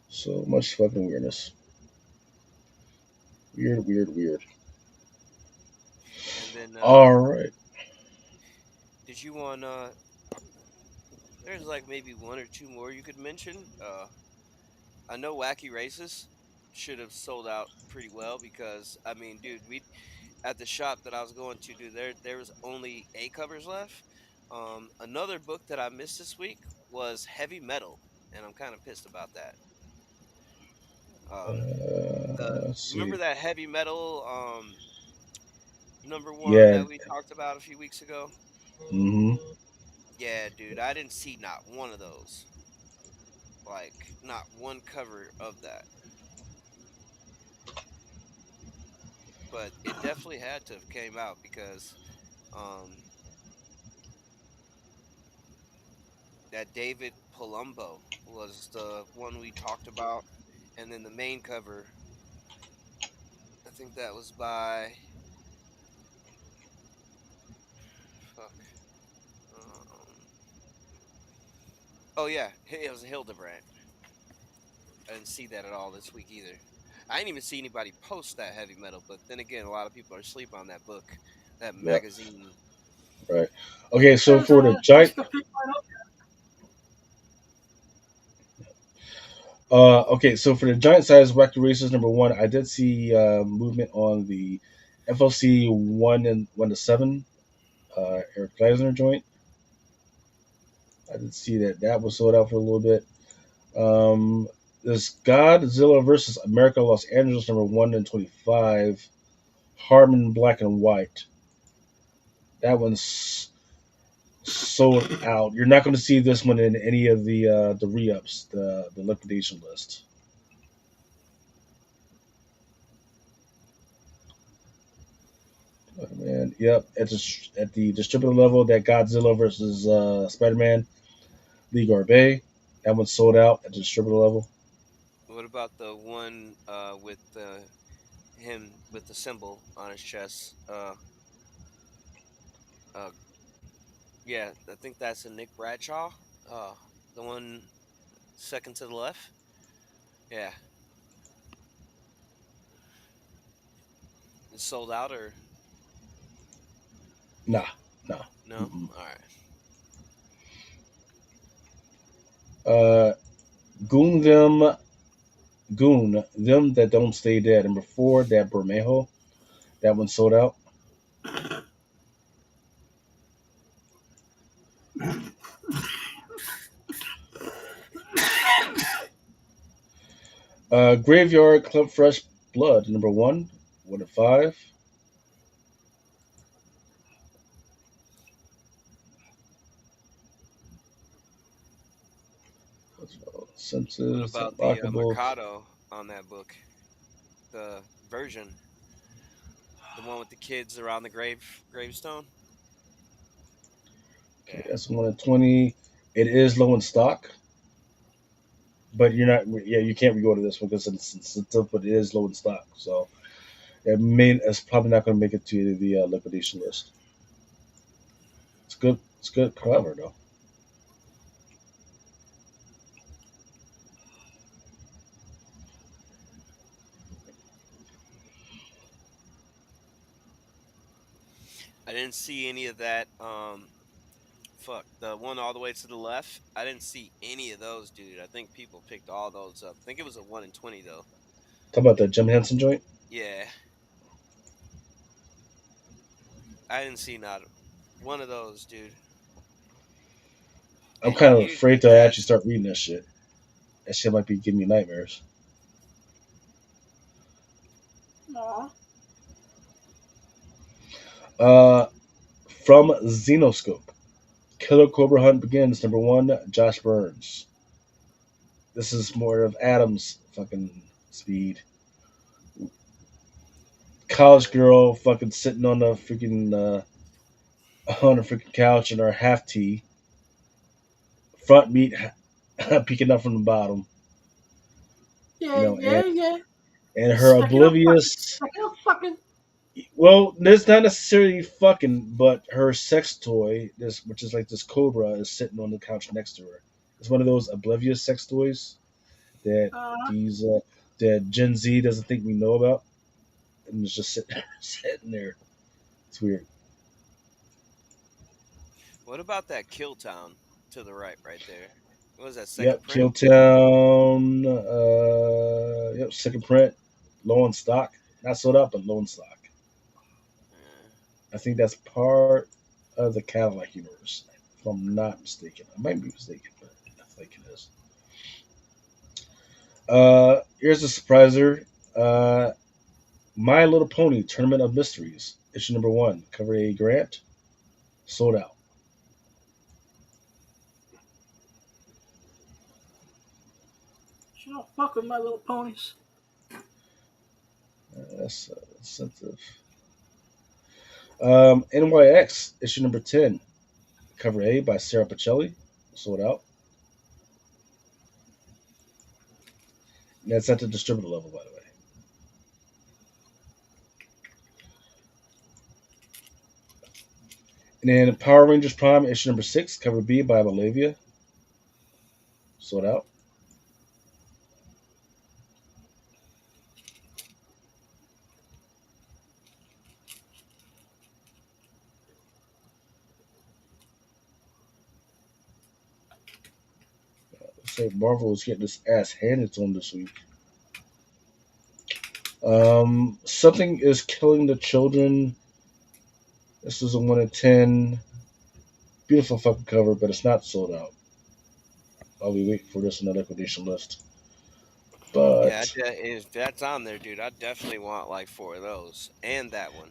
So much fucking weirdness. Weird, weird, weird. And then All right. did you want there's like maybe one or two more you could mention. I know Wacky Races should have sold out pretty well because I mean, dude, we at the shop that I was going to, dude, there was only A covers left. Another book that I missed this week was Heavy Metal, and I'm kind of pissed about that. Um, the Let's remember see. that Heavy Metal number one Yeah. that we talked about a few weeks ago? Mm-hmm. Yeah, dude, I didn't see not one of those. Like not one cover of that. But it definitely had to have came out because um that David Palumbo was the one we talked about, and then the main cover, I think that was by fuck. Um, oh yeah, it was Hildebrand. I didn't see that at all this week either. I didn't even see anybody post that heavy metal, but then again, a lot of people are asleep on that book, that Yeah. magazine. Right. Okay. So There's for the most giant, of the people I know. okay. So for the giant size Wacky Races #1, I did see movement on the FLC 1 and 1 to 7 Eric Gleisner joint. I did see that was sold out for a little bit. Um, There's Godzilla versus America Los Angeles number 1 and 25. Harmon Black and White. That one's sold out. You're not going to see this one in any of the re-ups, the liquidation list. Oh, man, yep. At the distributor level, that Godzilla versus Spider-Man League Bay, that one's sold out at the distributor level. What about the one with him with the symbol on his chest? Uh, yeah, I think that's a Nick Bradshaw. Uh, the one second to the left. Yeah, it's sold out or Nah, nah. no? Mm-mm. All right. Uh, Goon them, Goon them that don't stay dead. Number 4, that Bermejo, that one's sold out. Graveyard Club Fresh Blood, number 1 and 5. What Senses, about the Unlockable. Mercado on that book? The version, the one with the kids around the gravestone. Okay, Yeah. that's 1 and 20. It is low in stock, but you're not. Yeah, you can't re-go to this one because it's but it is low in stock. So it's probably not going to make it to the liquidation list. It's good. It's good cover though. I didn't see any of that. Fuck the one all the way to the left. I didn't see any of those, dude. I think people picked all those up. I think it was a 1 in 20 though. Talk about the Jim Henson joint. Yeah, I didn't see not one of those, dude. I'm And kind of you afraid to actually has start reading this shit. That shit might be giving me nightmares. Aw. Uh, from Xenoscope, Killer Cobra Hunt begins. Number 1, Josh Burns. This is more of Adam's fucking speed. College girl fucking sitting on the freaking on a freaking couch in her half tee, front meat peeking up from the bottom, you Yeah, know, yeah, yeah. and her Speaking of fucking, oblivious. speaking of fucking, Well, it's not necessarily fucking, but her sex toy, this which is like this cobra, is sitting on the couch next to her. It's one of those oblivious sex toys that uh, these that Gen Z doesn't think we know about, and it's just sitting sitting there. It's weird. what about that Kill Town to the right there? What was that second Yep, print? Killtown. Yep, second print, low in stock. Not sold out, but low in stock. Uh, I think that's part of the Cadillac universe, if I'm not mistaken. I might be mistaken, but I think it is. Here's a surpriser. Uh, My Little Pony Tournament of Mysteries, issue number 1, cover A Grant, sold out. she don't fuck with My Little Ponies. That's sensitive. NYX, issue number 10, cover A by Sarah Pacelli, sold out. And that's at the distributor level, by the way. And then Power Rangers Prime, issue number 6, cover B by Malavia, sold out. Say Marvel is getting this ass handed to them this week. Something is killing the children. This is a 1 in 10. Beautiful fucking cover, but it's not sold out. I'll be waiting for this on the liquidation list. Yeah, But if that's on there, dude, I definitely want like 4 of those and that one.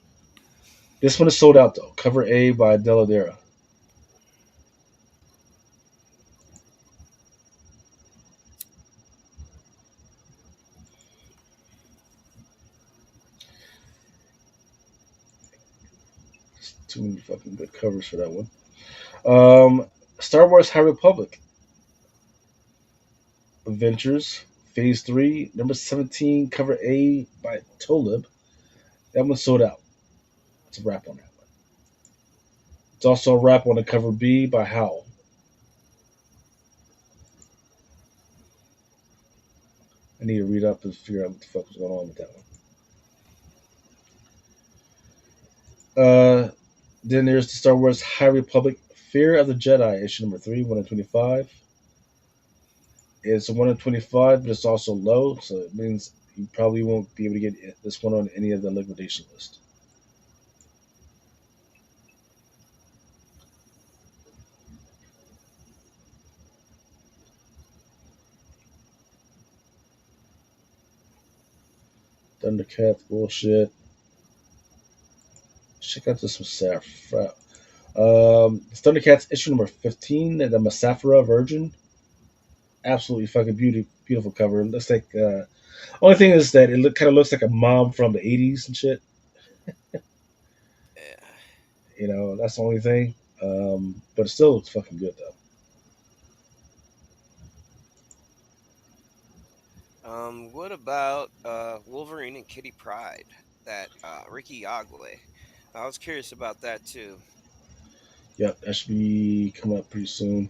this one is sold out though. Cover A by Deladera. Too many fucking good covers for that one. Um, Star Wars High Republic Adventures Phase 3, number 17, cover A by Tolib. That one sold out. It's a wrap on that one. It's also a wrap on the cover B by Howl. I need to read up and figure out what the fuck was going on with that one. Then there's the Star Wars High Republic Fear of the Jedi, issue number 3, 1 in 25. It's a 1 in 25, but it's also low, so it means you probably won't be able to get this one on any of the liquidation list. Thundercats bullshit. Check out this Musafra. Thundercats issue number 15, the Musafra Virgin. Absolutely fucking beautiful cover. It looks like only thing is that kind of looks like a mom from the 80s and shit. Yeah. That's the only thing. But it still looks fucking good though. What about Wolverine and Kitty Pride? That Ricky Yagwe. I was curious about that too. Yep, that should be coming up pretty soon.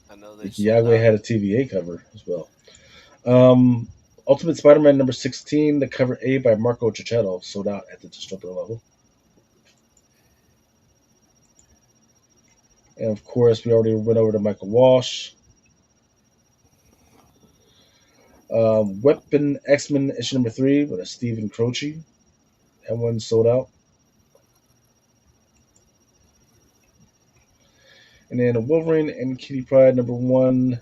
I know they Ricky sold Yagwe out. had a TVA cover as well. Ultimate Spider-Man number 16, the cover A by Marco Cicchetto, sold out at the Disruptor level. And of course, we already went over to Michael Walsh. Weapon X-Men issue number 3 with a Stephen Croce. That one sold out. And then Wolverine and Kitty Pryde number 1.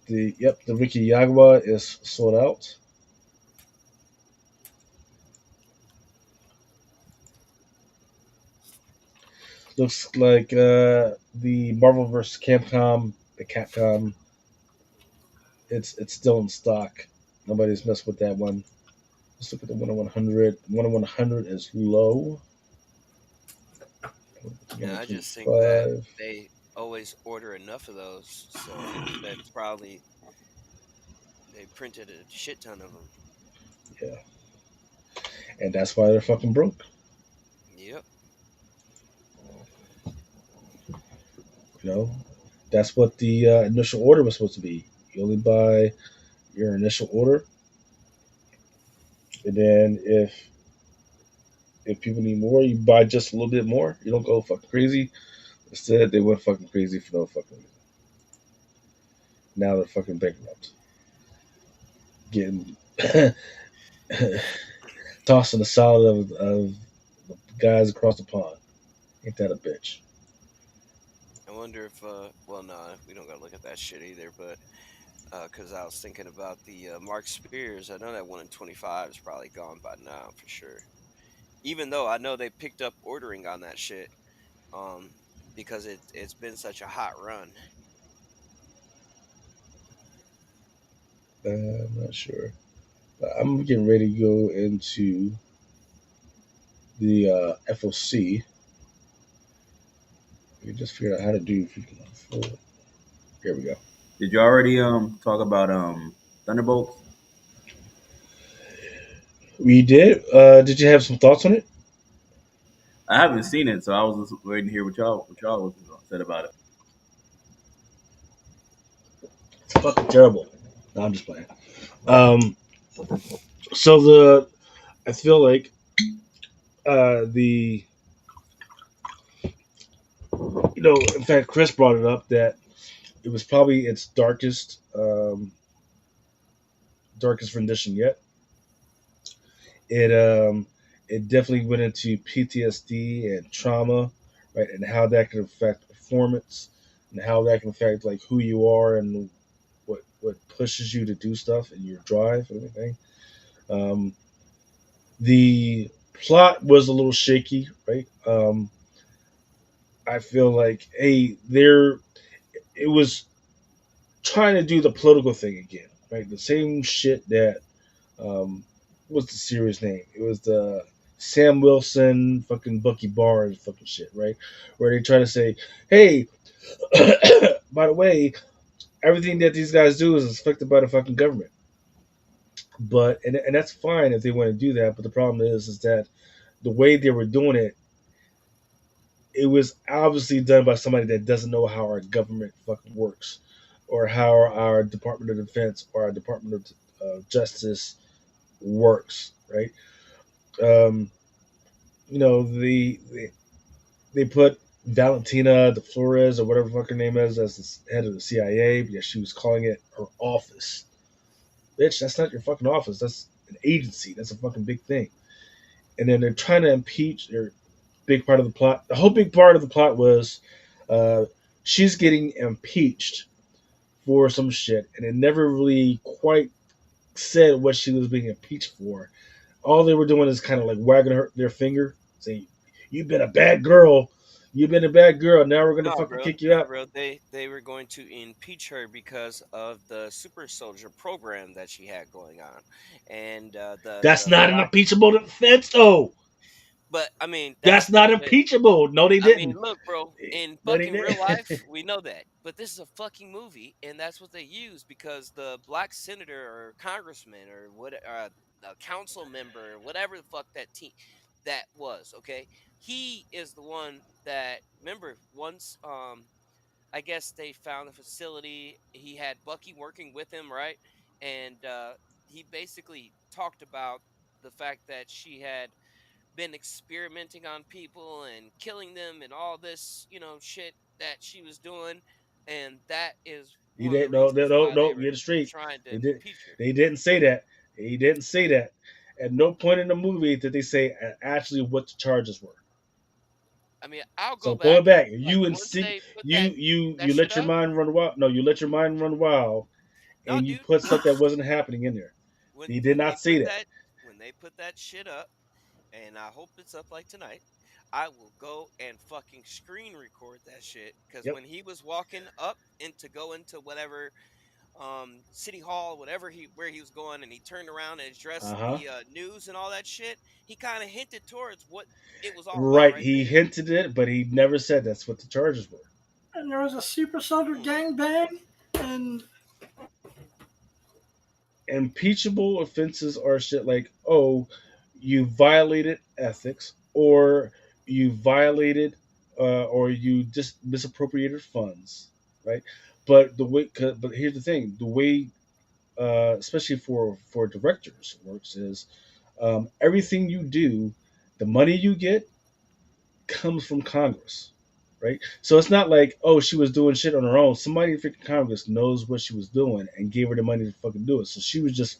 The Ricky Yagua is sold out. Looks like the Marvel vs. Capcom, the Capcom, it's still in stock. Nobody's messed with that one. Let's look at the 1 in 100. 1 in 100 is low. And I just think that 125. they always order enough of those, so that's probably they printed a shit ton of them. Yeah. And that's why they're fucking broke. Yep. You know, that's what the initial order was supposed to be. You only buy your initial order, and then if people need more, you buy just a little bit more. You don't go fucking crazy. Instead, they went fucking crazy for no fucking reason. Now they're fucking bankrupt, getting tossed in the salad of the guys across the pond. Ain't that a bitch? I wonder if well, no, we don't gotta look at that shit either. But because I was thinking about the Mark Spears, I know that 1 in 25 is probably gone by now for sure. Even though I know they picked up ordering on that shit, um, because it's been such a hot run. I'm not sure. But I'm getting ready to go into the FOC. We just figured out how to do freaking afford. Here we go. Did you already talk about Thunderbolts? We did. Did you have some thoughts on it? I haven't seen it, so I was just waiting to hear what y'all said about it. It's fucking terrible. No, I'm just playing. Um, so I feel like the in fact, Chris brought it up that it was probably its darkest rendition yet. It It definitely went into PTSD and trauma, right, and how that can affect performance, and how that can affect like who you are and what pushes you to do stuff and your drive and everything. Um, the plot was a little shaky, right? I feel like there it was trying to do the political thing again, right? The same shit that um, what's the series name? It was the Sam Wilson, fucking Bucky Barnes, fucking shit, right? Where they try to say, "Hey, by the way, everything that these guys do is affected by the fucking government." But and that's fine if they want to do that. But the problem is that the way they were doing it, it was obviously done by somebody that doesn't know how our government fucking works, or how our Department of Defense or our Department of Justice works, right? Um, they put Valentina de Flores or whatever fuck her name is as the head of the CIA because she was calling it her office. Bitch, that's not your fucking office. That's an agency. That's a fucking big thing. And then they're trying to impeach. Their big part of the plot. The whole big part of the plot was uh, she's getting impeached for some shit, and it never really quite said what she was being impeached for. All they were doing is kind of like wagging their finger, saying, "You've been a bad girl. You've been a bad girl. Now we're gonna No, fucking bro. kick you No, out." bro. They were going to impeach her because of the super soldier program that she had going on, and That's the not an black. impeachable offense, though. But I mean, That's not impeachable. No, they I mean, didn't. look, bro. In No, they fucking real didn't. life, we know that. But this is a fucking movie, and that's what they use because the black senator or congressman or what, a council member or whatever the fuck that team that was. Okay, he is the one that. Remember, once I guess they found a facility. He had Bucky working with him, right? And he basically talked about the fact that she had been experimenting on people and killing them and all this, shit that she was doing. And that is You one of the didn't. No, no, reasons no, why they no. were Get it straight. trying to They did. impeach her. They didn't say that. He didn't say that. At no point in the movie did they say actually what the charges were. I mean, I'll go So back. going back, Like you and once they put you that shit let your up. mind run wild. No, you let your mind run wild, No, and you dude. put stuff that wasn't happening in there. when He did when they not say put that. that when they put that shit up, and I hope it's up like tonight. I will go and fucking screen record that shit because Yep. when he was walking up into go into whatever city hall, whatever he where he was going, and he turned around and Uh addressed huh. the news and all that shit, he kind of hinted towards what it was all about Right. right He there. hinted it, but he never said that's what the charges were. And there was a super soldier Hmm. gangbang, and Impeachable offenses are shit like, oh, you violated ethics, or you violated, or you just misappropriated funds, right? But here's the thing: the way, especially for directors, works is everything you do, the money you get comes from Congress, right? So it's not like, oh, she was doing shit on her own. Somebody in freaking Congress knows what she was doing and gave her the money to fucking do it. So she was just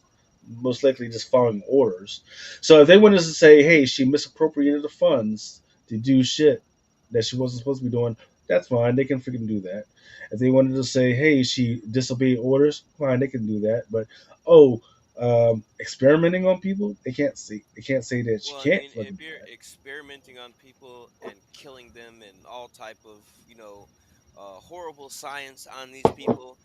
most likely just following orders. So if they wanted to say, hey, she misappropriated the funds to do shit that she wasn't supposed to be doing, that's fine. They can freaking do that. If they wanted to say, hey, she disobeyed orders, fine, they can do that. But oh, experimenting on people, they can't say that she Well, I can't mean, if fucking do you're that. experimenting on people and killing them and all type of, horrible science on these people,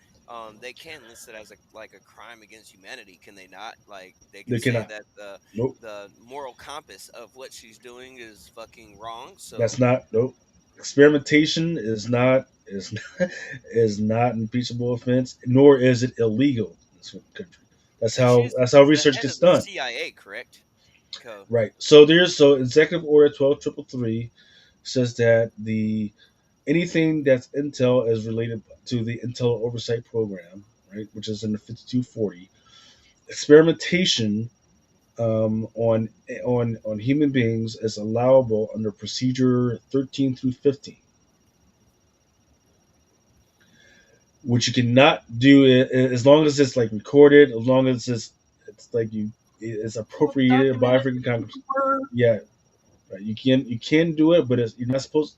they can list it as a crime against humanity, can they not? Like they can They say cannot. that the Nope. the moral compass of what she's doing is fucking wrong. So That's not nope. Experimentation is not an impeachable offense, nor is it illegal in this country. That's and how she's that's how the research head gets of the done. CIA, correct? Co. Right. So Executive Order 1233 says that the anything that's intel is related to the Intel Oversight Program, right, which is in the 5240. Experimentation on human beings is allowable under procedure 13 through 15. Which you cannot do it as long as it's like recorded, as long as it's like it's Well, appropriated by documented freaking Congress. were Yeah, right. You can do it, but you're not supposed.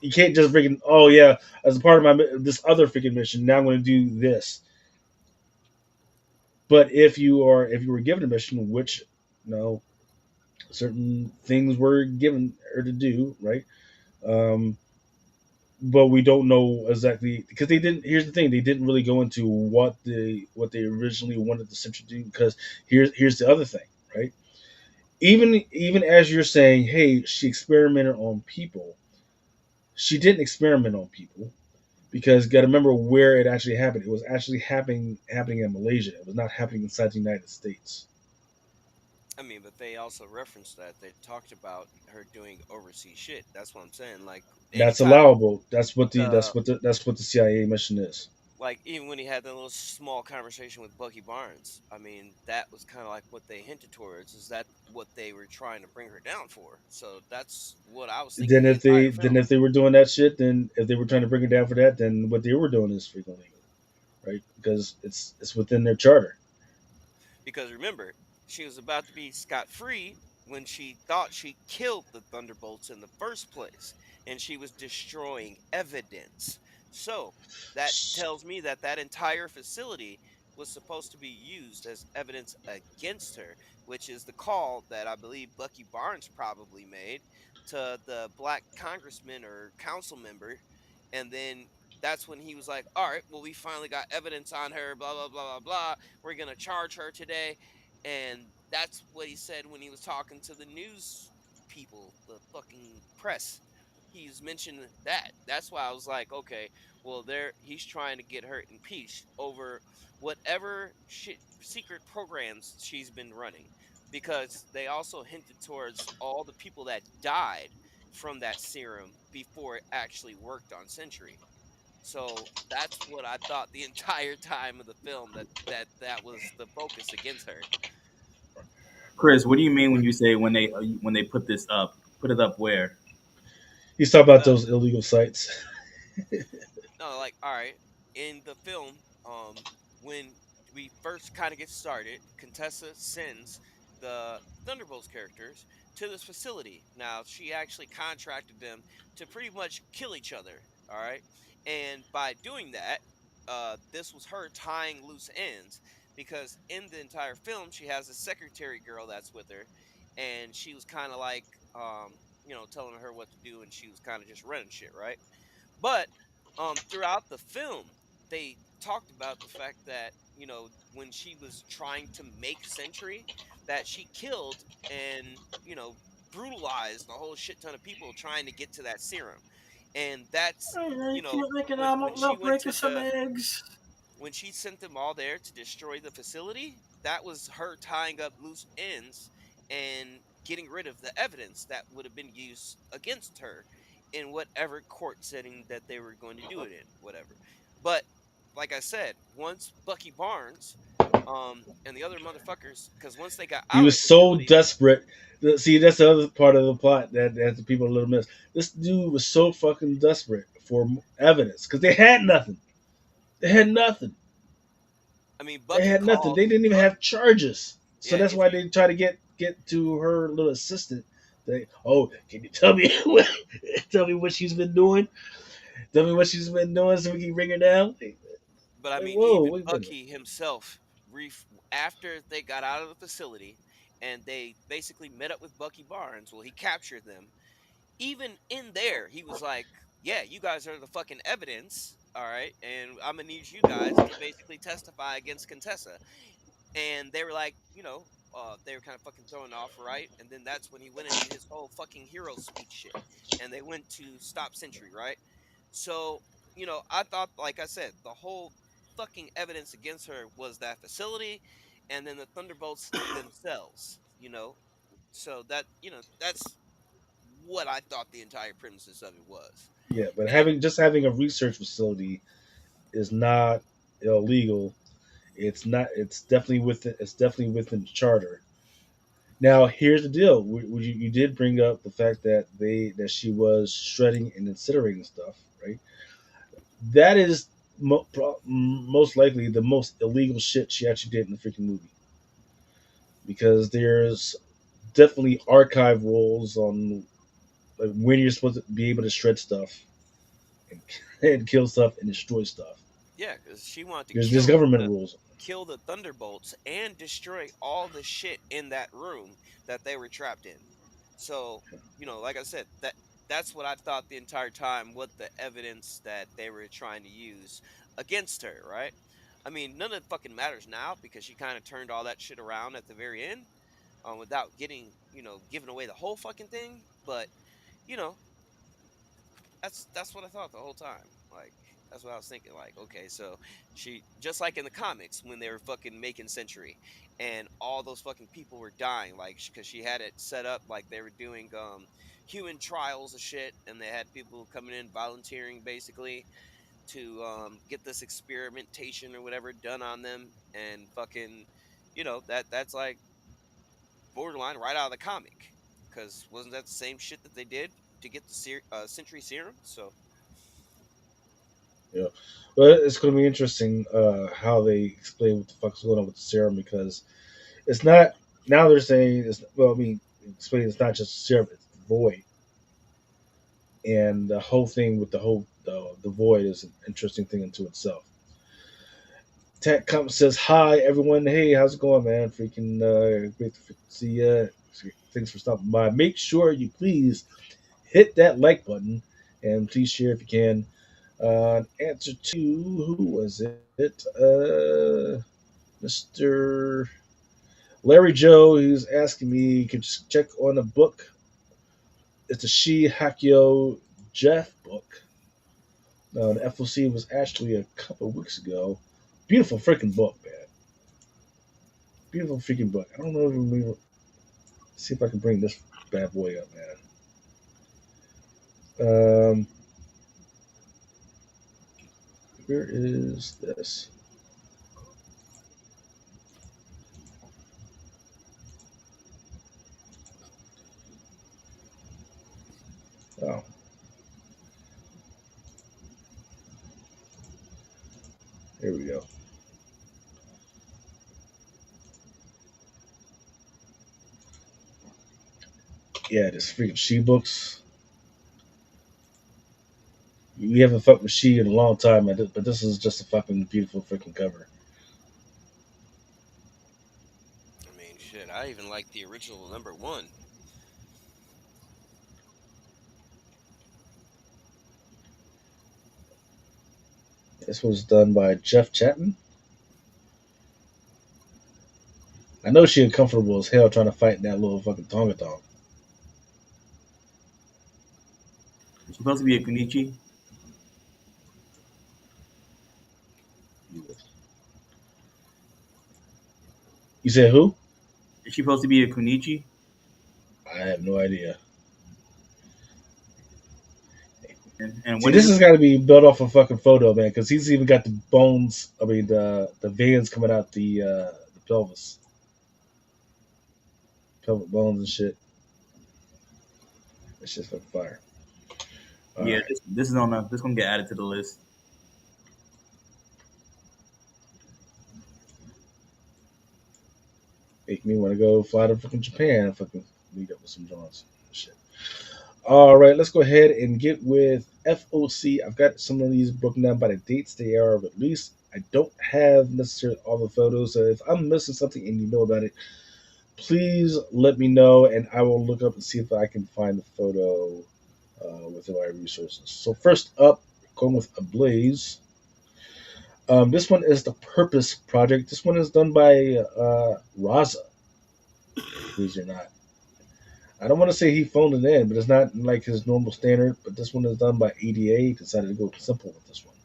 You can't just freaking. Oh yeah, as a part of this other freaking mission, now I'm going to do this. But if you were given a mission, which certain things were given her to do, right? Um, but we don't know exactly because they didn't. Here's the thing: they didn't really go into what they originally wanted the Central to do. Because here's the other thing, right? Even as you're saying, hey, she experimented on people. She didn't experiment on people because got to remember where it actually happened. It was actually happening in Malaysia. It was not happening inside the United States. I mean, but they also referenced that they talked about her doing overseas shit. That's what I'm saying. Like That's anytime allowable. That's what the the CIA mission is. like even when he had that little small conversation with Bucky Barnes, I mean, that was kind of like what they hinted towards. Is that what they were trying to bring her down for? So that's what I was thinking Then the if they entire then film. if they were doing that shit, then if they were trying to bring it down for that, then what they were doing is freaking legal, right? Because it's within their charter. Because remember, she was about to be scot free when she thought she killed the Thunderbolts in the first place, and she was destroying evidence. So that tells me that that entire facility was supposed to be used as evidence against her, which is the call that I believe Bucky Barnes probably made to the black congressman or council member. And then that's when he was like, all right, well, we finally got evidence on her, blah, blah, blah, blah, blah. We're going to charge her today. And that's what he said when he was talking to the news people, the fucking press. He's mentioned that. That's why I was like, okay, well, there he's trying to get her impeached over whatever shit, secret programs she's been running, because they also hinted towards all the people that died from that serum before it actually worked on Century. So that's what I thought the entire time of the film, that was the focus against her. Chris, what do you mean when you say when they put this up? Put it up where? He's talking about Uh, those illegal sites. no, like all right, in the film, when we first kind of get started, Contessa sends the Thunderbolts characters to this facility. Now she actually contracted them to pretty much kill each other. All right, and by doing that, this was her tying loose ends, because in the entire film she has a secretary girl that's with her, and she was kind of like telling her what to do, and she was kind of just running shit, right? But throughout the film, they talked about the fact that when she was trying to make Sentry, that she killed and brutalized a whole shit ton of people trying to get to that serum, and that's you can't make an when omelet she without went breaking to some the eggs. when she sent them all there to destroy the facility, that was her tying up loose ends and getting rid of the evidence that would have been used against her in whatever court setting that they were going to do it in, whatever. But like I said, once Bucky Barnes, and the other motherfuckers, because once they got He out of was the so facility, desperate. See, that's the other part of the plot that the people a little miss. This dude was so fucking desperate for evidence because they had nothing. They had nothing. I mean, They Bucky had nothing. called They didn't even Buck. have charges. So Yeah, that's if why you they try to get to her little assistant. They, oh, can you tell me tell me what she's been doing? Tell me what she's been doing so we can bring her down. But I Like, mean, whoa, even wait a minute. Bucky himself, after they got out of the facility and they basically met up with Bucky Barnes, well, he captured them. Even in there, he was like, "Yeah, you guys are the fucking evidence, all right, and I'm gonna need you guys to basically testify against Contessa." And they were like, they were kind of fucking throwing off, right? And then that's when he went into his whole fucking hero speech shit, and they went to stop Sentry, right? So, I thought, like I said, the whole fucking evidence against her was that facility, and then the Thunderbolts themselves, So that's what I thought the entire premises of it was. Yeah, but And having a research facility is not illegal. It's not. It's definitely within the charter. Now, here's the deal. You did bring up the fact that she was shredding and incinerating stuff, right? That is most likely the most illegal shit she actually did in the freaking movie. because there's definitely archive rules on like when you're supposed to be able to shred stuff and, and kill stuff and destroy stuff. Yeah, because she wanted to There's government rules. kill the Thunderbolts and destroy all the shit in that room that they were trapped in. So, like I said, that's what I thought the entire time, what the evidence that they were trying to use against her, right? I mean, none of it fucking matters now because she kind of turned all that shit around at the very end, without giving away the whole fucking thing. But, you know, that's what I thought the whole time. Like that's what I was thinking. Like, okay, so she just like in the comics when they were fucking making Century, and all those fucking people were dying, like because she had it set up like they were doing human trials of shit, and they had people coming in volunteering basically to get this experimentation or whatever done on them, and fucking, that's like borderline right out of the comic. Because wasn't that the same shit that they did to get the Century Serum? So Yeah, well, it's going to be interesting how they explain what the fuck's going on with the serum because it's not now they're saying it's well, I mean, explain it's not just serum, it's the void, and the whole thing with the void is an interesting thing into itself. Tech comes says hi everyone. Hey, how's it going, man? Freaking great to see ya. Thanks for stopping by. Make sure you please hit that like button and please share if you can. Answer to who was it? Mr. Larry Joe. He's asking me, could you check on a book? It's a Shi Hakio Jeff book. The FOC was actually a couple of weeks ago. Beautiful freaking book, man. Beautiful freaking book. I don't know if we see if I can bring this bad boy up, man. Where is this? Oh, here we go. Yeah, this freaking She books. We haven't fucked with She in a long time, but this is just a fucking beautiful freaking cover. I mean, shit. I even like the original number one. This was done by Jeff Chapman. I know she uncomfortable as hell trying to fight that little fucking Tonga Tong. It's supposed to be a Kunichi. You said who? Is she supposed to be a Kunichi? I have no idea. And See, when this is has got to be built off a fucking photo, man, because he's even got the bones. I mean, the veins coming out the pelvis, pelvic bones and shit. It's just fucking fire. All yeah, right. this is on this gonna get added to the list. Make me want to go fly to fucking Japan and fucking meet up with some Johns. Shit. All right, let's go ahead and get with FOC. I've got some of these broken down by the dates they are released. I don't have necessarily all the photos, so if I'm missing something and you know about it, please let me know, and I will look up and see if I can find the photo within my resources. So first up, going with Ablaze. This one is the Purpose Project. This one is done by Raza, believe it or not. I don't want to say he phoned it in, but it's not like his normal standard. But this one is done by ADA. He decided to go simple with this one.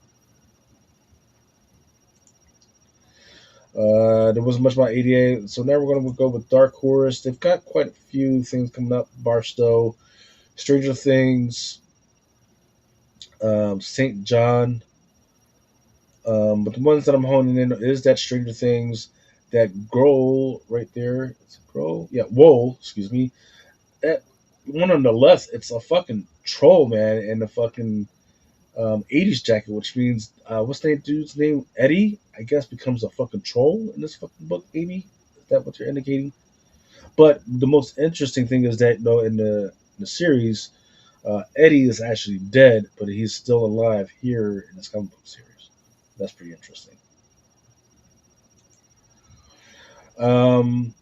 There wasn't much about ADA, so now we're going to go with Dark Horse. They've got quite a few things coming up. Barstow, Stranger Things, St. John. But the ones that I'm honing in is that Stranger Things, that Grohl right there. It's Grohl? Yeah, Wool, excuse me. That one on the left, it's a fucking troll, man, in the fucking 80s jacket, which means, what's that dude's name? Eddie, I guess, becomes a fucking troll in this fucking book, maybe? Is that what you're indicating? But the most interesting thing is that though in the series, Eddie is actually dead, but he's still alive here in this comic book series. That's pretty interesting. Um,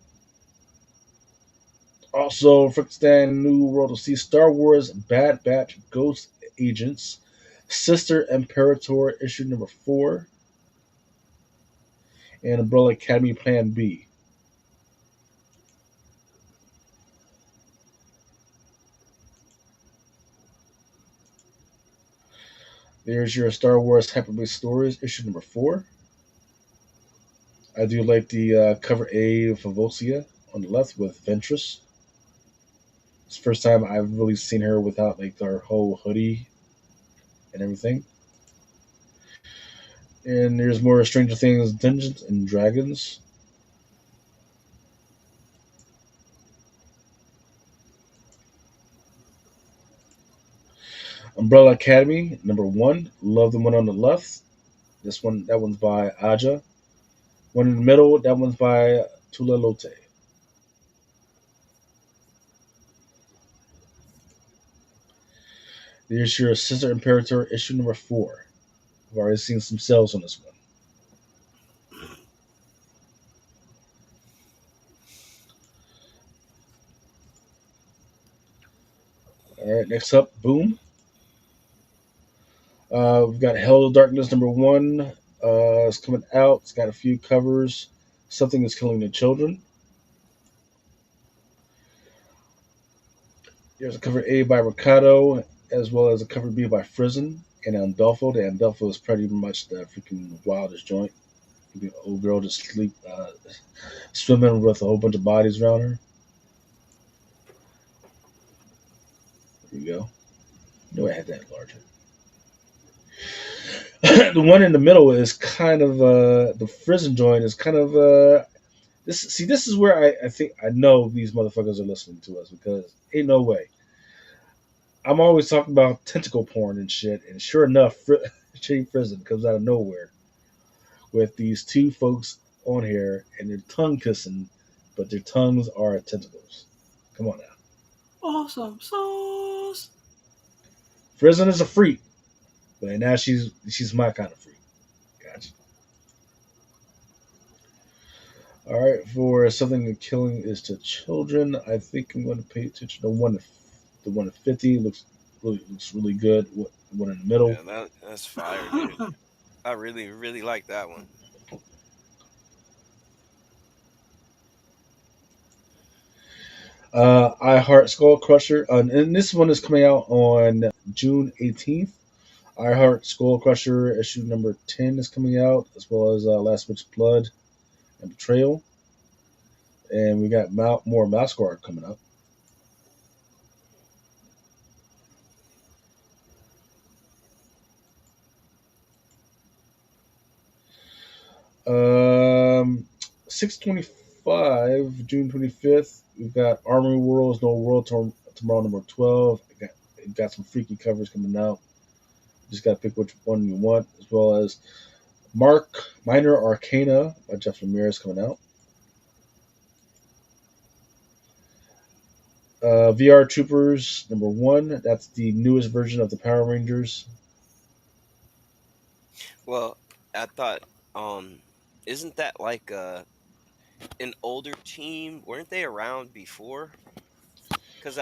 Also, Frankenstein New World will see Star Wars Bad Batch Ghost Agents, Sister Imperator issue number 4, and Umbrella Academy Plan B. There's your Star Wars Hyperbase Stories issue number 4. I do like the cover A of Favosia on the left with Ventress. It's the first time I've really seen her without like her whole hoodie and everything. And there's more Stranger Things Dungeons and Dragons. Umbrella Academy number 1. Love the one on the left. That one's by Aja. One in the middle, that one's by Tula Lote. There's your Sister Imperator issue number 4. I've already seen some sales on this one. All right, next up, Boom. We've got Hell of Darkness number 1. It's coming out. It's got a few covers. Something is Killing the Children. There's a cover A by Ricardo, as well as a cover B by Frizen and Andolfo. The Andolfo is pretty much the freaking wildest joint. The old girl just swimming with a whole bunch of bodies around her. There you go. No, I had that larger. The one in the middle is kind of the Frizen joint is kind of this. See, this is where I think I know these motherfuckers are listening to us because ain't no way. I'm always talking about tentacle porn and shit, and sure enough, Shane Frizen comes out of nowhere with these two folks on here and they're tongue kissing, but their tongues are tentacles. Come on now. Awesome sauce. Frizen is a freak, but now she's my kind of freak. Gotcha. All right, for something that killing is to children, I think I'm going to pay attention to the one at 50 looks really good. The one in the middle. Yeah, that's fire, dude. I really like that one. I Heart Skull Crusher, and this one is coming out on June 18th. I Heart Skull Crusher issue number 10 is coming out, as well as Last Witch Blood and Betrayal. And we got more Mouse Guard coming up. Um, 6/25, June 25th. We've got Armory Worlds No World tomorrow number 12. Got some freaky covers coming out. Just got to pick which one you want, as well as Minor Arcana by Jeff Lemire coming out. VR Troopers number 1. That's the newest version of the Power Rangers. Well, I thought, isn't that like an older team? Weren't they around before? Because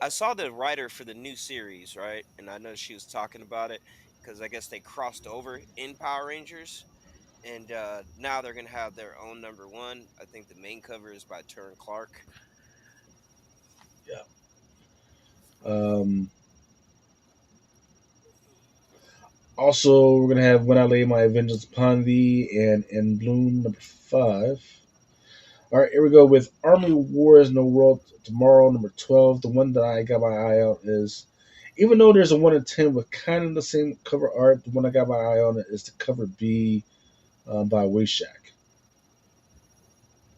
I saw the writer for the new series, right? And I know she was talking about it because I guess they crossed over in Power Rangers, and now they're gonna have their own number 1. I think the main cover is by Turin Clark. Yeah. Also, we're gonna have When I Lay My Vengeance Upon Thee and In Bloom number 5. All right, here we go with Army Wars No World tomorrow number 12. The one that I got my eye out is, even though there's a 1 in 10 with kind of the same cover art, the one I got my eye on is the cover B by Wayshack.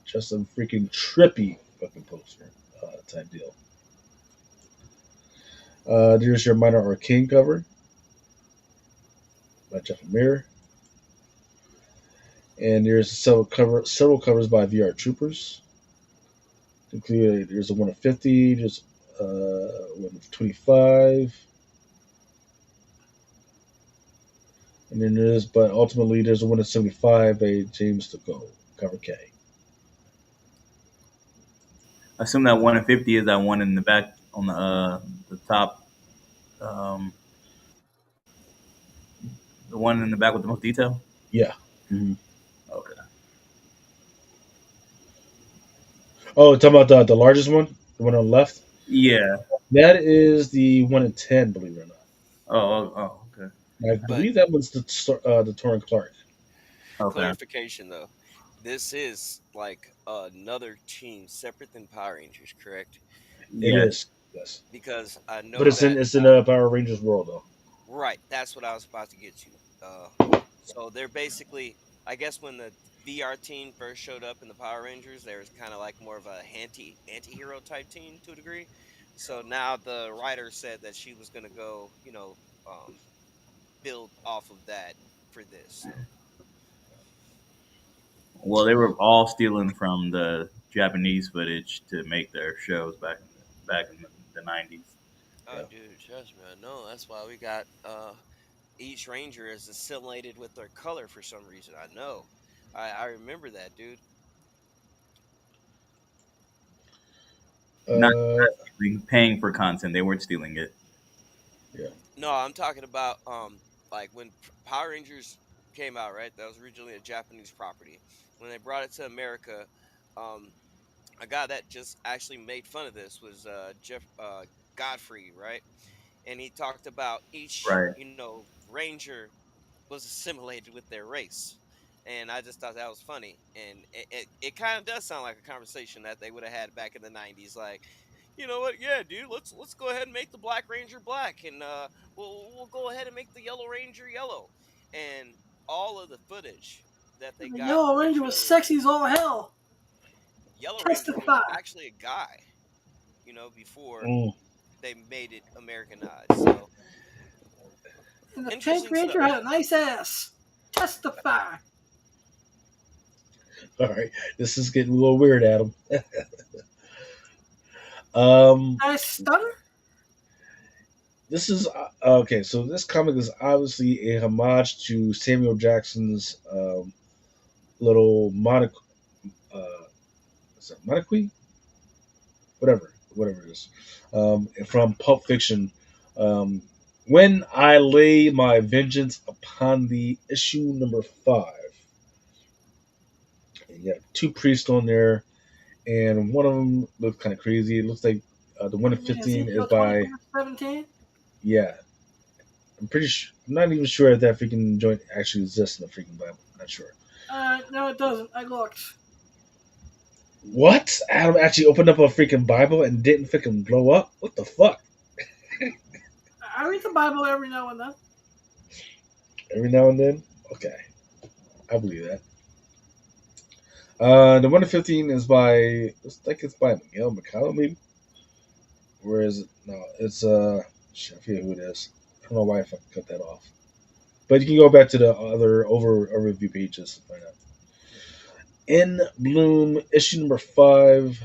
Just a freaking trippy fucking poster type deal. There's your Minor Arcane cover by Jeff Lemire. And there's several covers by VR Troopers. There's a 1 of 50. There's 1 of 25, and then but ultimately there's a 1 of 75 by James to go cover K. I assume that 1 in 50 is that one in the back on the top, um, the one in the back with the most detail. Yeah. Mhm. Okay. Oh, talking about the largest one, the one on the left. Yeah. That is the 1 in 10, believe it or not. Oh. Okay. I But believe that one's the Torrin Clark. Okay. clarification though, this is like another team separate than Power Rangers, correct? It Yes. is, yes, Because I but know it's that in a Power Rangers world though. right, that's what I was about to get to. So they're basically, I guess, when the VR team first showed up in the Power Rangers, there was kind of like more of a anti-hero type team to a degree. So now the writer said that she was going to go, build off of that for this. So Well, they were all stealing from the Japanese footage to make their shows back in the 90s. oh, Yeah. dude, trust me, I know. That's why we got each ranger is assimilated with their color for some reason. I know. I remember that, dude. Not Uh, stealing, paying for content. They weren't stealing it. yeah. No, I'm talking about like when Power Rangers came out, right? That was originally a Japanese property. When they brought it to America, um a guy that just actually made fun of this was Jeff Godfrey, right? And he talked about each, Right. ranger was assimilated with their race. And I just thought that was funny. And it kind of does sound like a conversation that they would have had back in the 90s. Like, you know what? Yeah, dude, let's go ahead and make the Black Ranger black. And we'll go ahead and make the Yellow Ranger yellow. And all of the footage that they The got Yellow Ranger was originally, sexy as all hell. Yellow Ranger was Testify. actually a guy, before Mm. they made it Americanized. So And the Pink interesting Ranger had stuff. a nice ass. Testify. All right, this is getting a little weird, Adam. Um, Nice stunner. this is okay. So this comic is obviously a homage to Samuel Jackson's little Monaco. Uh, is that Monoqui? Whatever it is, from Pulp Fiction. Um, when I lay my vengeance upon the issue number 5, and you got 2 priests on there, and one of them looks kind of crazy. It looks like the one of You mean 15 is Ezekiel by 24:17? yeah. I'm pretty sure. I'm not even sure if that freaking joint actually exists in the freaking Bible. I'm not sure. No, it doesn't. I looked. What? Adam actually opened up a freaking Bible and didn't freaking blow up? What the fuck? I read the Bible every now and then. Every now and then? Okay. I believe that. The 1 of 15 is by, looks like it's by Miguel McCallum, maybe? Where is it? No, it's, shit, I forget who it is. I don't know why I fucking cut that off. But you can go back to the other overview pages to find out. In Bloom, issue number 5,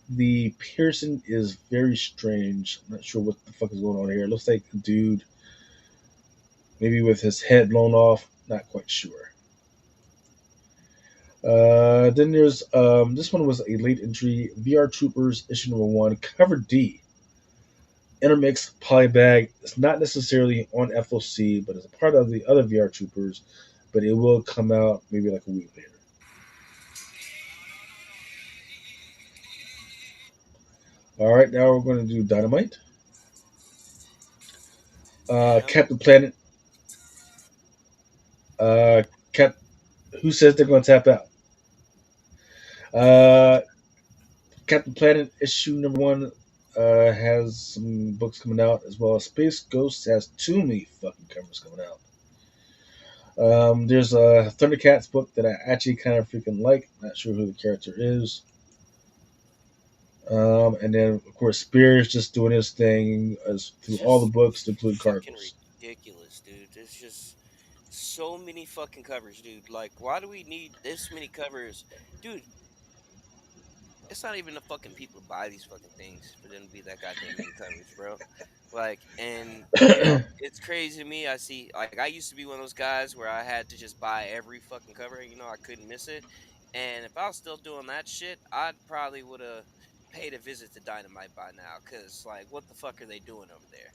the Pearson is very strange. I'm not sure what the fuck is going on here. It looks like a dude, maybe with his head blown off. Not quite sure. Then there's this one was a late entry. VR Troopers issue number 1, cover D. Intermix polybag. It's not necessarily on FOC, but it's a part of the other VR Troopers. But it will come out maybe like a week later. All right, now we're going to do Dynamite. Yeah. Captain Planet. Uh, Cap. Who says they're going to tap out? Uh, Captain Planet issue number 1 has some books coming out, as well as Space Ghost has too many fucking covers coming out. There's a Thundercats book that I actually kind of freaking like. Not sure who the character is. And then of course Spears just doing his thing as It's through all the just books to include fucking Cardinals. ridiculous, dude. It's just so many fucking covers, dude. Like, why do we need this many covers, dude? it's not even the fucking people who buy these fucking things for them to be that goddamn many covers, bro. Like, and it's crazy to me. I see, like, I used to be one of those guys where I had to just buy every fucking cover. I couldn't miss it. And if I was still doing that shit, I'd probably would have paid a visit to Dynamite by now. Cause like, what the fuck are they doing over there?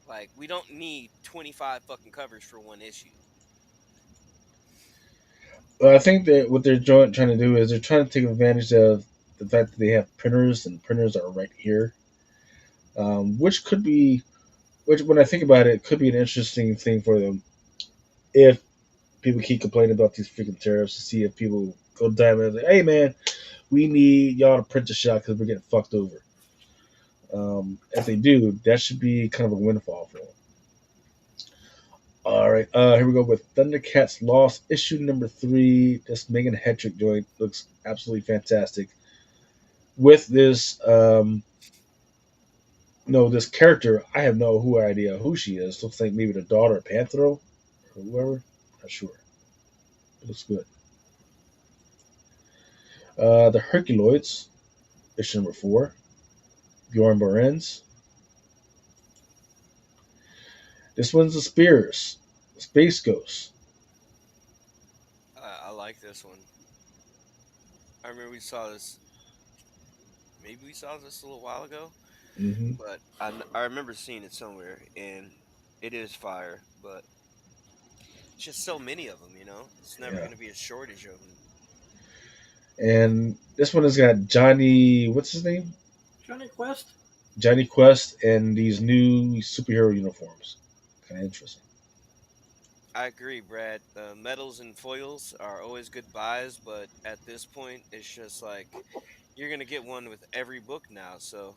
Like, we don't need 25 fucking covers for one issue. Well, I think that what they're trying to do is they're trying to take advantage of the fact that they have printers and printers are right here, which could be, which when I think about it, could be an interesting thing for them if people keep complaining about these freaking tariffs to see if people go down and say, hey man, we need y'all to print the shot because we're getting fucked over. If they do, that should be kind of a windfall for them. All right, here we go with Thundercats Lost issue number 3. This Megan Hetrick joint looks absolutely fantastic. With this, no, this character, I have no idea who she is. Looks like maybe the daughter of Panthro or whoever. Not sure. It looks good. The Herculoids, issue number 4. Bjorn Borens. This one's the Spears, Space Ghost. I like this one. I remember we saw this. Maybe we saw this a little while ago, Mm-hmm. but I remember seeing it somewhere, and it is fire. But it's just so many of them, It's never Yeah. going to be a shortage of them. And this one has got Johnny, what's his name? Johnny Quest. Johnny Quest and these new superhero uniforms. Kind of interesting. I agree, Brad. The medals and foils are always good buys, but at this point, it's just like you're going to get one with every book now. So,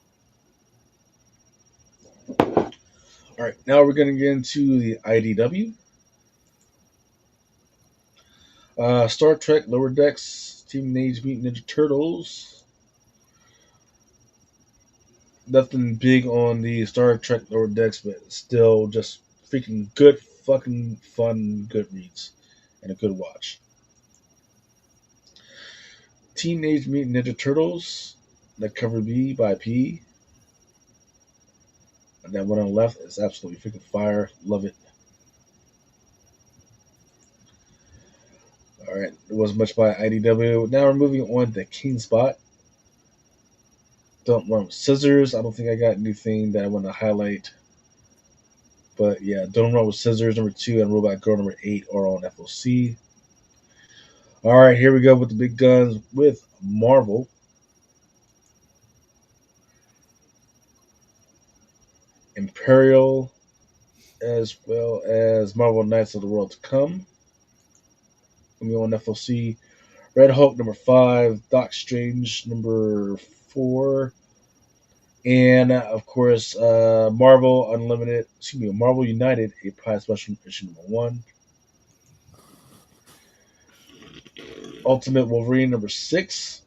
All right, now we're going to get into the IDW. Star Trek Lower Decks, Teenage Mutant Ninja Turtles. Nothing big on the Star Trek Lower Decks, but still just freaking good, fucking fun, good reads, and a good watch. Teenage Mutant Ninja Turtles, the cover B by P. And that one on the left is absolutely freaking fire. Love it. All right, it wasn't much by IDW. Now we're moving on to King Spot. Don't Run with Scissors. I don't think I got anything that I want to highlight. But yeah, Don't Run with Scissors number 2 and Robot Girl number 8 are on FOC. All right, here we go with the big guns with Marvel. Imperial, as well as Marvel Knights of the World to Come. Going on FOC. Red Hulk number 5, Doc Strange number 4, and of course Marvel Unlimited. Marvel United, a prize special issue number 1. Ultimate Wolverine number 6.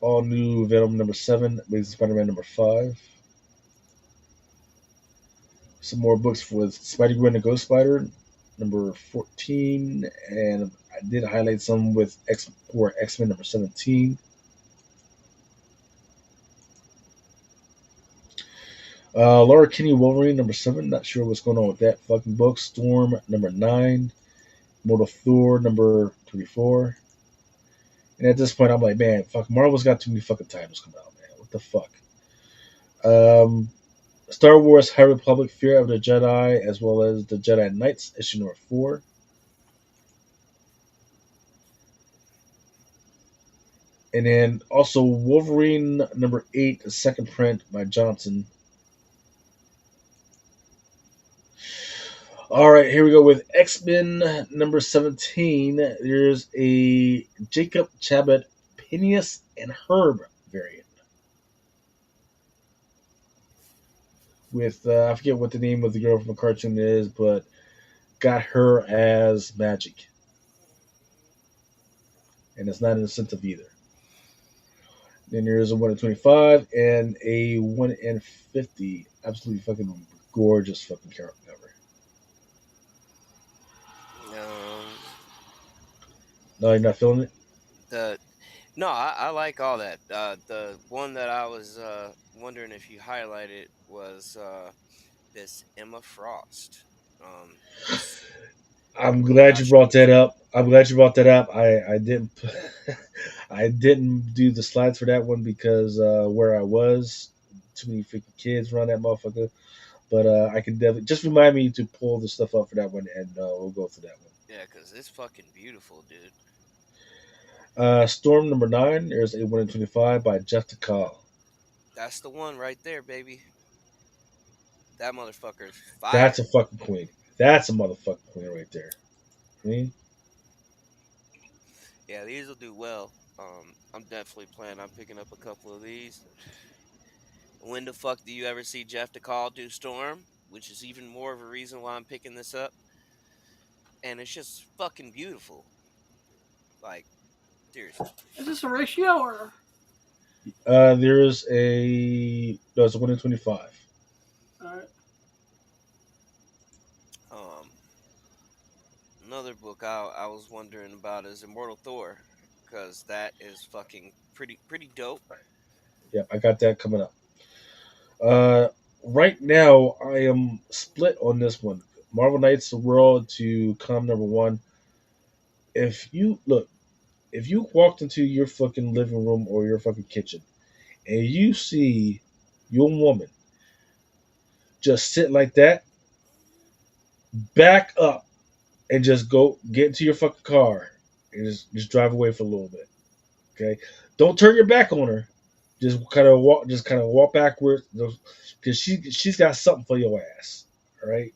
All new Venom number 7. Amazing Spider-Man number 5. Some more books with Spider-Gwen and Ghost Spider number 14, and I did highlight some with X-Men number 17. Laura Kinney Wolverine number 7. Not sure what's going on with that fucking book. Storm number 9. Mortal Thor number 34. And at this point, I'm like, man, fuck, Marvel's got too many fucking titles coming out, man. What the fuck? Star Wars High Republic Fear of the Jedi, as well as the Jedi Knights, issue number 4. And then also Wolverine number 8, the second print by Johnson. All right, here we go with X-Men number 17. There's a Jacob Chabot Phineas and Herb variant. With, I forget what the name of the girl from the cartoon is, but got her as Magic. And it's not incentive either. Then there's a 1 in 25 and a 1 in 50. Absolutely fucking gorgeous fucking cover. um, No, you're not feeling it? the No, I like all that. The one that I was wondering if you highlighted was this Emma Frost. This I'm glad how you she brought that was. up. I'm glad you brought that up. I didn't I didn't do the slides for that one because where I was, too many freaking kids around that motherfucker. But I can definitely just remind me to pull the stuff up for that one, and we'll go through that one. Yeah, because it's fucking beautiful, dude. Storm number 9. There's a 1 in 25 by Jeff DeCall. That's the one right there, baby. That motherfucker's That's fire. a fucking queen. That's a motherfucking queen right there. I mean, Yeah, these will do well. I'm definitely planning on picking up a couple of these. When the fuck do you ever see Jeff DeCall do Storm? Which is even more of a reason why I'm picking this up. And it's just fucking beautiful. Like, seriously. Is this a ratio or? there's a no, it's a 1 in 25. All right. Um, Another book I was wondering about is Immortal Thor, because that is fucking pretty dope. Yep, I got that coming up. Uh, right now, I am split on this one. Marvel Knights of the World to come number 1. If you look, if you walked into your fucking living room or your fucking kitchen and you see your woman just sit like that, back up and just go get into your fucking car and just drive away for a little bit. Okay, don't turn your back on her. Just kind of walk backwards because she's got something for your ass. All right,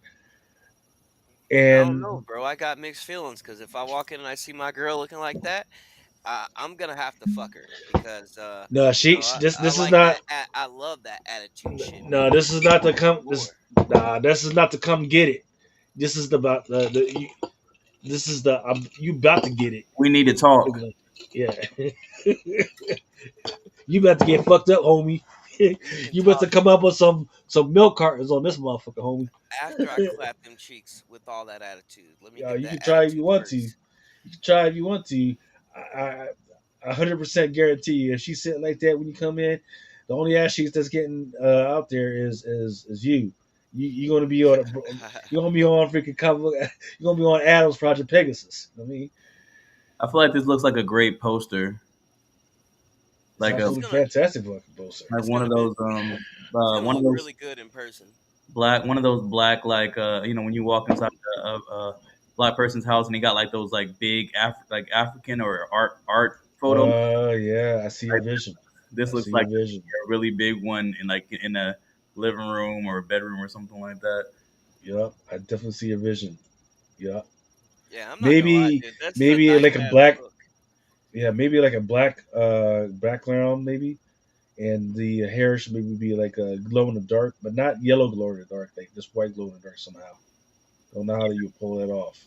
I don't know, and bro. I got mixed feelings because if I walk in and I see my girl looking like that, I'm gonna have to fuck her because no, you know, I this is like not. that. I love that attitude shit, No, man. this is not to come. War. This is not to come get it. This is about this is the you about to get it. We need to talk. Yeah, you about to get fucked up, homie. We can You about to talk come up with some milk cartons on this motherfucker, homie. after I clap them cheeks with all that attitude. Let me Yeah, get you that can try if you attitude want to. You first. can try if you want to. I 100% guarantee you, if she's sitting like that when you come in, the only ass cheeks that's getting out there is you. You're gonna be on you're gonna be on freaking cover. You're gonna be on Adam's Project Pegasus. I mean, I feel like this looks like a great poster, it's like a It's absolutely gonna fantastic fucking poster. like it's gonna it's gonna one of look those really good in person. black like when you walk inside a black person's house and they got like those like big like African or art photos. Yeah, I see your vision. This I looks see your like vision. a really big one in a living room or a bedroom or something like that. Yep, I definitely see your vision. Yep. Yeah, I'm not gonna lie, Maybe dude. This is a maybe nice like a ass black book. yeah, maybe like a black background maybe, and the hair should maybe be like a glow in the dark, but not yellow glow in the dark, like just white glow in the dark somehow. Don't know how you pull that off.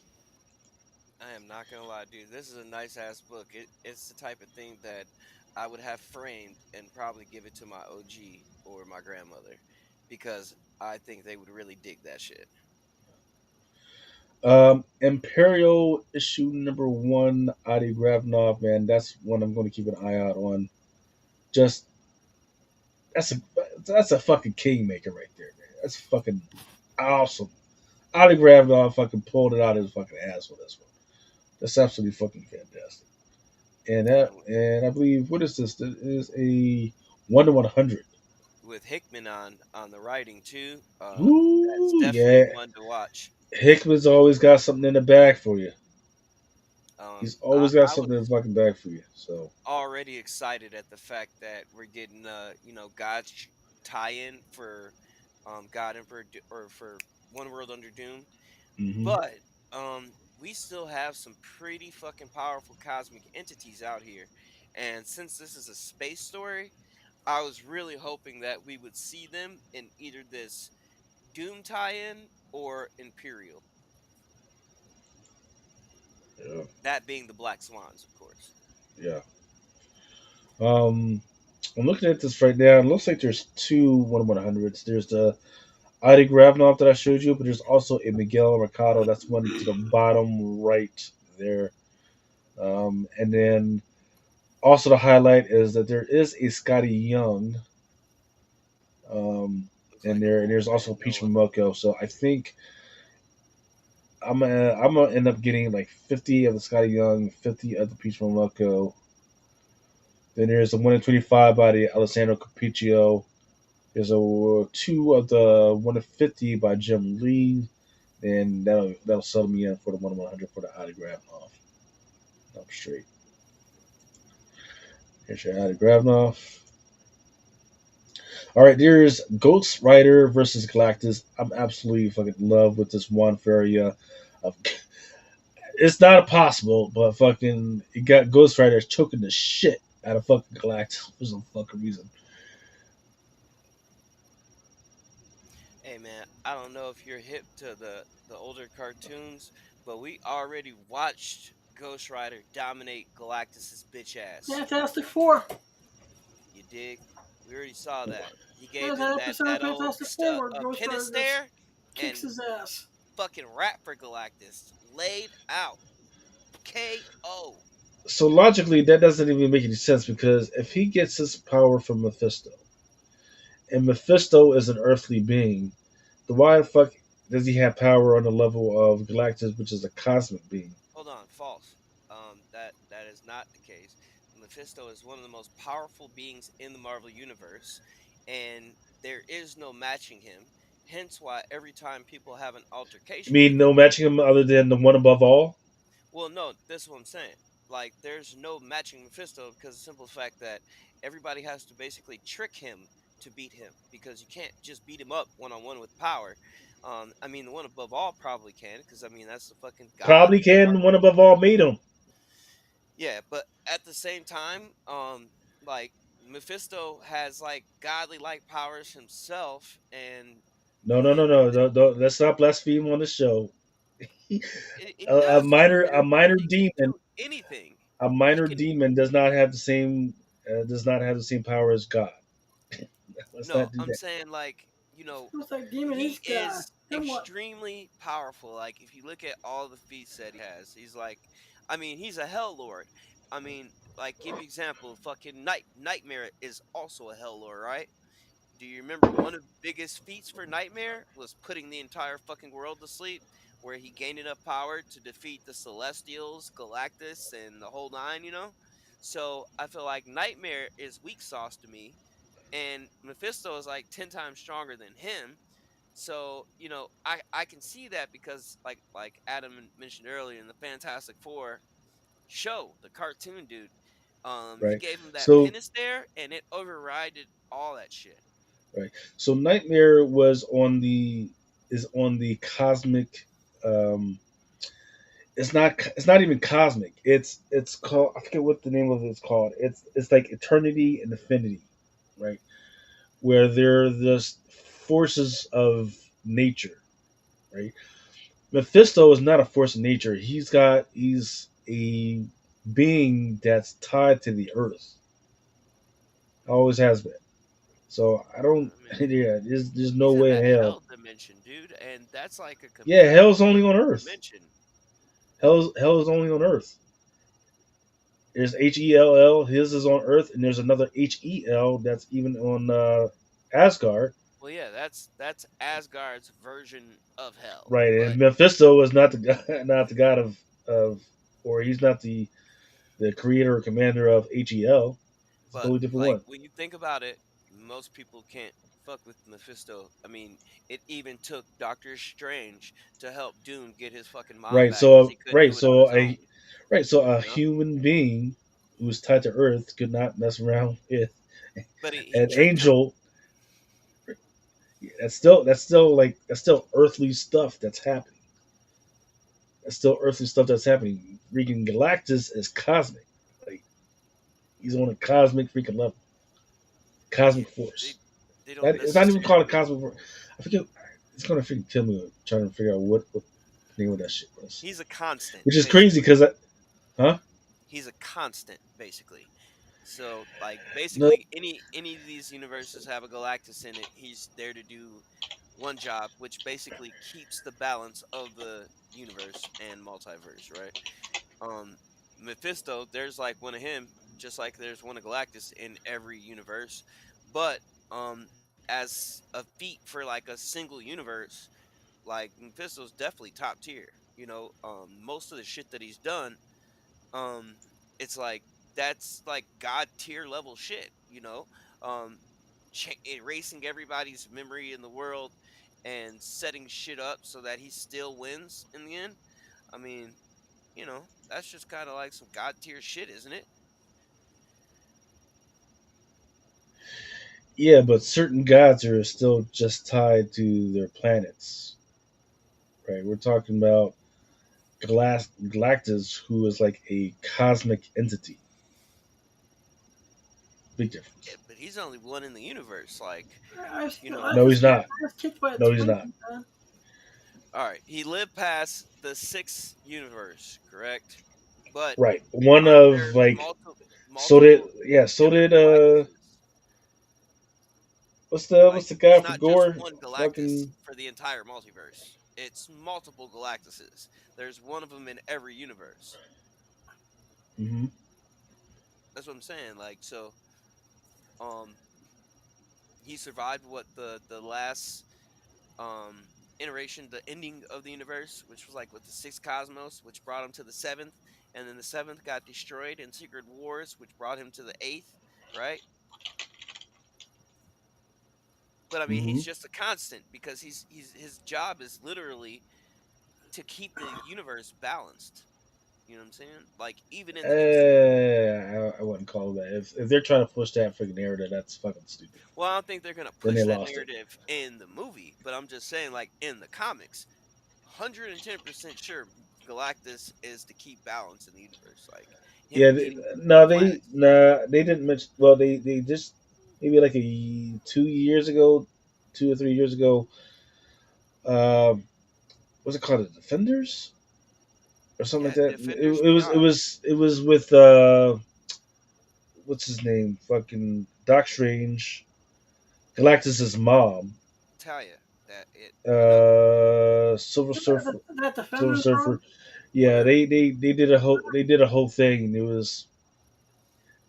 I am not gonna lie, dude. This is a nice ass book. It's the type of thing that I would have framed and probably give it to my OG or my grandmother because I think they would really dig that shit. Imperial issue number 1, Adi Gravnov, man, that's one I'm going to keep an eye out on. Just that's a that's a fucking kingmaker right there, man. That's fucking awesome. Adi Gravnov fucking pulled it out of his fucking ass with this one. That's absolutely fucking fantastic. And And I believe what is this? That is a 1 to 100. with Hickman on the writing too, that's Ooh, definitely yeah. one to watch. Hickman's always got something in the bag for you. He's I, always got I something in was the fucking bag for you. So, already excited at the fact that we're getting God's tie-in for God Emperor or for One World Under Doom. hmm But we still have some pretty fucking powerful cosmic entities out here. And since this is a space story, I was really hoping that we would see them in either this Doom tie-in or Imperial. yeah, That being the Black Swans, of course. yeah. Um, I'm looking at this right now. It looks like there's two 1 to 100s. There's the Adi Gravnov that I showed you, but there's also a Miguel Mercado. That's one to the bottom right there. And then Also, the highlight is that there is a Scotty Young, Looks in like an there, and old there's man also Peach Noah. Momoko. So I think I'm gonna end up getting like 50 of the Scotty Young, 50 of the Peach Momoko. Then there's the 1 in 25 by the Alessandro Capiccio. There's a two of the 1 in 50 by Jim Lee, and that'll settle me in for the 1 in 100 for the autograph off. I'm straight. Here's your autograph off. All right, there's Ghost Rider versus Galactus. I'm absolutely fucking in love with this one area of. It's not impossible, but fucking you got Ghost Rider choking the shit out of fucking Galactus for some fucking reason. Hey man, I don't know if you're hip to the older cartoons, but we already watched Ghost Rider dominate Galactus's bitch ass. Fantastic Four. You dig? We already saw that. He Yeah, gave him that episode of that old Fantastic Four where a Ghost pin and Rider just stare kicks and his ass. fucking rap for Galactus. Laid out. KO. So logically, that doesn't even make any sense because if he gets his power from Mephisto, and Mephisto is an earthly being, then why the fuck does he have power on the level of Galactus, which is a cosmic being? Hold on, false. That is not the case. Mephisto is one of the most powerful beings in the Marvel universe, and there is no matching him. Hence, why every time people have an I altercation mean, with him, no matching him other than the one above all. well, no, this is what I'm saying. Like, there's no matching Mephisto because of the simple fact that everybody has to basically trick him to beat him because you can't just beat him up one on one with power. I mean, the one above all probably can because I mean that's the fucking god Probably of the can. One Marvel above all made him. Yeah, but at the same time, like Mephisto has like godly like powers himself, and No, no, no, he no. Let's not blaspheme on the show. it A does though, minor, a dude. minor He can demon, do anything. a He minor can demon does not have the same, power as God. Let's no, not do I'm that. saying like Who's that demon? he Is God. is Then what? extremely powerful. Like if you look at all the feats that he has, he's like, I mean, he's a hell lord. I mean, like give you example, fucking Nightmare is also a hell lord, right? Do you remember one of the biggest feats for Nightmare was putting the entire fucking world to sleep, where he gained enough power to defeat the Celestials, Galactus, and the whole nine? So I feel like Nightmare is weak sauce to me, and Mephisto is like 10 times stronger than him. So I can see that because like Adam mentioned earlier in the Fantastic Four show, the cartoon dude, he Right. gave him that So, pin stare, and it overrided all that shit. right. So Nightmare was on the is on the cosmic. Um, it's not even cosmic. It's called, I forget what the name of it's called. It's like eternity and infinity, right? Where they're the forces of nature, right? Mephisto is not a force of nature. He's a being that's tied to the earth. Always has been. So I don't. I mean, Yeah, there's no he's in way in that hell. hell dimension, dude, and that's like a Yeah, completely hell's only on different Earth. dimension. Hell is only on Earth. There's Hell. His is on Earth, and there's another Hel that's even on Asgard. Well, yeah, that's Asgard's version of hell, Right, and but Mephisto is not the not the god of, or he's not the creator or commander of Hel. It's a but totally different like one. when you think about it, most people can't fuck with Mephisto. I mean, it even took Doctor Strange to help Doom get his fucking mom Right. back because he couldn't do it on his own. So a You know, human being who's tied to Earth could not mess around with but he an tricked him. angel. That's still earthly stuff that's happening. That's still earthly stuff that's happening. Freaking Galactus is cosmic. Like he's on a cosmic freaking level. Yeah, Cosmic they force. they don't That it's not even called a necessarily. cosmic force. I forget. It's gonna freaking kill me trying to figure out what the name of that shit was. He's a constant, Which is crazy basically. because huh? He's a constant, basically. So, like, No, basically, any of these universes have a Galactus in it. He's there to do one job, which basically keeps the balance of the universe and multiverse, right? Um, Mephisto, there's like one of him. just like there's one of Galactus in every universe. But as a feat for like a single universe, like Mephisto's definitely top tier. Most of the shit that he's done, um, it's like that's like god tier level shit. Um, erasing everybody's memory in the world and setting shit up so that he still wins in the end. I mean, that's just kind of like some god tier shit, isn't it? Yeah, but certain gods are still just tied to their planets, right? We're talking about Galactus, who is like a cosmic entity. Big Yeah, difference. but he's only one in the universe. Like, I was, you know, I No, was, he's not. I was kicked by a No, he's twin, not. man. all right, he lived past the sixth universe, correct? But Right. One of there's like so did multiple yeah, so different did Galactuses. what's Like, the guy it's for not just Gore? one Galactus Fucking for the entire multiverse. It's multiple Galactuses. There's one of them in every universe. hmm That's what I'm saying. Like, so, um, he survived what the last iteration, the ending of the universe, which was like with the sixth cosmos, which brought him to the seventh, and then the seventh got destroyed in Secret Wars, which brought him to the eighth, right? But I mean, hmm he's just a constant because he's his job is literally to keep the universe balanced. You know what I'm saying? Like even in the MCU. I wouldn't call it that. If they're trying to push that freaking narrative, that's fucking stupid. Well, I don't think they're gonna Then they push that lost it. narrative in the movie, but I'm just saying, like in the comics, 110% sure Galactus is to keep balance in the universe. Like Yeah, him beating the no, planets. they didn't mention. Well, they just maybe like 2 years ago, 2 or 3 years ago. Um, what's it called? The Defenders or something like Yeah, that. It, Defenders it of was it God. was it was with what's his name? Fucking Doc Strange, Galactus's mom, Talia. That it or no. Silver That, Surfer, that Silver Defenders Surfer. run? Yeah, Whatever. they did a whole thing. And it was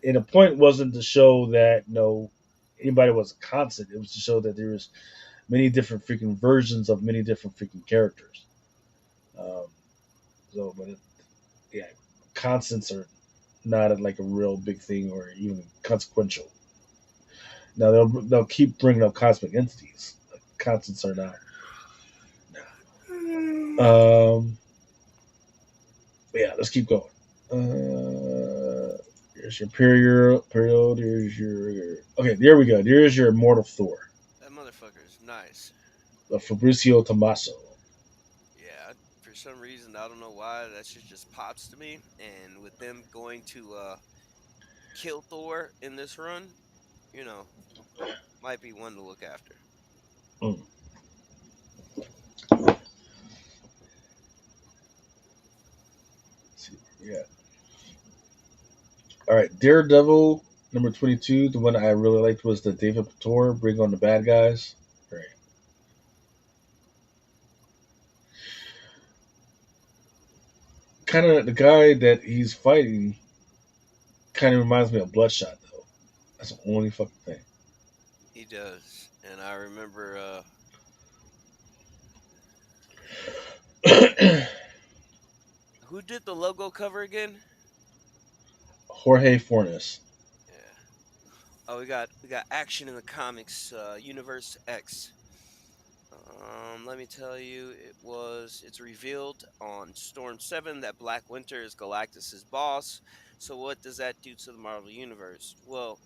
and the point wasn't to show that anybody was a constant. It was to show that there was many different freaking versions of many different freaking characters. Um, yeah, constants are not like a real big thing or even consequential. Now they'll keep bringing up cosmic entities. Like, constants are not. Um, but yeah, let's keep going. Here's your period. Here's your okay. There we go. There's your immortal Thor, That motherfucker is nice. Fabricio Tommaso. Yeah, for some reason I don't know why that shit just pops to me. And with them going to kill Thor in this run, you know, might be one to look after. Mm. Let's see. Yeah. All right. Daredevil number 22. The one I really liked was the David Pator Bring on the Bad Guys. Right. Kind of the guy that he's fighting kind of reminds me of Bloodshot though. That's the only fucking thing. He does, and I remember who did the logo cover again? Jorge Fornes. Yeah. Oh, we got action in the comics, Universe X. Let me tell you, it's revealed on Storm 7 that Black Winter is Galactus's boss. So what does that do to the Marvel Universe? Well,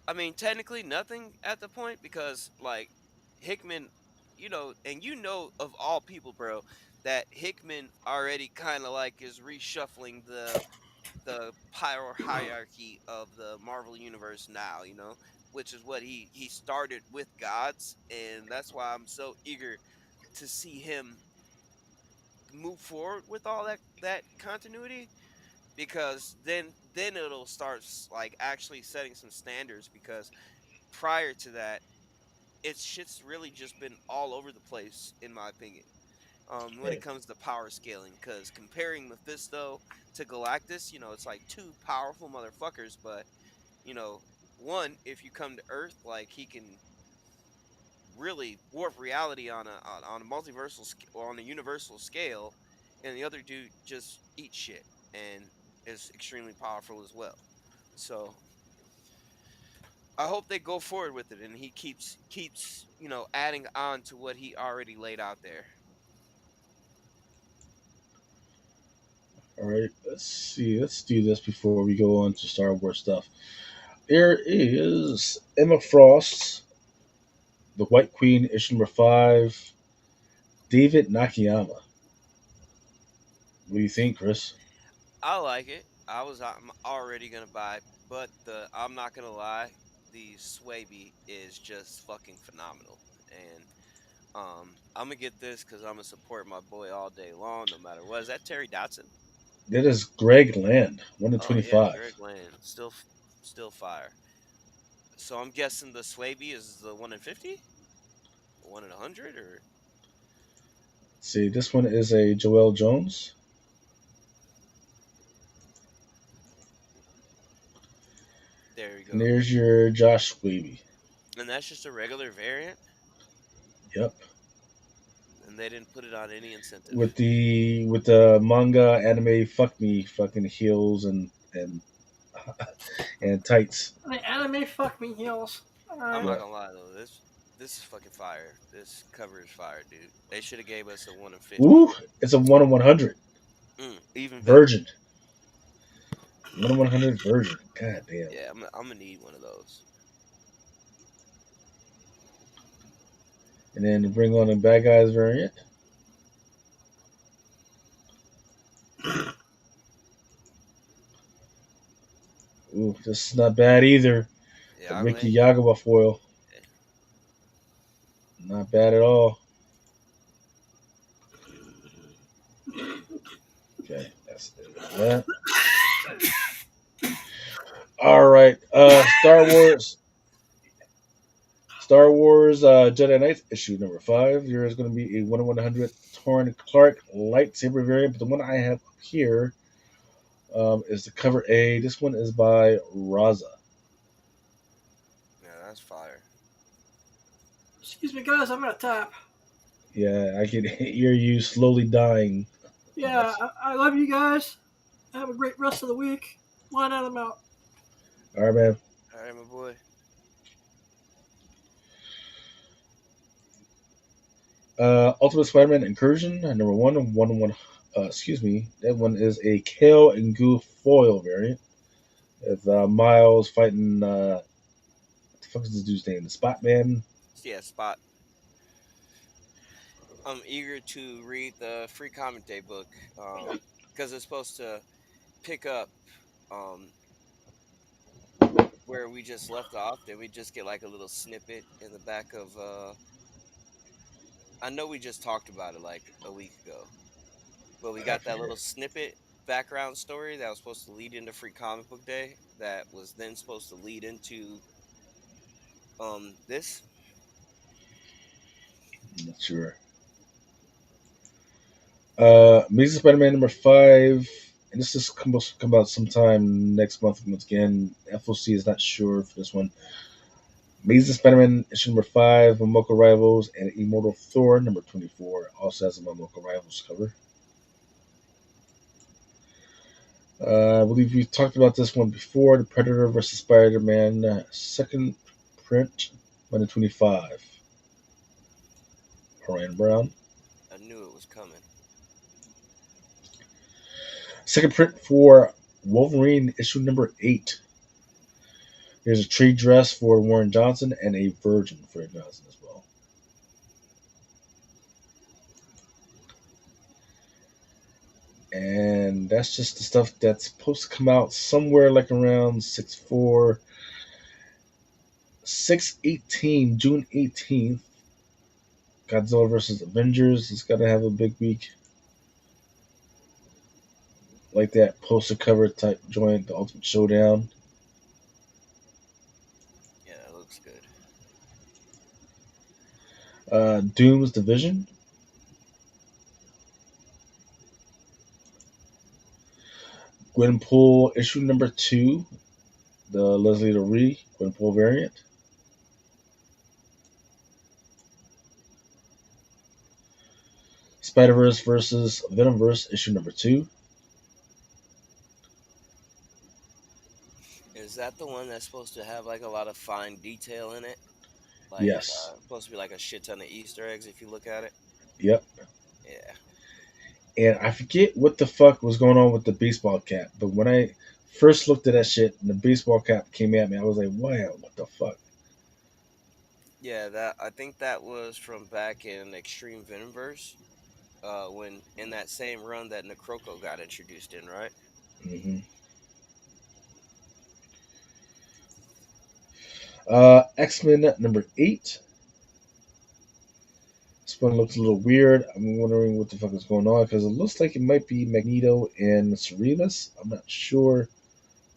I mean, technically nothing at the point because like Hickman, and of all people, bro, that Hickman already kind of like is reshuffling the power hierarchy of the Marvel universe now, which is what he started with gods, and that's why I'm so eager to see him move forward with all that continuity because then it'll start like actually setting some standards because prior to that it's shit's really just been all over the place in my opinion. when it Hey, comes to power scaling. Because comparing Mephisto to Galactus, it's like two powerful motherfuckers. But you know, one, if you come to Earth, like he can really warp reality on a multiversal or on a universal scale, and the other dude just eats shit and is extremely powerful as well. So I hope they go forward with it, and he keeps adding on to what he already laid out there. all right, let's see. Let's do this before we go on to Star Wars stuff. There is Emma Frost's The White Queen, issue number 5, David Nakayama. What do you think, Chris? I like it. I'm already gonna buy it, but I'm not gonna lie, the Swaby is just fucking phenomenal, and I'm gonna get this because I'm gonna support my boy all day long, no matter what. Is that Terry Dotson? That is Greg Land, 1 in Oh yeah, 25. Greg Land, still fire. So I'm guessing the Swaby is the 1 in 50, 1 in 100, or Let's see, this one is a Joel Jones. there you And go. there's your Josh Swaby. And that's just a regular variant, Yep. and they didn't put it on any incentive. With the manga anime fuck me fucking heels and tights. The anime fuck me heels. All I'm right. not Yeah. gonna lie though, this is fucking fire. This cover is fire, dude. They should have gave us a 1 in 50. Ooh, it's a 1 in 100 Even better. virgin. 1 in 100 virgin. God damn. Yeah, I'm gonna need one of those. And then to bring on the bad guys variant. Ooh, this is not bad either. The Yeah, I Ricky mean, Yagawa foil. Not bad at all. Okay, that's that. All right. Star Wars Jedi Knights issue number 5. There is going to be a 1 in 100 Torn Clark lightsaber variant, but the one I have up here is the cover A. This one is by Raza. yeah, that's fire. Excuse me, guys. I'm gonna tap. Yeah, I can hear you slowly dying on Yeah, us. I love you guys. Have a great rest of the week. Line out, I'm out. All right, man. All right, my boy. Ultimate Spider-Man Incursion number 1, 1 in 1. Excuse me. That one is a Kale and Goo foil variant. With Miles fighting. What the fuck is this dude's name? The Spot Man. Yeah, Spot. I'm eager to read the Free Comic Day book, because it's supposed to pick up um where we just left off. Did we just get like a little snippet in the back of I know we just talked about it like a week ago, but we I got that forget. little snippet background story that was supposed to lead into Free Comic Book Day that was then supposed to lead into this. I'm not sure. Amazing Spider-Man number 5, and this is supposed to come out sometime next month. Once again, FOC is not sure for this one. Amazing Spider-Man issue number 5, Momoko Rivals, and Immortal Thor number 24 also has a Momoko Rivals cover. I believe we talked about this one before. The Predator versus Spider-Man second print, 125. Orion Brown. I knew it was coming. Second print for Wolverine issue number 8. There's a tree dress for Warren Johnson and a virgin for Johnson as well. And that's just the stuff that's supposed to come out somewhere like around 6/4, 6/18, June 18th. Godzilla versus Avengers is going to have a big week. Like that poster cover type joint, the Ultimate Showdown. Yeah, that looks good. Doom's Division. Gwenpool issue number 2, the Leslie Laree Gwenpool variant. Spider-Verse versus Venomverse issue number 2. Is that the one that's supposed to have like a lot of fine detail in it? Like Yes. supposed to be like a shit ton of Easter eggs if you look at it. Yep. Yeah. And I forget what the fuck was going on with the baseball cap, but when I first looked at that shit and the baseball cap came at me, I was like, wow, what the fuck? Yeah, that I think that was from back in Extreme Venomverse, when in that same run that Necroco got introduced in, right? Hmm. X-Men number 8. This one looks a little weird. I'm wondering what the fuck is going on because it looks like it might be Magneto and Serenus. I'm not sure,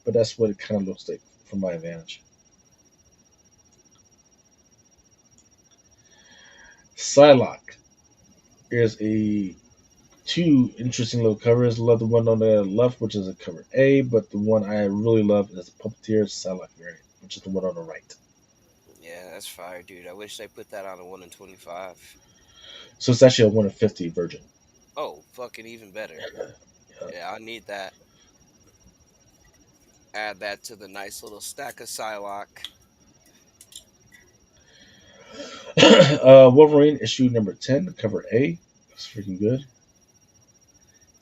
but that's what it kind of looks like from my advantage. Psylocke. Here's a two interesting little covers. Love the one on the left, which is a cover A, but the one I really love is the Puppeteer Psylocke variant, which is the one on the right. Yeah, that's fire, dude. I wish they put that on a 1 in 25. So it's actually a 1 in 50 version. Oh, fucking even better. Yeah, I need that. Add that to the nice little stack of Psylocke. Wolverine issue number 10, cover A. Looks freaking good.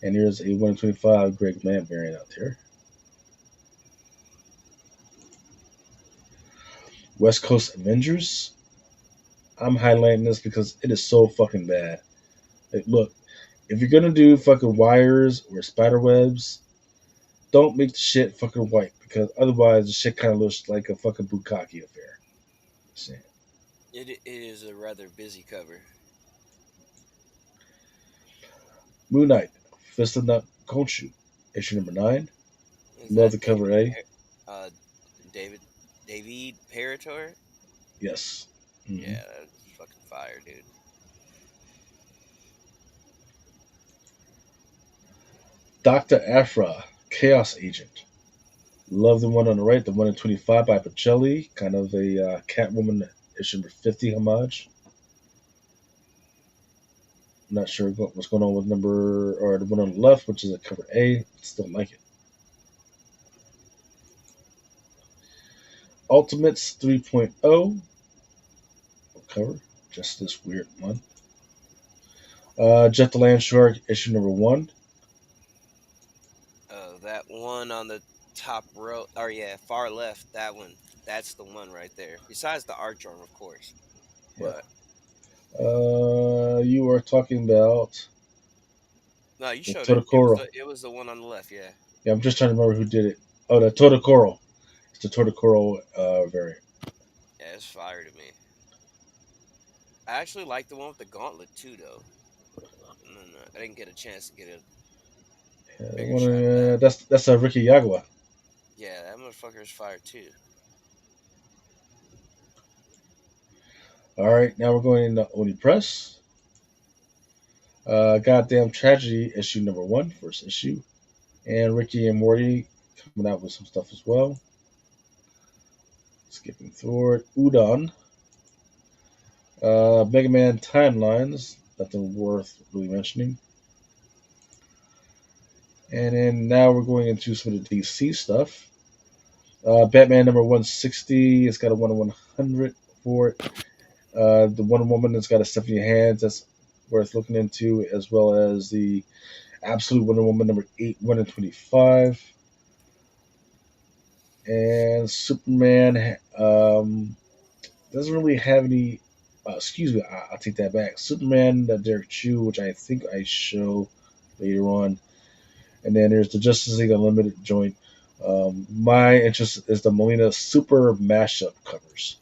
And here's a 1 in 25 Greg Land variant out there. West Coast Avengers. I'm highlighting this because it is so fucking bad. Like, look, if you're gonna do fucking wires or spider webs, don't make the shit fucking white because otherwise the shit kind of looks like a fucking bukkake affair. Just saying. It is a rather busy cover. Moon Knight, Fist of Nut Khonshu, issue number 9. Is Love that the cover A. Uh, David David Parator? Yes. Hmm. Yeah, that's fucking fire, dude. Dr. Aphra, Chaos Agent. Love the one on the right, the 1 in 25 by Pacelli, kind of a Catwoman issue number 50 homage. I'm not sure what's going on with number or the one on the left, which is a cover A. Still like it. Ultimates 3.0 cover, just this weird one. Jet the Land Shark issue number 1. That one on the top row, or yeah, far left. That one. That's the one right there. Besides the art drawing, of course. Yeah. But You are talking about no, you the showed it. Totokoro. It was the one on the left. Yeah. Yeah, I'm just trying to remember who did it. Oh, the Totokoro. It's the Totokoro variant. Yeah, it's fire to me. I actually like the one with the gauntlet too, though. No, I didn't get a chance to get a bigger shot of that. That's a Ricky Yagua. Yeah, that motherfucker is fire too. All right, now we're going into Oni Press. Goddamn Tragedy issue number 1, first issue, and Ricky and Morty coming out with some stuff as well. Skipping through it, Udon, Mega Man Timelines, nothing worth really mentioning. And then now we're going into some of the DC stuff. Batman number 160, it's got a 1 in 100 for it. The Wonder Woman has got a Stephanie Hands that's worth looking into, as well as the Absolute Wonder Woman number 8, 1 in 25. And Superman doesn't really have any. Excuse me, I'll take that back. Superman, Derek Chu, which I think I show later on. And then there's the Justice League Unlimited joint. My interest is the Molina Super mashup covers.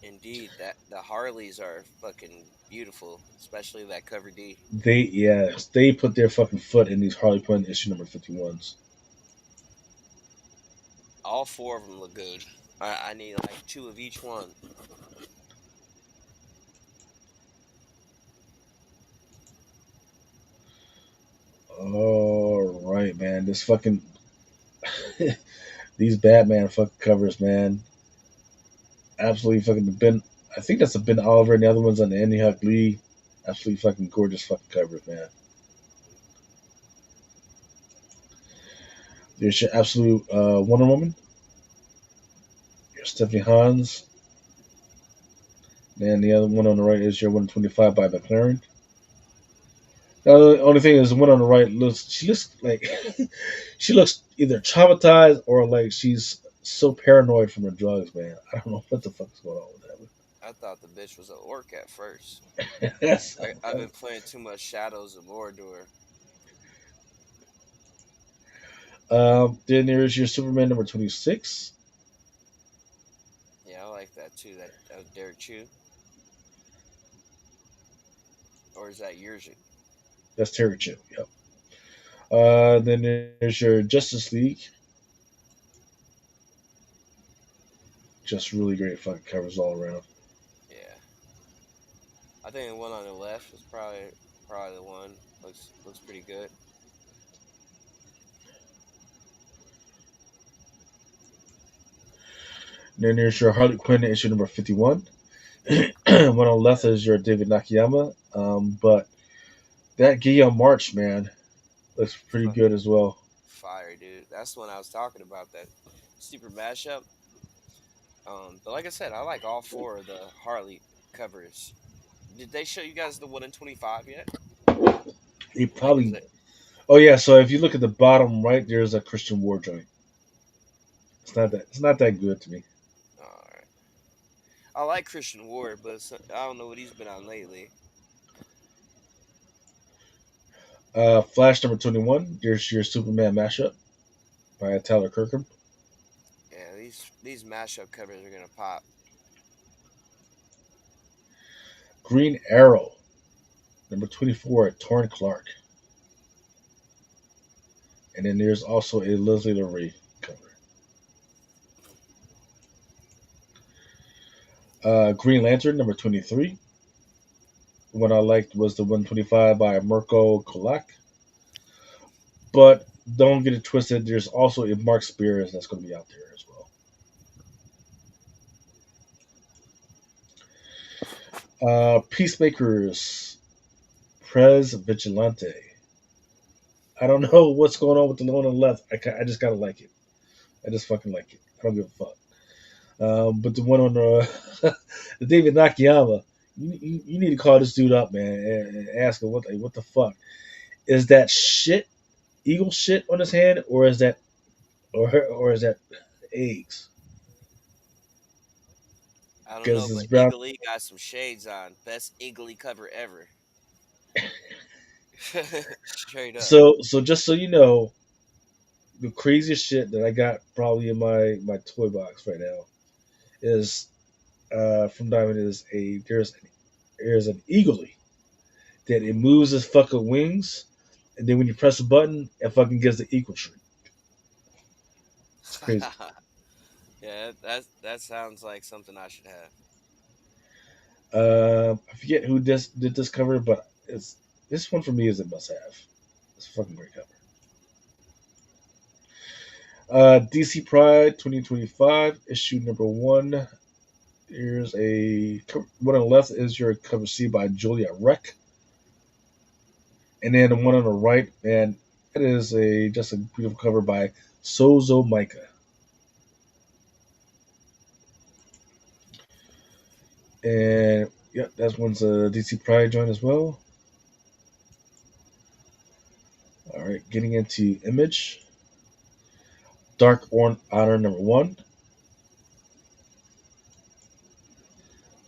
Indeed, that the Harleys are fucking beautiful, especially that cover D. They put their fucking foot in these Harley Quinn issue number 51s. All four of them look good. I need like two of each one. All right, man. This fucking these Batman fucking covers, man. Absolutely fucking Ben. I think that's a Ben Oliver, and the other one's on the Andy Huck Lee. Absolutely fucking gorgeous fucking covers, man. There's your absolute Wonder Woman. Your Stephanie Hans. And the other one on the right is your 125 by McLaren. The only thing is, the one on the right looks. She looks like she looks either traumatized or like she's so paranoid from her drugs, man. I don't know what the fuck's going on with I thought the bitch was an orc at first. that. That's, I've been playing too much Shadows of Mordor. then there's your Superman number 26. Yeah, I like that too. That was Derek Chew, or is that yours? That's Terry Chip. Yep. Then there's your Justice League. Just really great fucking covers all around. Yeah, I think the one on the left is probably the one. Looks pretty good. Then there's your Harley Quinn issue number 51. One on the left is your David Nakayama. But that Guillaume March, man, looks pretty good as well. Fire, dude. That's the one I was talking about. That super mashup. But like I said, I like all four of the Harley covers. Did they show you guys the 1 in 25 yet? He Like, is probably. it? Oh yeah, so if you look at the bottom right, there's a Christian War joint. It's not that good to me. All right. I like Christian Ward, but I don't know what he's been on lately. Flash number 21. There's your Superman mashup by Tyler Kirkham. Yeah, these mashup covers are gonna pop. Green Arrow number 24 at Torrin Clark. And then there's also a Leslie Lurie cover. Green Lantern number 23. The one I liked was the 125 by Mirko Kolak. But don't get it twisted. There's also a Mark Spears that's going to be out there as well. Peacemakers, Prez Vigilante. I don't know what's going on with the one on the left. I just gotta like it. I just fucking like it. I don't give a fuck. But the one on the, the David Nakayama, you need to call this dude up, man, and ask him what the fuck is that shit, eagle shit on his hand, or is that eggs? I don't know, Because it's but brown. Eagle E got some shades on. Best Eagle E cover ever. Straight up. So just so you know, the craziest shit that I got probably in my toy box right now is from Diamond is there's an eagle that it moves its fucking wings, and then when you press a button, it fucking gives the equal treat. It's crazy. Yeah, that sounds like something I should have. I forget who did this cover, but it's this one for me is a must have. It's a fucking great cover. DC Pride 2025 issue number 1. Here's a one on the left is your cover C by Julia Reck, and then the one on the right, man, it is just a beautiful cover by Sozo Micah. And yeah, that one's a DC Pride joint as well. All right, getting into Image. Dark Honor number 1.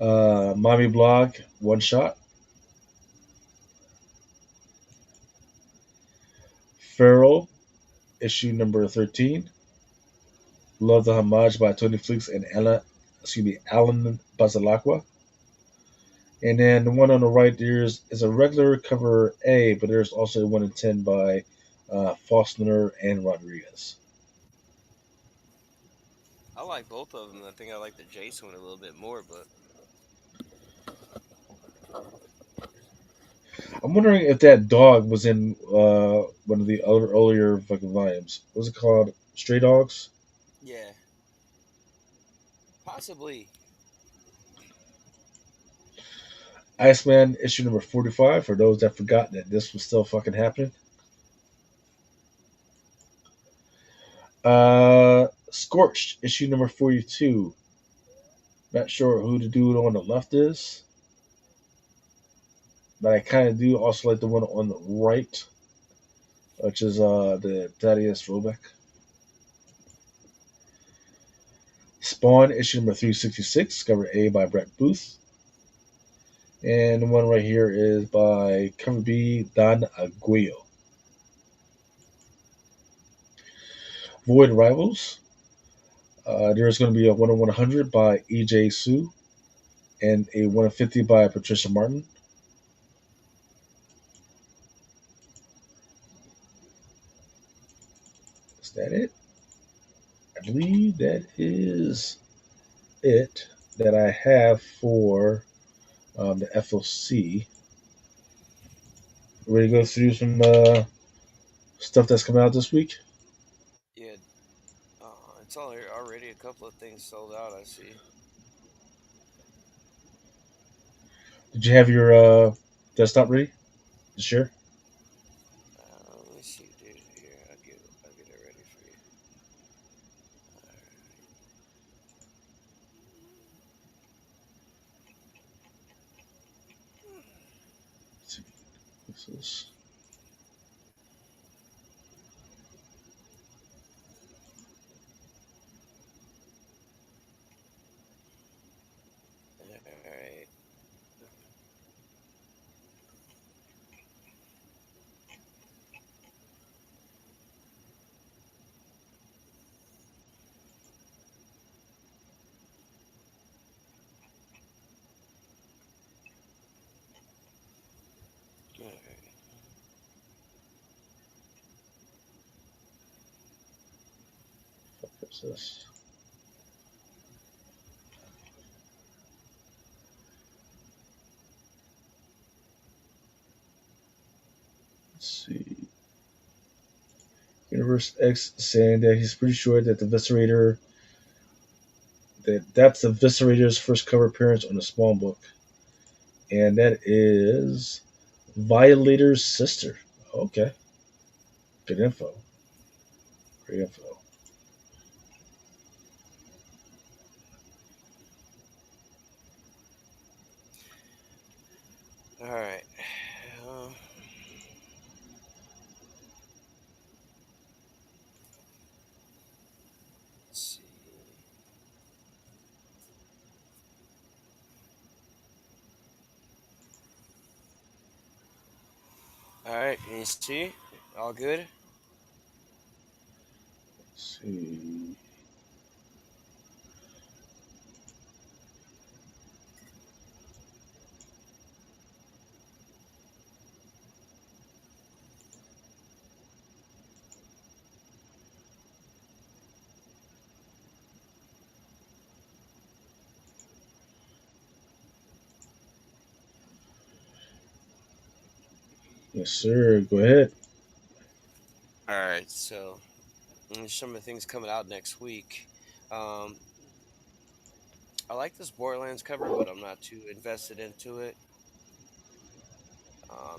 Mommy Blog one shot. Feral issue number 13. Love the Homage by Tony Fleeks and Alan Basilacqua. And then the one on the right there's is a regular cover A, but there's also a 1 in 10 by Faulkner and Rodriguez. I like both of them. I think I like the Jason one a little bit more, but I'm wondering if that dog was in one of the other earlier fucking volumes. What was it called? Stray Dogs? Yeah, possibly. Iceman issue number 45 for those that forgot that this was still fucking happening. Scorched issue number 42. Not sure who the dude on the left is, but I kind of do also like the one on the right, which is the Thaddeus Robeck. Spawn issue number 366, cover A by Brett Booth. And the one right here is by cover B, Don Aguayo. Void Rivals. There's going to be a 1 on 100 by EJ Sue and a 1 of 50 by Patricia Martin. Is that it? I believe that is it that I have for the FOC. Ready to go through some stuff that's coming out this week? Yeah, it's already a couple of things sold out. I see. Did you have your desktop ready to share? Let me see, dude. Here, I'll get it ready for you. All Let's see. This is right. All right. what's this? Let's see. Universe X saying that he's pretty sure that the Viscerator that's the Viscerator's first cover appearance on the Spawn book, and that is Violator's sister. Okay, good info. Great info. All right. Uh, let's see. All right. Can you see? All good. Let's see. Yes, sir. Go ahead. All right. So there's some of the things coming out next week. Um, I like this Borderlands cover, but I'm not too invested into it.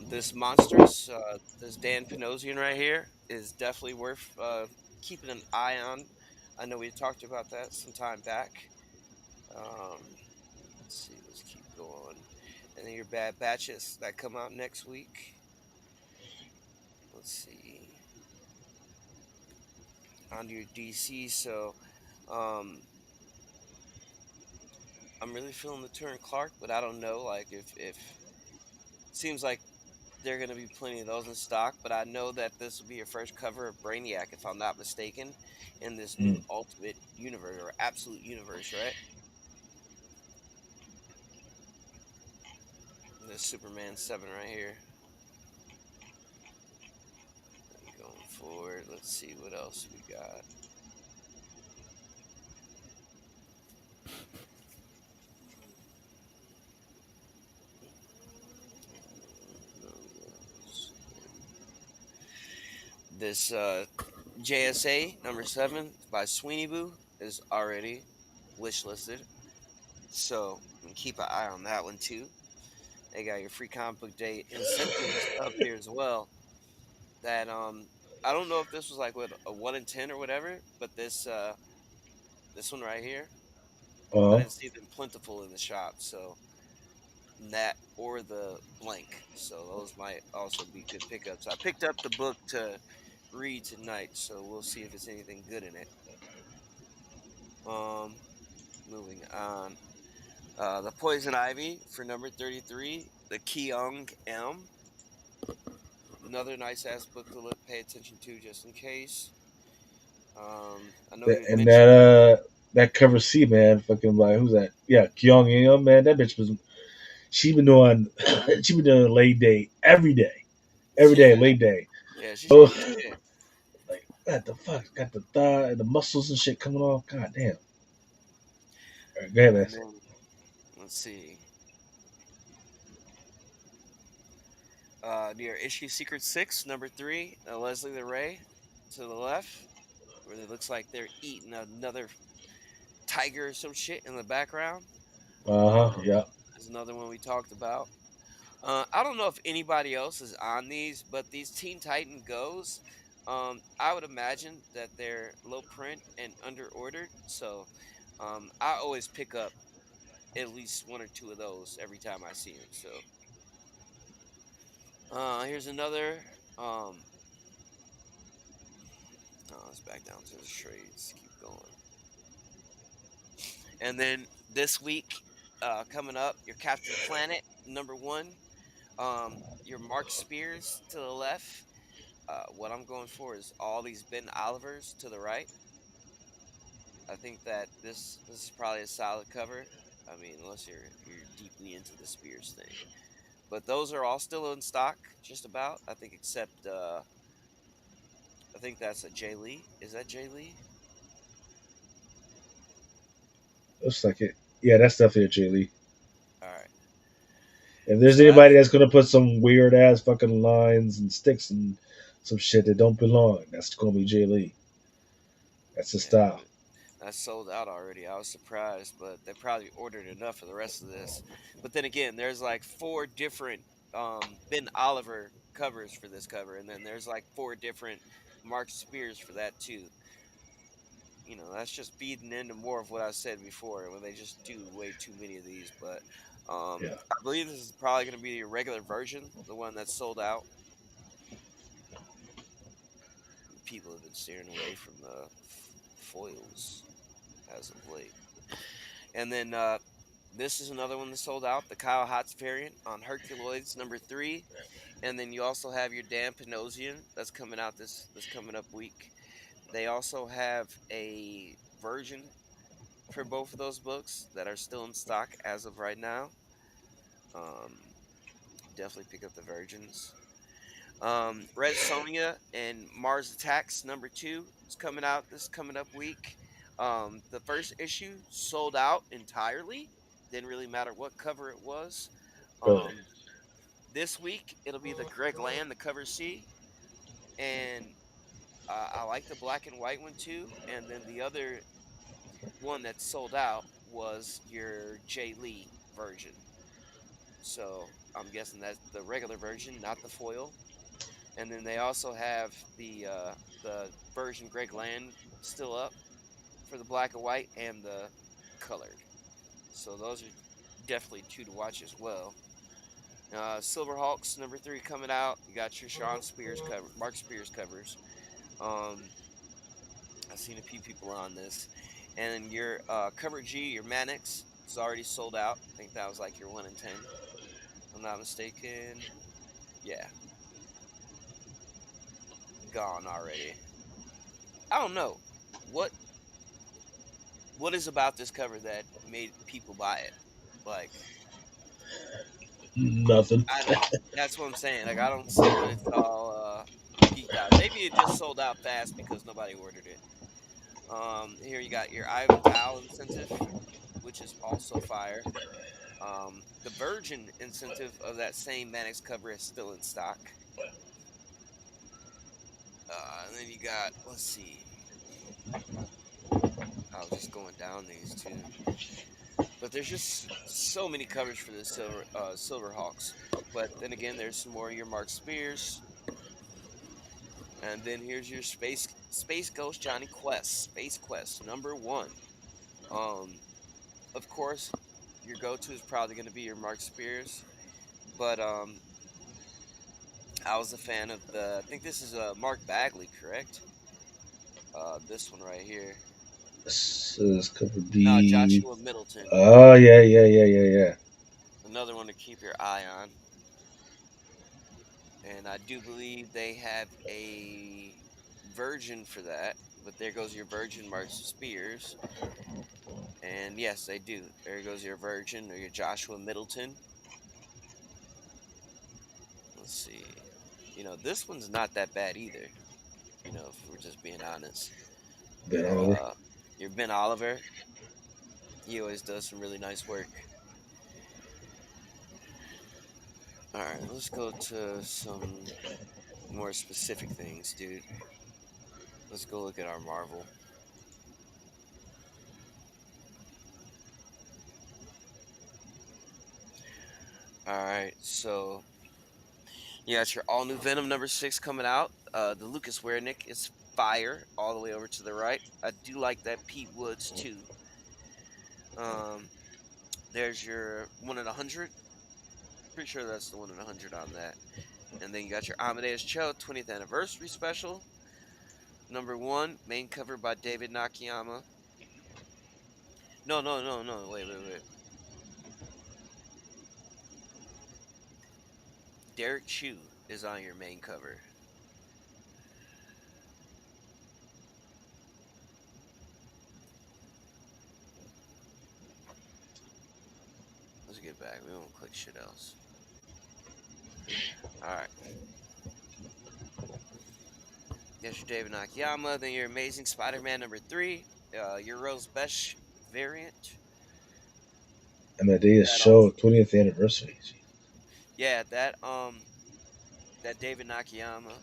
This monstrous, this Dan Panosian right here is definitely worth keeping an eye on. I know we talked about that some time back. Um, let's see, let's keep going. And then your bad batches that come out next week. Let's see. On to your DC. So, um, I'm really feeling the turn Clark, but I don't know. Like if seems like there are going to be plenty of those in stock, but I know that this will be your first cover of Brainiac, if I'm not mistaken, in this new Mm. Ultimate Universe or Absolute Universe, right? This Superman 7 right here. And going forward, let's see what else we got. This JSA number 7 by Sweeney Boo is already wish listed, so keep an eye on that one too. They got your free comic book day incentives up here as well. That I don't know if this was like what a 1 in 10 or whatever, but this one right here, I Uh, didn't see them plentiful in the shop, so that or the blank. So those might also be good pickups. I picked up the book to read tonight, so we'll see if it's anything good in it. Um, moving on. The Poison Ivy for number 33, the Kyung M. Another nice ass book to look, pay attention to just in case. I know you and mentioned. that cover C, man, fucking by who's that? Yeah, Kyung In, man, that bitch was. She been doing she been doing late day every day, Yeah, late day. yeah, she's Oh, on the shit. like what the fuck? Got the thigh and the muscles and shit coming off. God damn. All right, go ahead, man. And then let's see. Near issue Secret 6, number 3, Leslie the Ray to the left, where it looks like they're eating another tiger or some shit in the background. Uh huh. Yeah. Is another one we talked about. I don't know if anybody else is on these, but these Teen Titan Goes, I would imagine that they're low print and under ordered. So I always pick up at least one or two of those every time I see them. So here's another. Oh, let's back down to the trades. Keep going. And then this week, coming up, your Captain Planet number 1. Your Mark Spears to the left. What I'm going for is all these Ben Olivers to the right. I think that this is probably a solid cover. I mean, unless you're deeply into the Spears thing. But those are all still in stock, just about. I think except I think that's a Jay Lee. Is that Jay Lee? Looks like it. Yeah, that's definitely a Jay Lee. All right. If there's So anybody that's that's gonna put some weird ass fucking lines and sticks and some shit that don't belong, that's gonna be Jay Lee. That's his yeah. style. That's sold out already. I was surprised, but they probably ordered enough for the rest of this. But then again, there's like 4 different Ben Oliver covers for this cover, and then there's like 4 different Mark Spears for that too. That's just feeding into more of what I said before when they just do way too many of these. But Yeah. I believe this is probably going to be the regular version, the one that's sold out. People have been steering away from the foils as of late. And then this is another one that sold out, the Kyle Hotz variant on Herculoids number 3. And then you also have your Dan Panosian that's coming out this coming up week. They also have a version for both of those books that are still in stock as of right now. Um, Definitely pick up the virgins. Red Sonja and Mars Attacks number 2 is coming out this coming up week. The first issue sold out entirely. Didn't really matter what cover it was. Really. Um, this week it'll be the Greg Land, the cover C, and I like the black and white one too. And then the other one that sold out was your Jay Lee version. So I'm guessing that's the regular version, not the foil. And then they also have the version Greg Land still up for the black and white and the colored. So those are definitely two to watch as well. Silver Hawks number 3 coming out. You got your Sean Spears cover, Mark Spears covers. Um, I've seen a few people on this, and your cover G, your Mannix is already sold out. I think that was like your 1 in 10. If I'm not mistaken. Yeah, gone already. I don't know what what is about this cover that made people buy it. Like Nothing. I don't. That's what I'm saying. Like I don't see what it's all geeked out. Maybe it just sold out fast because nobody ordered it. Here you got your Ivan Towel incentive, which is also fire. The Virgin incentive of that same Mannix cover is still in stock. And then you got, let's see, I was just going down these too, but there's just so many covers for the Silver Hawks. But then again, there's some more of your Mark Spears, and then here's your Space Ghost Johnny Quest, Space Quest #1. Um, of course, your go-to is probably going to be your Mark Spears, but I was a fan of the. I think this is Mark Bagley, correct? This one right here. This cover No, B. Joshua Middleton. Oh yeah, yeah, yeah, yeah, yeah. Another one to keep your eye on. And I do believe they have a virgin for that. But there goes your virgin Mark Spears. And yes, they do. There goes your virgin or your Joshua Middleton. Let's see. This one's not that bad either. If we're just being honest. Ben Your Oliver. uh your Ben Oliver, he always does some really nice work. All right, let's go to some more specific things, dude. Let's go look at our Marvel. All right, so you got your all new Venom #6 coming out. The Lucas Wernick is fire all the way over to the right. I do like that Pete Woods too. Um, there's your 1 in 100. Pretty sure that's the 1 in 100 on that. And then you got your Amadeus Cho 20th anniversary special. #1, main cover by David Nakayama. No, no, no, no. Wait, wait, wait. Derek Chu is on your main cover. Let's get back. We won't click shit else. All right. Yes, your David Nakayama. Then your Amazing Spider-Man #3. Your Rose Besh variant. Amadeus That Show also. 20th anniversary. Yeah, that David Nakayama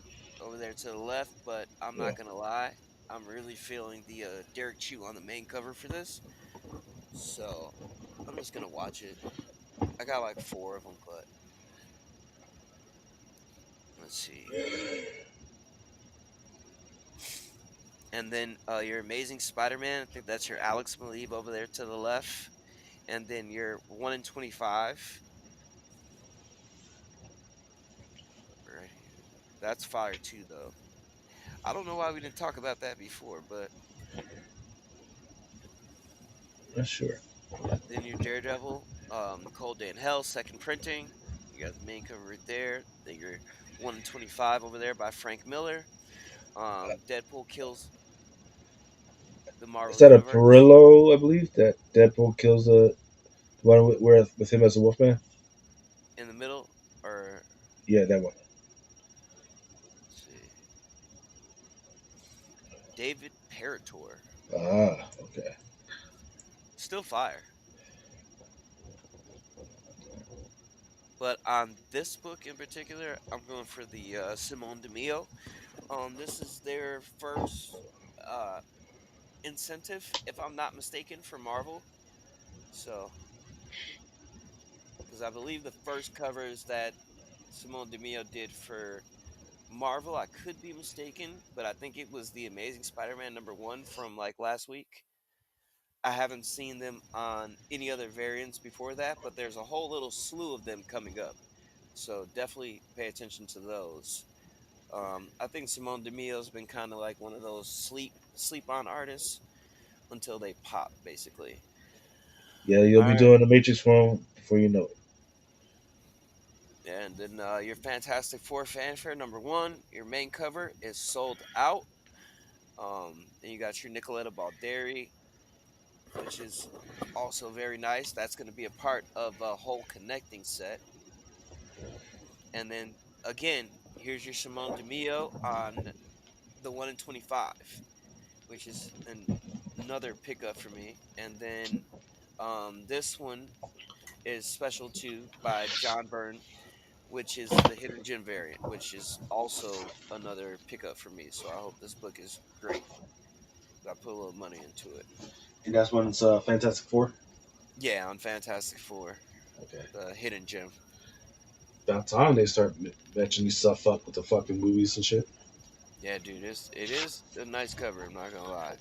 over there to the left. But I'm Yeah, not gonna lie. I'm really feeling the Derek Chu on the main cover for this. So I'm just gonna watch it. I got like four of them, but let's see. And then your Amazing Spider-Man. I think that's your Alex Maleev over there to the left. And then your 1 in 25 right here. That's fire too, though. I don't know why we didn't talk about that before, but not sure. then your Daredevil, Cold Day in Hell, second printing. You got the main cover right there. Then your 1 in 25 over there by Frank Miller. Deadpool kills the Is Marvel that a Universe Perillo? I believe that Deadpool kills the one with him as a Wolfman. in the middle, or Yeah, that one. let's see, David Parator, Ah, okay. still fire. But on this book in particular, I'm going for the Simone DeMio. This is their first uh, incentive, if I'm not mistaken, for Marvel. So, because I believe the first covers that Simone DeMio did for Marvel, I could be mistaken, but I think it was the Amazing Spider-Man #1 from like last week. I haven't seen them on any other variants before that, but there's a whole little slew of them coming up. So definitely pay attention to those. I think Simone DeMille's been kind of like one of those sleep on artists until they pop, basically. Yeah, you'll All be right, doing the Matrix form before you know it. and then your Fantastic Four fanfare #1, your main cover is sold out. Then you got your Nicoletta Balderi, which is also very nice. That's going to be a part of a whole connecting set. And then again, here's your Simone DeMio on the 1 in 25, which is another pickup for me. And then this one is special too by John Byrne. which is the Hidden Gem variant, which is also another pickup for me. So I hope this book is great. I put a little money into it. And that's when it's Fantastic Four. Yeah, on Fantastic Four, Okay. the Hidden Gem. About time they start matching these stuff up with the fucking movies and shit. Yeah, dude, it is a nice cover. I'm not gonna lie.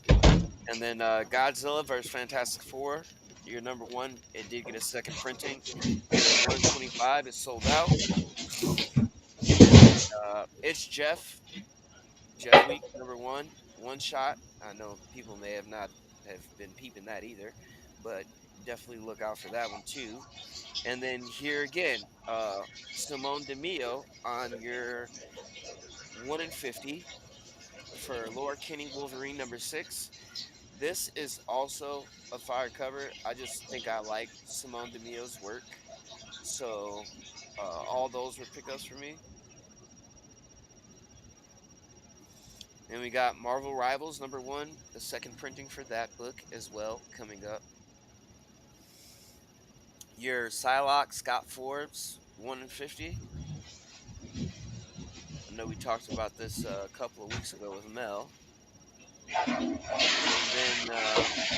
And then Godzilla vs Fantastic Four, your number one. It did get a second printing. Your 125 is sold out. And then it's Jeff Week number one shot. I know people may have not have been peeping that either, but definitely look out for that one too. And then here again, Simone DeMio on your 1 in 50 for Laura Kinney Wolverine number 6. This is also a fire cover. I just think I like Simone DeMio's work, so all those were pickups for me. And we got Marvel Rivals number 1, the second printing for that book as well coming up. Your Psylocke Scott Forbes 1 in 50. I know we talked about this a couple of weeks ago with Mel. And then let's see.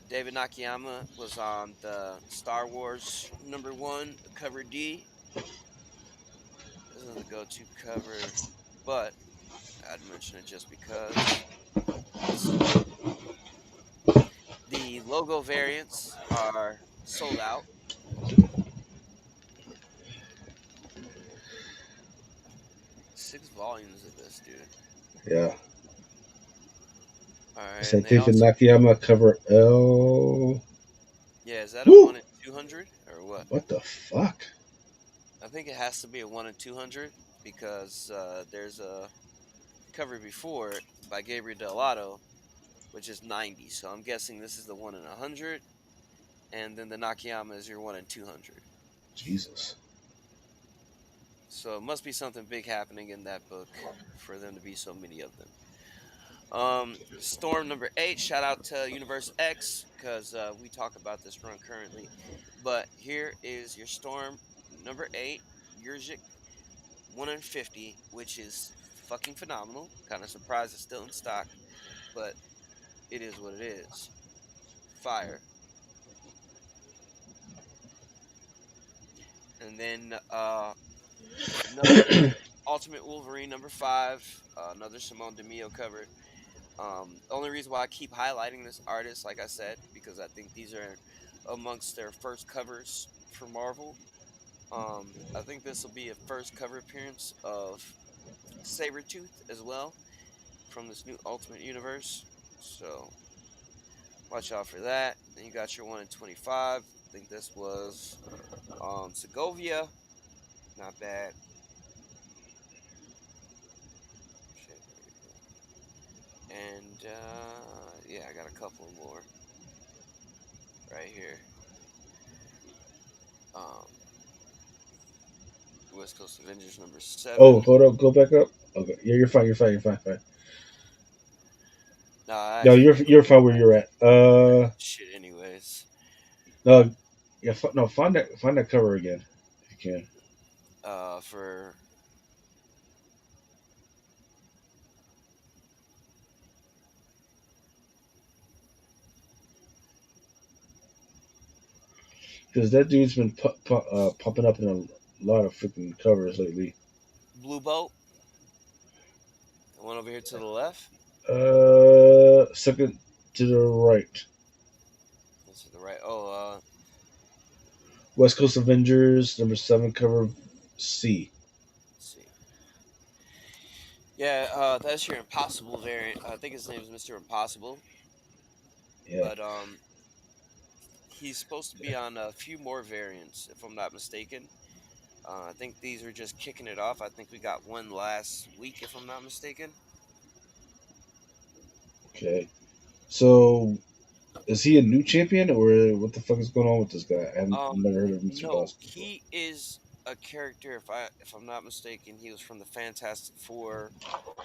David Nakayama was on the Star Wars number 1 cover D. This isn't the go-to cover, but I'd mention it just because. So the logo variants are sold out. 6 volumes of this, dude. Yeah. All right, So and they David also, Nakayama cover L. yeah, is that a Woo! 1 in 200 or what? What the fuck? I think it has to be a 1 in 200 because there's a cover before it by Gabriel Delato, which is 90. So I'm guessing this is the 1 in 100, and then the Nakayama is your 1 in 200. Jesus. So it must be something big happening in that book for them to be so many of them. Storm number 8. Shout out to Universe X because we talk about this run currently. But here is your Storm number 8, Yurzik 1 in 50, which is fucking phenomenal. Kind of surprised it's still in stock, but it is what it is. Fire. And then another Ultimate Wolverine number 5, another Simone DeMio cover. The only reason why I keep highlighting this artist, like I said, because I think these are amongst their first covers for Marvel. I think this will be a first cover appearance of Sabretooth as well from this new Ultimate Universe. So watch out for that. Then you got your 1 in 25. I think this was Segovia. Not bad. Shit, where did it go? And yeah, I got a couple more right here. Um, West Coast Avengers number Oh, 7. hold up. Go back up. Okay. Yeah, you're fine. You're fine. You're fine. Fine. No, I No, actually you're fine where you're at. shit anyways. No, yeah, no, find that cover again if you can. For Because that dude's been popping up in a lot of freaking covers lately. Blue Boat, the one over here to the left. Second to the right. That's to the right. Oh, West Coast Avengers number 7 cover C. let's see. Yeah, that's your Impossible variant. I think his name is Mr. Impossible, Yeah. but he's supposed to be on a few more variants, if I'm not mistaken. I think these are just kicking it off. I think we got one last week, if I'm not mistaken. Okay. So is he a new champion or what the fuck is going on with this guy? I haven't never heard of Mr. No, Boss before. he is a character. If I'm not mistaken, he was from the Fantastic Four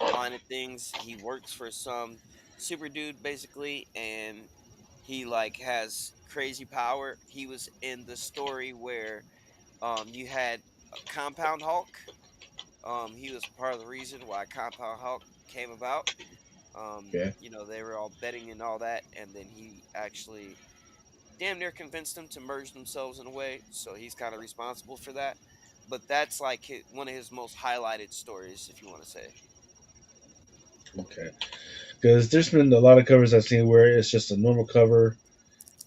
line of things. He works for some super dude basically, and He like has crazy power. He was in the story where you had Compound Hulk. He was part of the reason why Compound Hulk came about. Okay. They were all betting and all that, and then he actually damn near convinced them to merge themselves in a way. So he's kind of responsible for that. But that's like one of his most highlighted stories, if you want to say. Okay. Because there's been a lot of covers I've seen where it's just a normal cover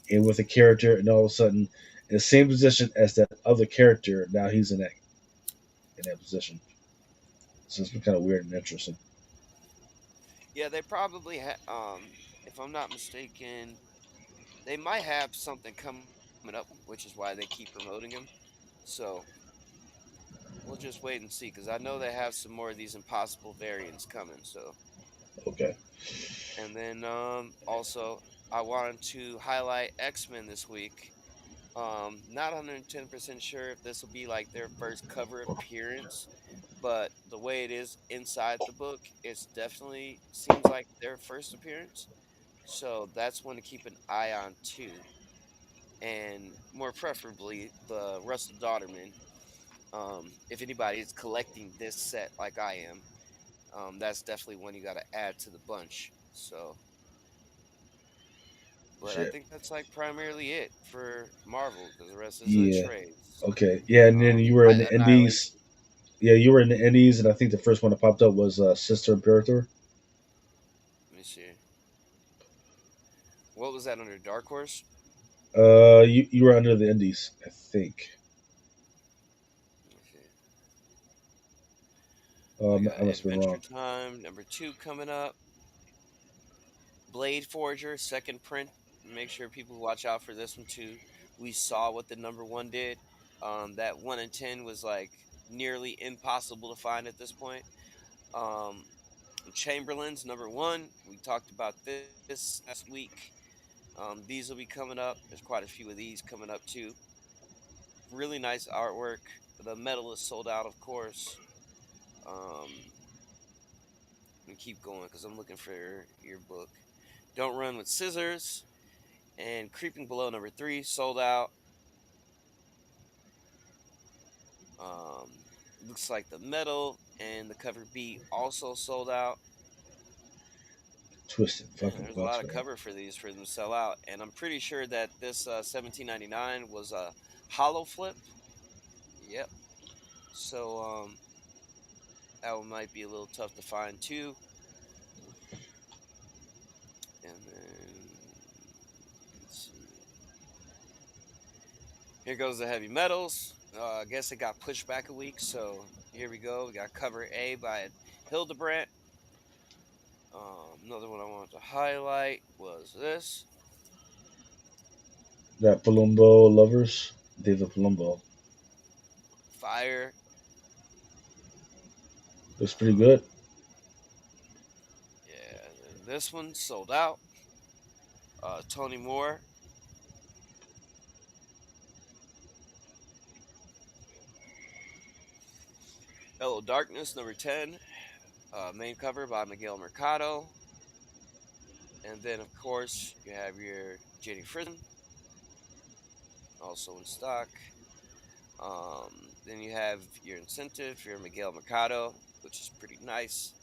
and with a character, and all of a sudden, in the same position as that other character, now he's in that position. So it's been kind of weird and interesting. Yeah, they probably if I'm not mistaken, they might have something coming up, which is why they keep promoting him. So we'll just wait and see, because I know they have some more of these impossible variants coming. So, Okay. and then also I wanted to highlight X-Men this week. Not 110% sure if this will be like their first cover appearance, but the way it is inside the book, it's definitely seems like their first appearance. So that's one to keep an eye on too. And more preferably the Russell Dauterman. If anybody is collecting this set like I am, that's definitely one you got to add to the bunch. So, but I Shit. think that's like primarily it for Marvel, because the rest is Yeah. trades. Okay. Yeah, and then you were in the Indies. Annihilation. Yeah, you were in the Indies, and I think the first one that popped up was Sister Imperator. Let me see. What was that under Dark Horse? You were under the Indies, I think. Let me see. We I got must have been Adventure wrong. Time #2 coming up. Blade Forger second print. Make sure people watch out for this one too. We saw what the #1 did. That 1 in 10 was like nearly impossible to find at this point. Um, Chamberlain's #1. We talked about this last week. These will be coming up. There's quite a few of these coming up too. Really nice artwork. The metal is sold out, of course. Um, and keep going because I'm looking for your book. Don't Run with Scissors and Creeping Below #3 sold out. Looks like the metal and the cover B also sold out. Twisted Man, fucking there's a lot butts, of man. cover for these for them to sell out, and I'm pretty sure that this 17.99 was a hollow flip. Yep. So that one might be a little tough to find too. And then let's see. Here goes the heavy metals. I guess it got pushed back a week, so here we go. We got cover A by Hildebrandt. Another one I wanted to highlight was this That Palumbo Lovers, David Palumbo. Fire. Looks pretty Um, good. yeah, and this one sold out. Tony Moore, Hello Darkness, #10. Main cover by Miguel Mercado. And then, of course, you have your Jenny Frison, also in stock. Then you have your incentive, your Miguel Mercado, which is pretty nice.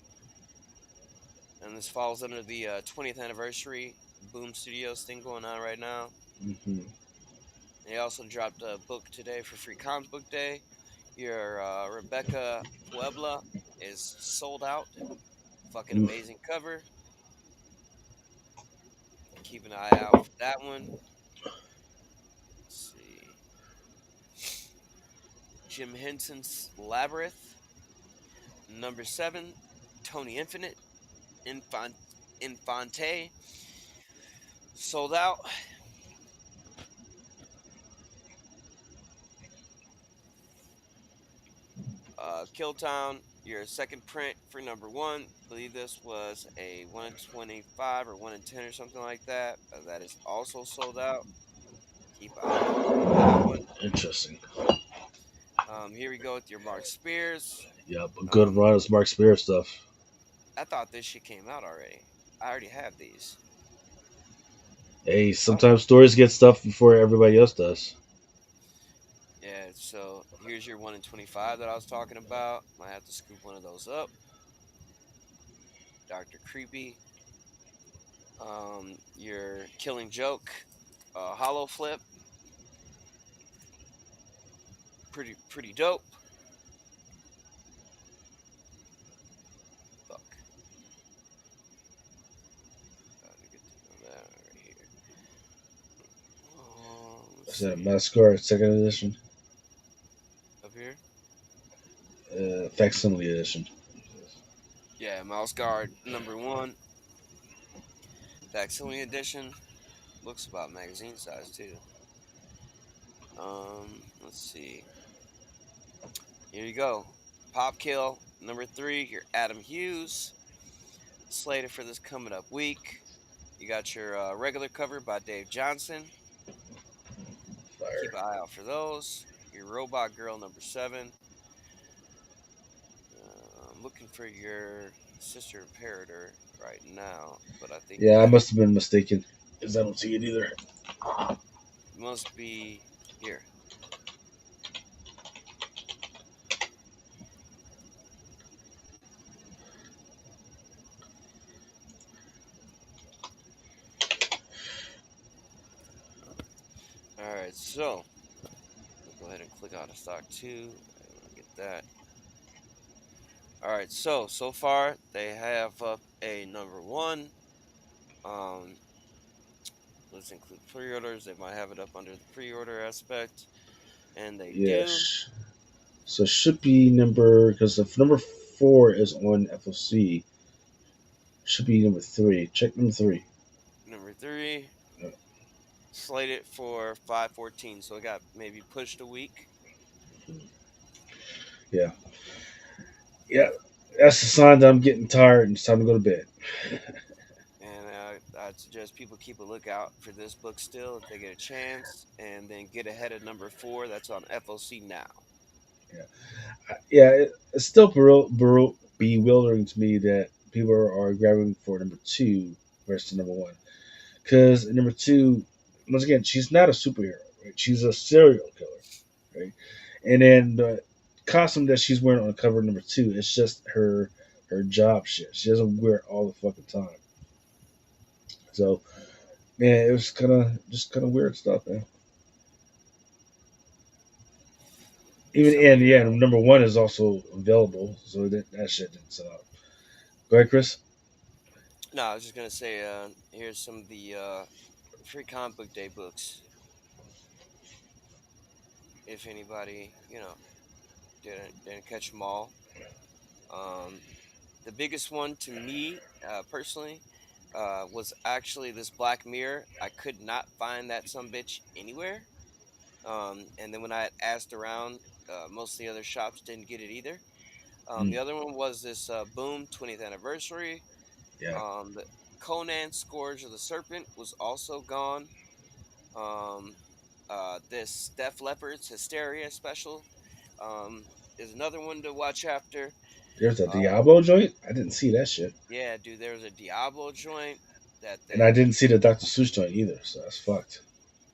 And this falls under the 20th anniversary Boom Studios thing going on right now. Hmm. They also dropped a book today for Free Comic Book Day. Your Rebecca Puebla is sold out. Fucking Oof. amazing cover. Keep an eye out for that one. Let's see. Jim Henson's Labyrinth. #7. Tony Infinite. Infante. Sold out. Killtown, your second print for #1. I believe this was a 1 in 25 or 1 in 10 or something like that. That is also sold out. Keep an eye out for that one. Interesting. Here we go with your Mark Spears. Yep, a good Um, run of Mark Spear stuff. I thought this shit came out already. I already have these. Hey, Oh, sometimes stories get stuff before everybody else does. yeah. So here's your 1 in 25 that I was talking about. Might have to scoop one of those up. Doctor Creepy. Your Killing Joke. Hollow Flip. Pretty dope. Fuck. About to get to that right here. Let's Is that see. Mascard second edition? Up here. Facsimile edition. Yeah, Mouse Guard #1. Facsimile edition. Looks about magazine size too. Let's see. Here you go. Pop Kill #3. Your Adam Hughes. Slated for this coming up week. You got your regular cover by Dave Johnson. Keep Fire. an eye out for those. Your Robot Girl #7. I'm looking for your Sister Imperator right now, but I think Yeah, I that must have been mistaken because I don't see it either. must be here. All right, so we'll go ahead and click on the stock two. I want to get that. All right, so far they have up a #1. Um, let's include pre-orders. They might have it up under the pre-order aspect, and they do. Yes. So it should be number because if number 4 is on FOC, should be number 3. Check number 3. #3 Uh, slated for 5/14, so it got maybe pushed a week. Yeah, yeah. That's a sign that I'm getting tired and it's time to go to bed. And I'd suggest people keep a lookout for this book still if they get a chance, and then get ahead of #4. That's on FOC now. Yeah, yeah. It's still bewildering to me that people are grabbing for number 2 versus number 1. Because number 2, once again, she's not a superhero. Right? She's a serial killer. Right? And then the costume that she's wearing on cover #2 is just her job shit. She doesn't wear it all the fucking time. So man, it was kind of weird stuff, man. Even Some of and your yeah, #1 is also available, so that shit didn't sell out. Go ahead, Chris. no, I was just gonna say, here's some of the free comic book day books. If anybody, didn't catch them all. Um, the biggest one to me, personally, was actually this Black Mirror. I could not find that some bitch anywhere. And then when I had asked around, most of the other shops didn't get it either. The Mm, other one was this Boom 20th anniversary. yeah, The Conan Scourge of the Serpent was also gone. Um, this Def Leppard's Hysteria special is another one to watch after. there's a Uh, Diablo joint. I didn't see that shit, yeah, dude, there was a Diablo joint that and I they, didn't see the Dr. Seuss joint either. So that's fucked.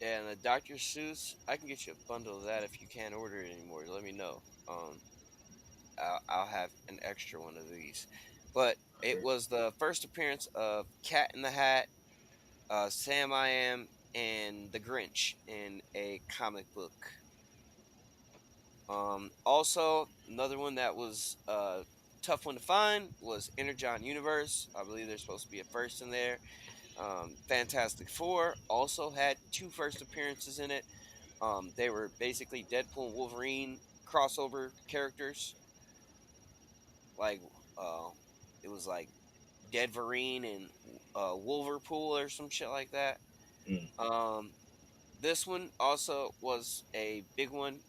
and the Dr. Seuss. I can get you a bundle of that if you can't order it anymore. Let me know. I'll have an extra one of these. But it was the first appearance of Cat in the Hat, Sam I Am, and the Grinch in a comic book. Also, another one that was tough one to find was Energon Universe. I believe there's supposed to be a first in there. Fantastic Four also had two first appearances in it. They were basically Deadpool and Wolverine crossover characters. Like, uh, it was like Deadverine and Wolverpool or some shit like that. Mm, Um, this one also was a big one.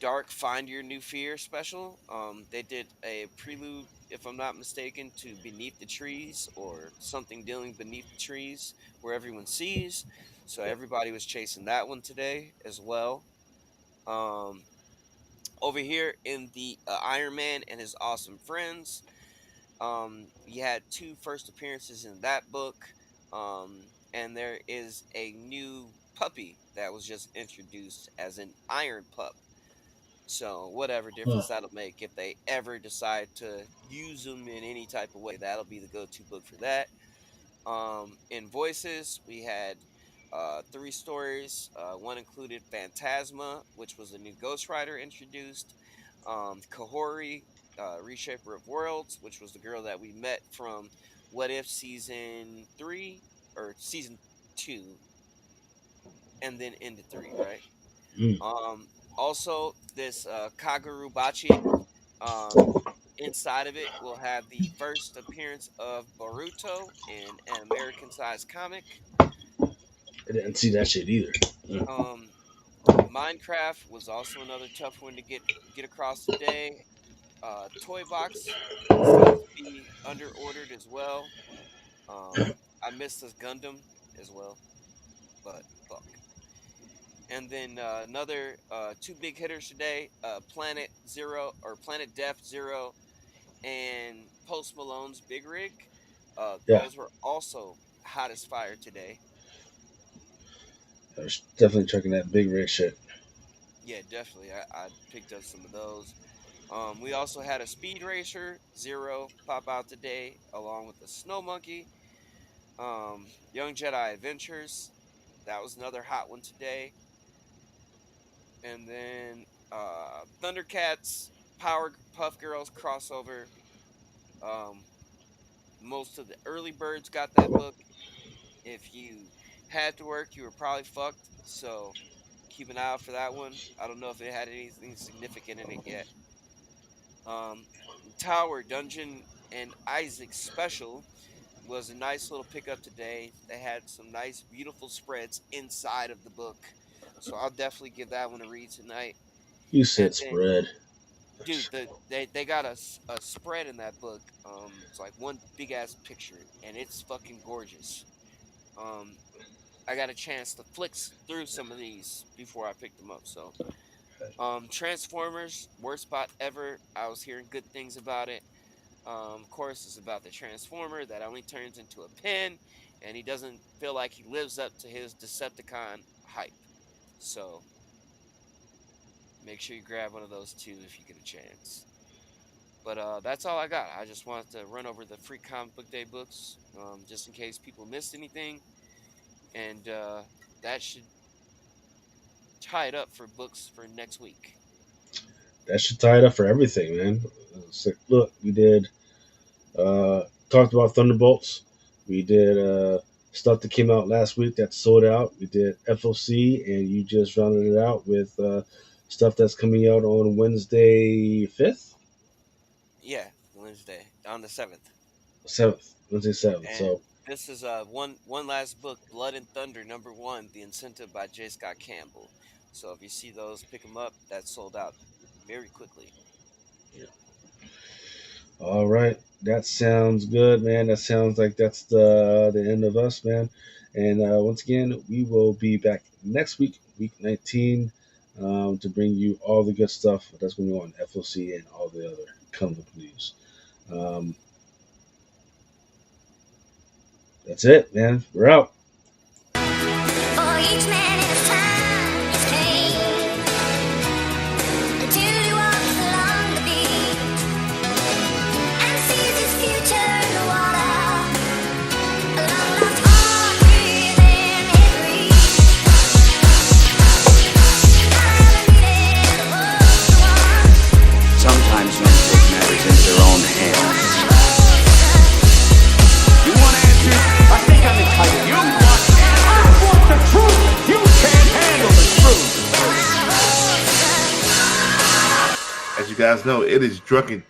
Dark Find Your New Fear special. They did a prelude, if I'm not mistaken, to Beneath the Trees or something dealing beneath the trees where everyone sees. So yeah, everybody was chasing that one today as well. Um, Over here in the Iron Man and his awesome friends, you had two first appearances in that book. And there is a new puppy that was just introduced as an iron pup. So whatever Huh. difference that'll make if they ever decide to use them in any type of way, that'll be the go-to book for that. In voices, we had three stories. One included Phantasma, which was a new Ghost Rider introduced. Kahori, Reshaper of Worlds, which was the girl that we met from What If season 3 or season 2, and then into 3, right? Mm. Um, Also, this Kagurabachi, um, inside of it, will have the first appearance of Boruto in an American-sized comic. I didn't see that shit either. Mm. Um, Minecraft was also another tough one to get across today. Toy Box seems to be under ordered as well. I missed this Gundam as well, but fuck. And then another two big hitters today: Planet Zero or Planet Death Zero and Post Malone's Big Rig. Yeah, Those were also hot as fire today. I was definitely checking that big rig shit. Yeah, definitely. I picked up some of those. We also had a Speed Racer Zero pop out today, along with the Snow Monkey. Young Jedi Adventures, that was another hot one today. And then Thundercats Power Puff Girls crossover. Um, Most of the early birds got that book. If you had to work, you were probably fucked. So keep an eye out for that one. I don't know if it had anything significant in it yet. Um, Tower Dungeon and Isaac Special was a nice little pickup today. They had some nice, beautiful spreads inside of the book, so I'll definitely give that one a read tonight. You And said then, spread. dude, they got a spread in that book. It's like one big ass picture, and it's fucking gorgeous. Um, I got a chance to flick through some of these before I picked them up. So, Transformers, worst spot ever. I was hearing good things about it. Of course, it's about the Transformer that only turns into a pin, and he doesn't feel like he lives up to his Decepticon hype. So, make sure you grab one of those too if you get a chance. But that's all I got. I just wanted to run over the free comic book day books, just in case people missed anything, and that should tie it up for books for next week. That should tie it up for everything, man. It's like, look, we did talked about Thunderbolts. We did stuff that came out last week that sold out. We did FOC, and you just rounded it out with stuff that's coming out on Wednesday 5th? Yeah, Wednesday on the 7th. 7th. Wednesday 7th. And So this is one last book, Blood and Thunder #1, The Incentive by J. Scott Campbell. So if you see those, pick them up. That's sold out very quickly. yeah. All right. That sounds good, man. That sounds like that's the end of us, man. And once again, we will be back next week, week 19, to bring you all the good stuff that's going on FOC and all the other comic book news. That's it, man. We're out. For each man in his time, his pain, until he walks along the beach and sees his future in the water, a long lost heart within his reach. I haven't needed a book to watch. Sometimes men take matters into their own hands. You want answers? I think I'm entitled. You want answers? I want the truth. You can't handle the truth. As you guys know, it is Drunken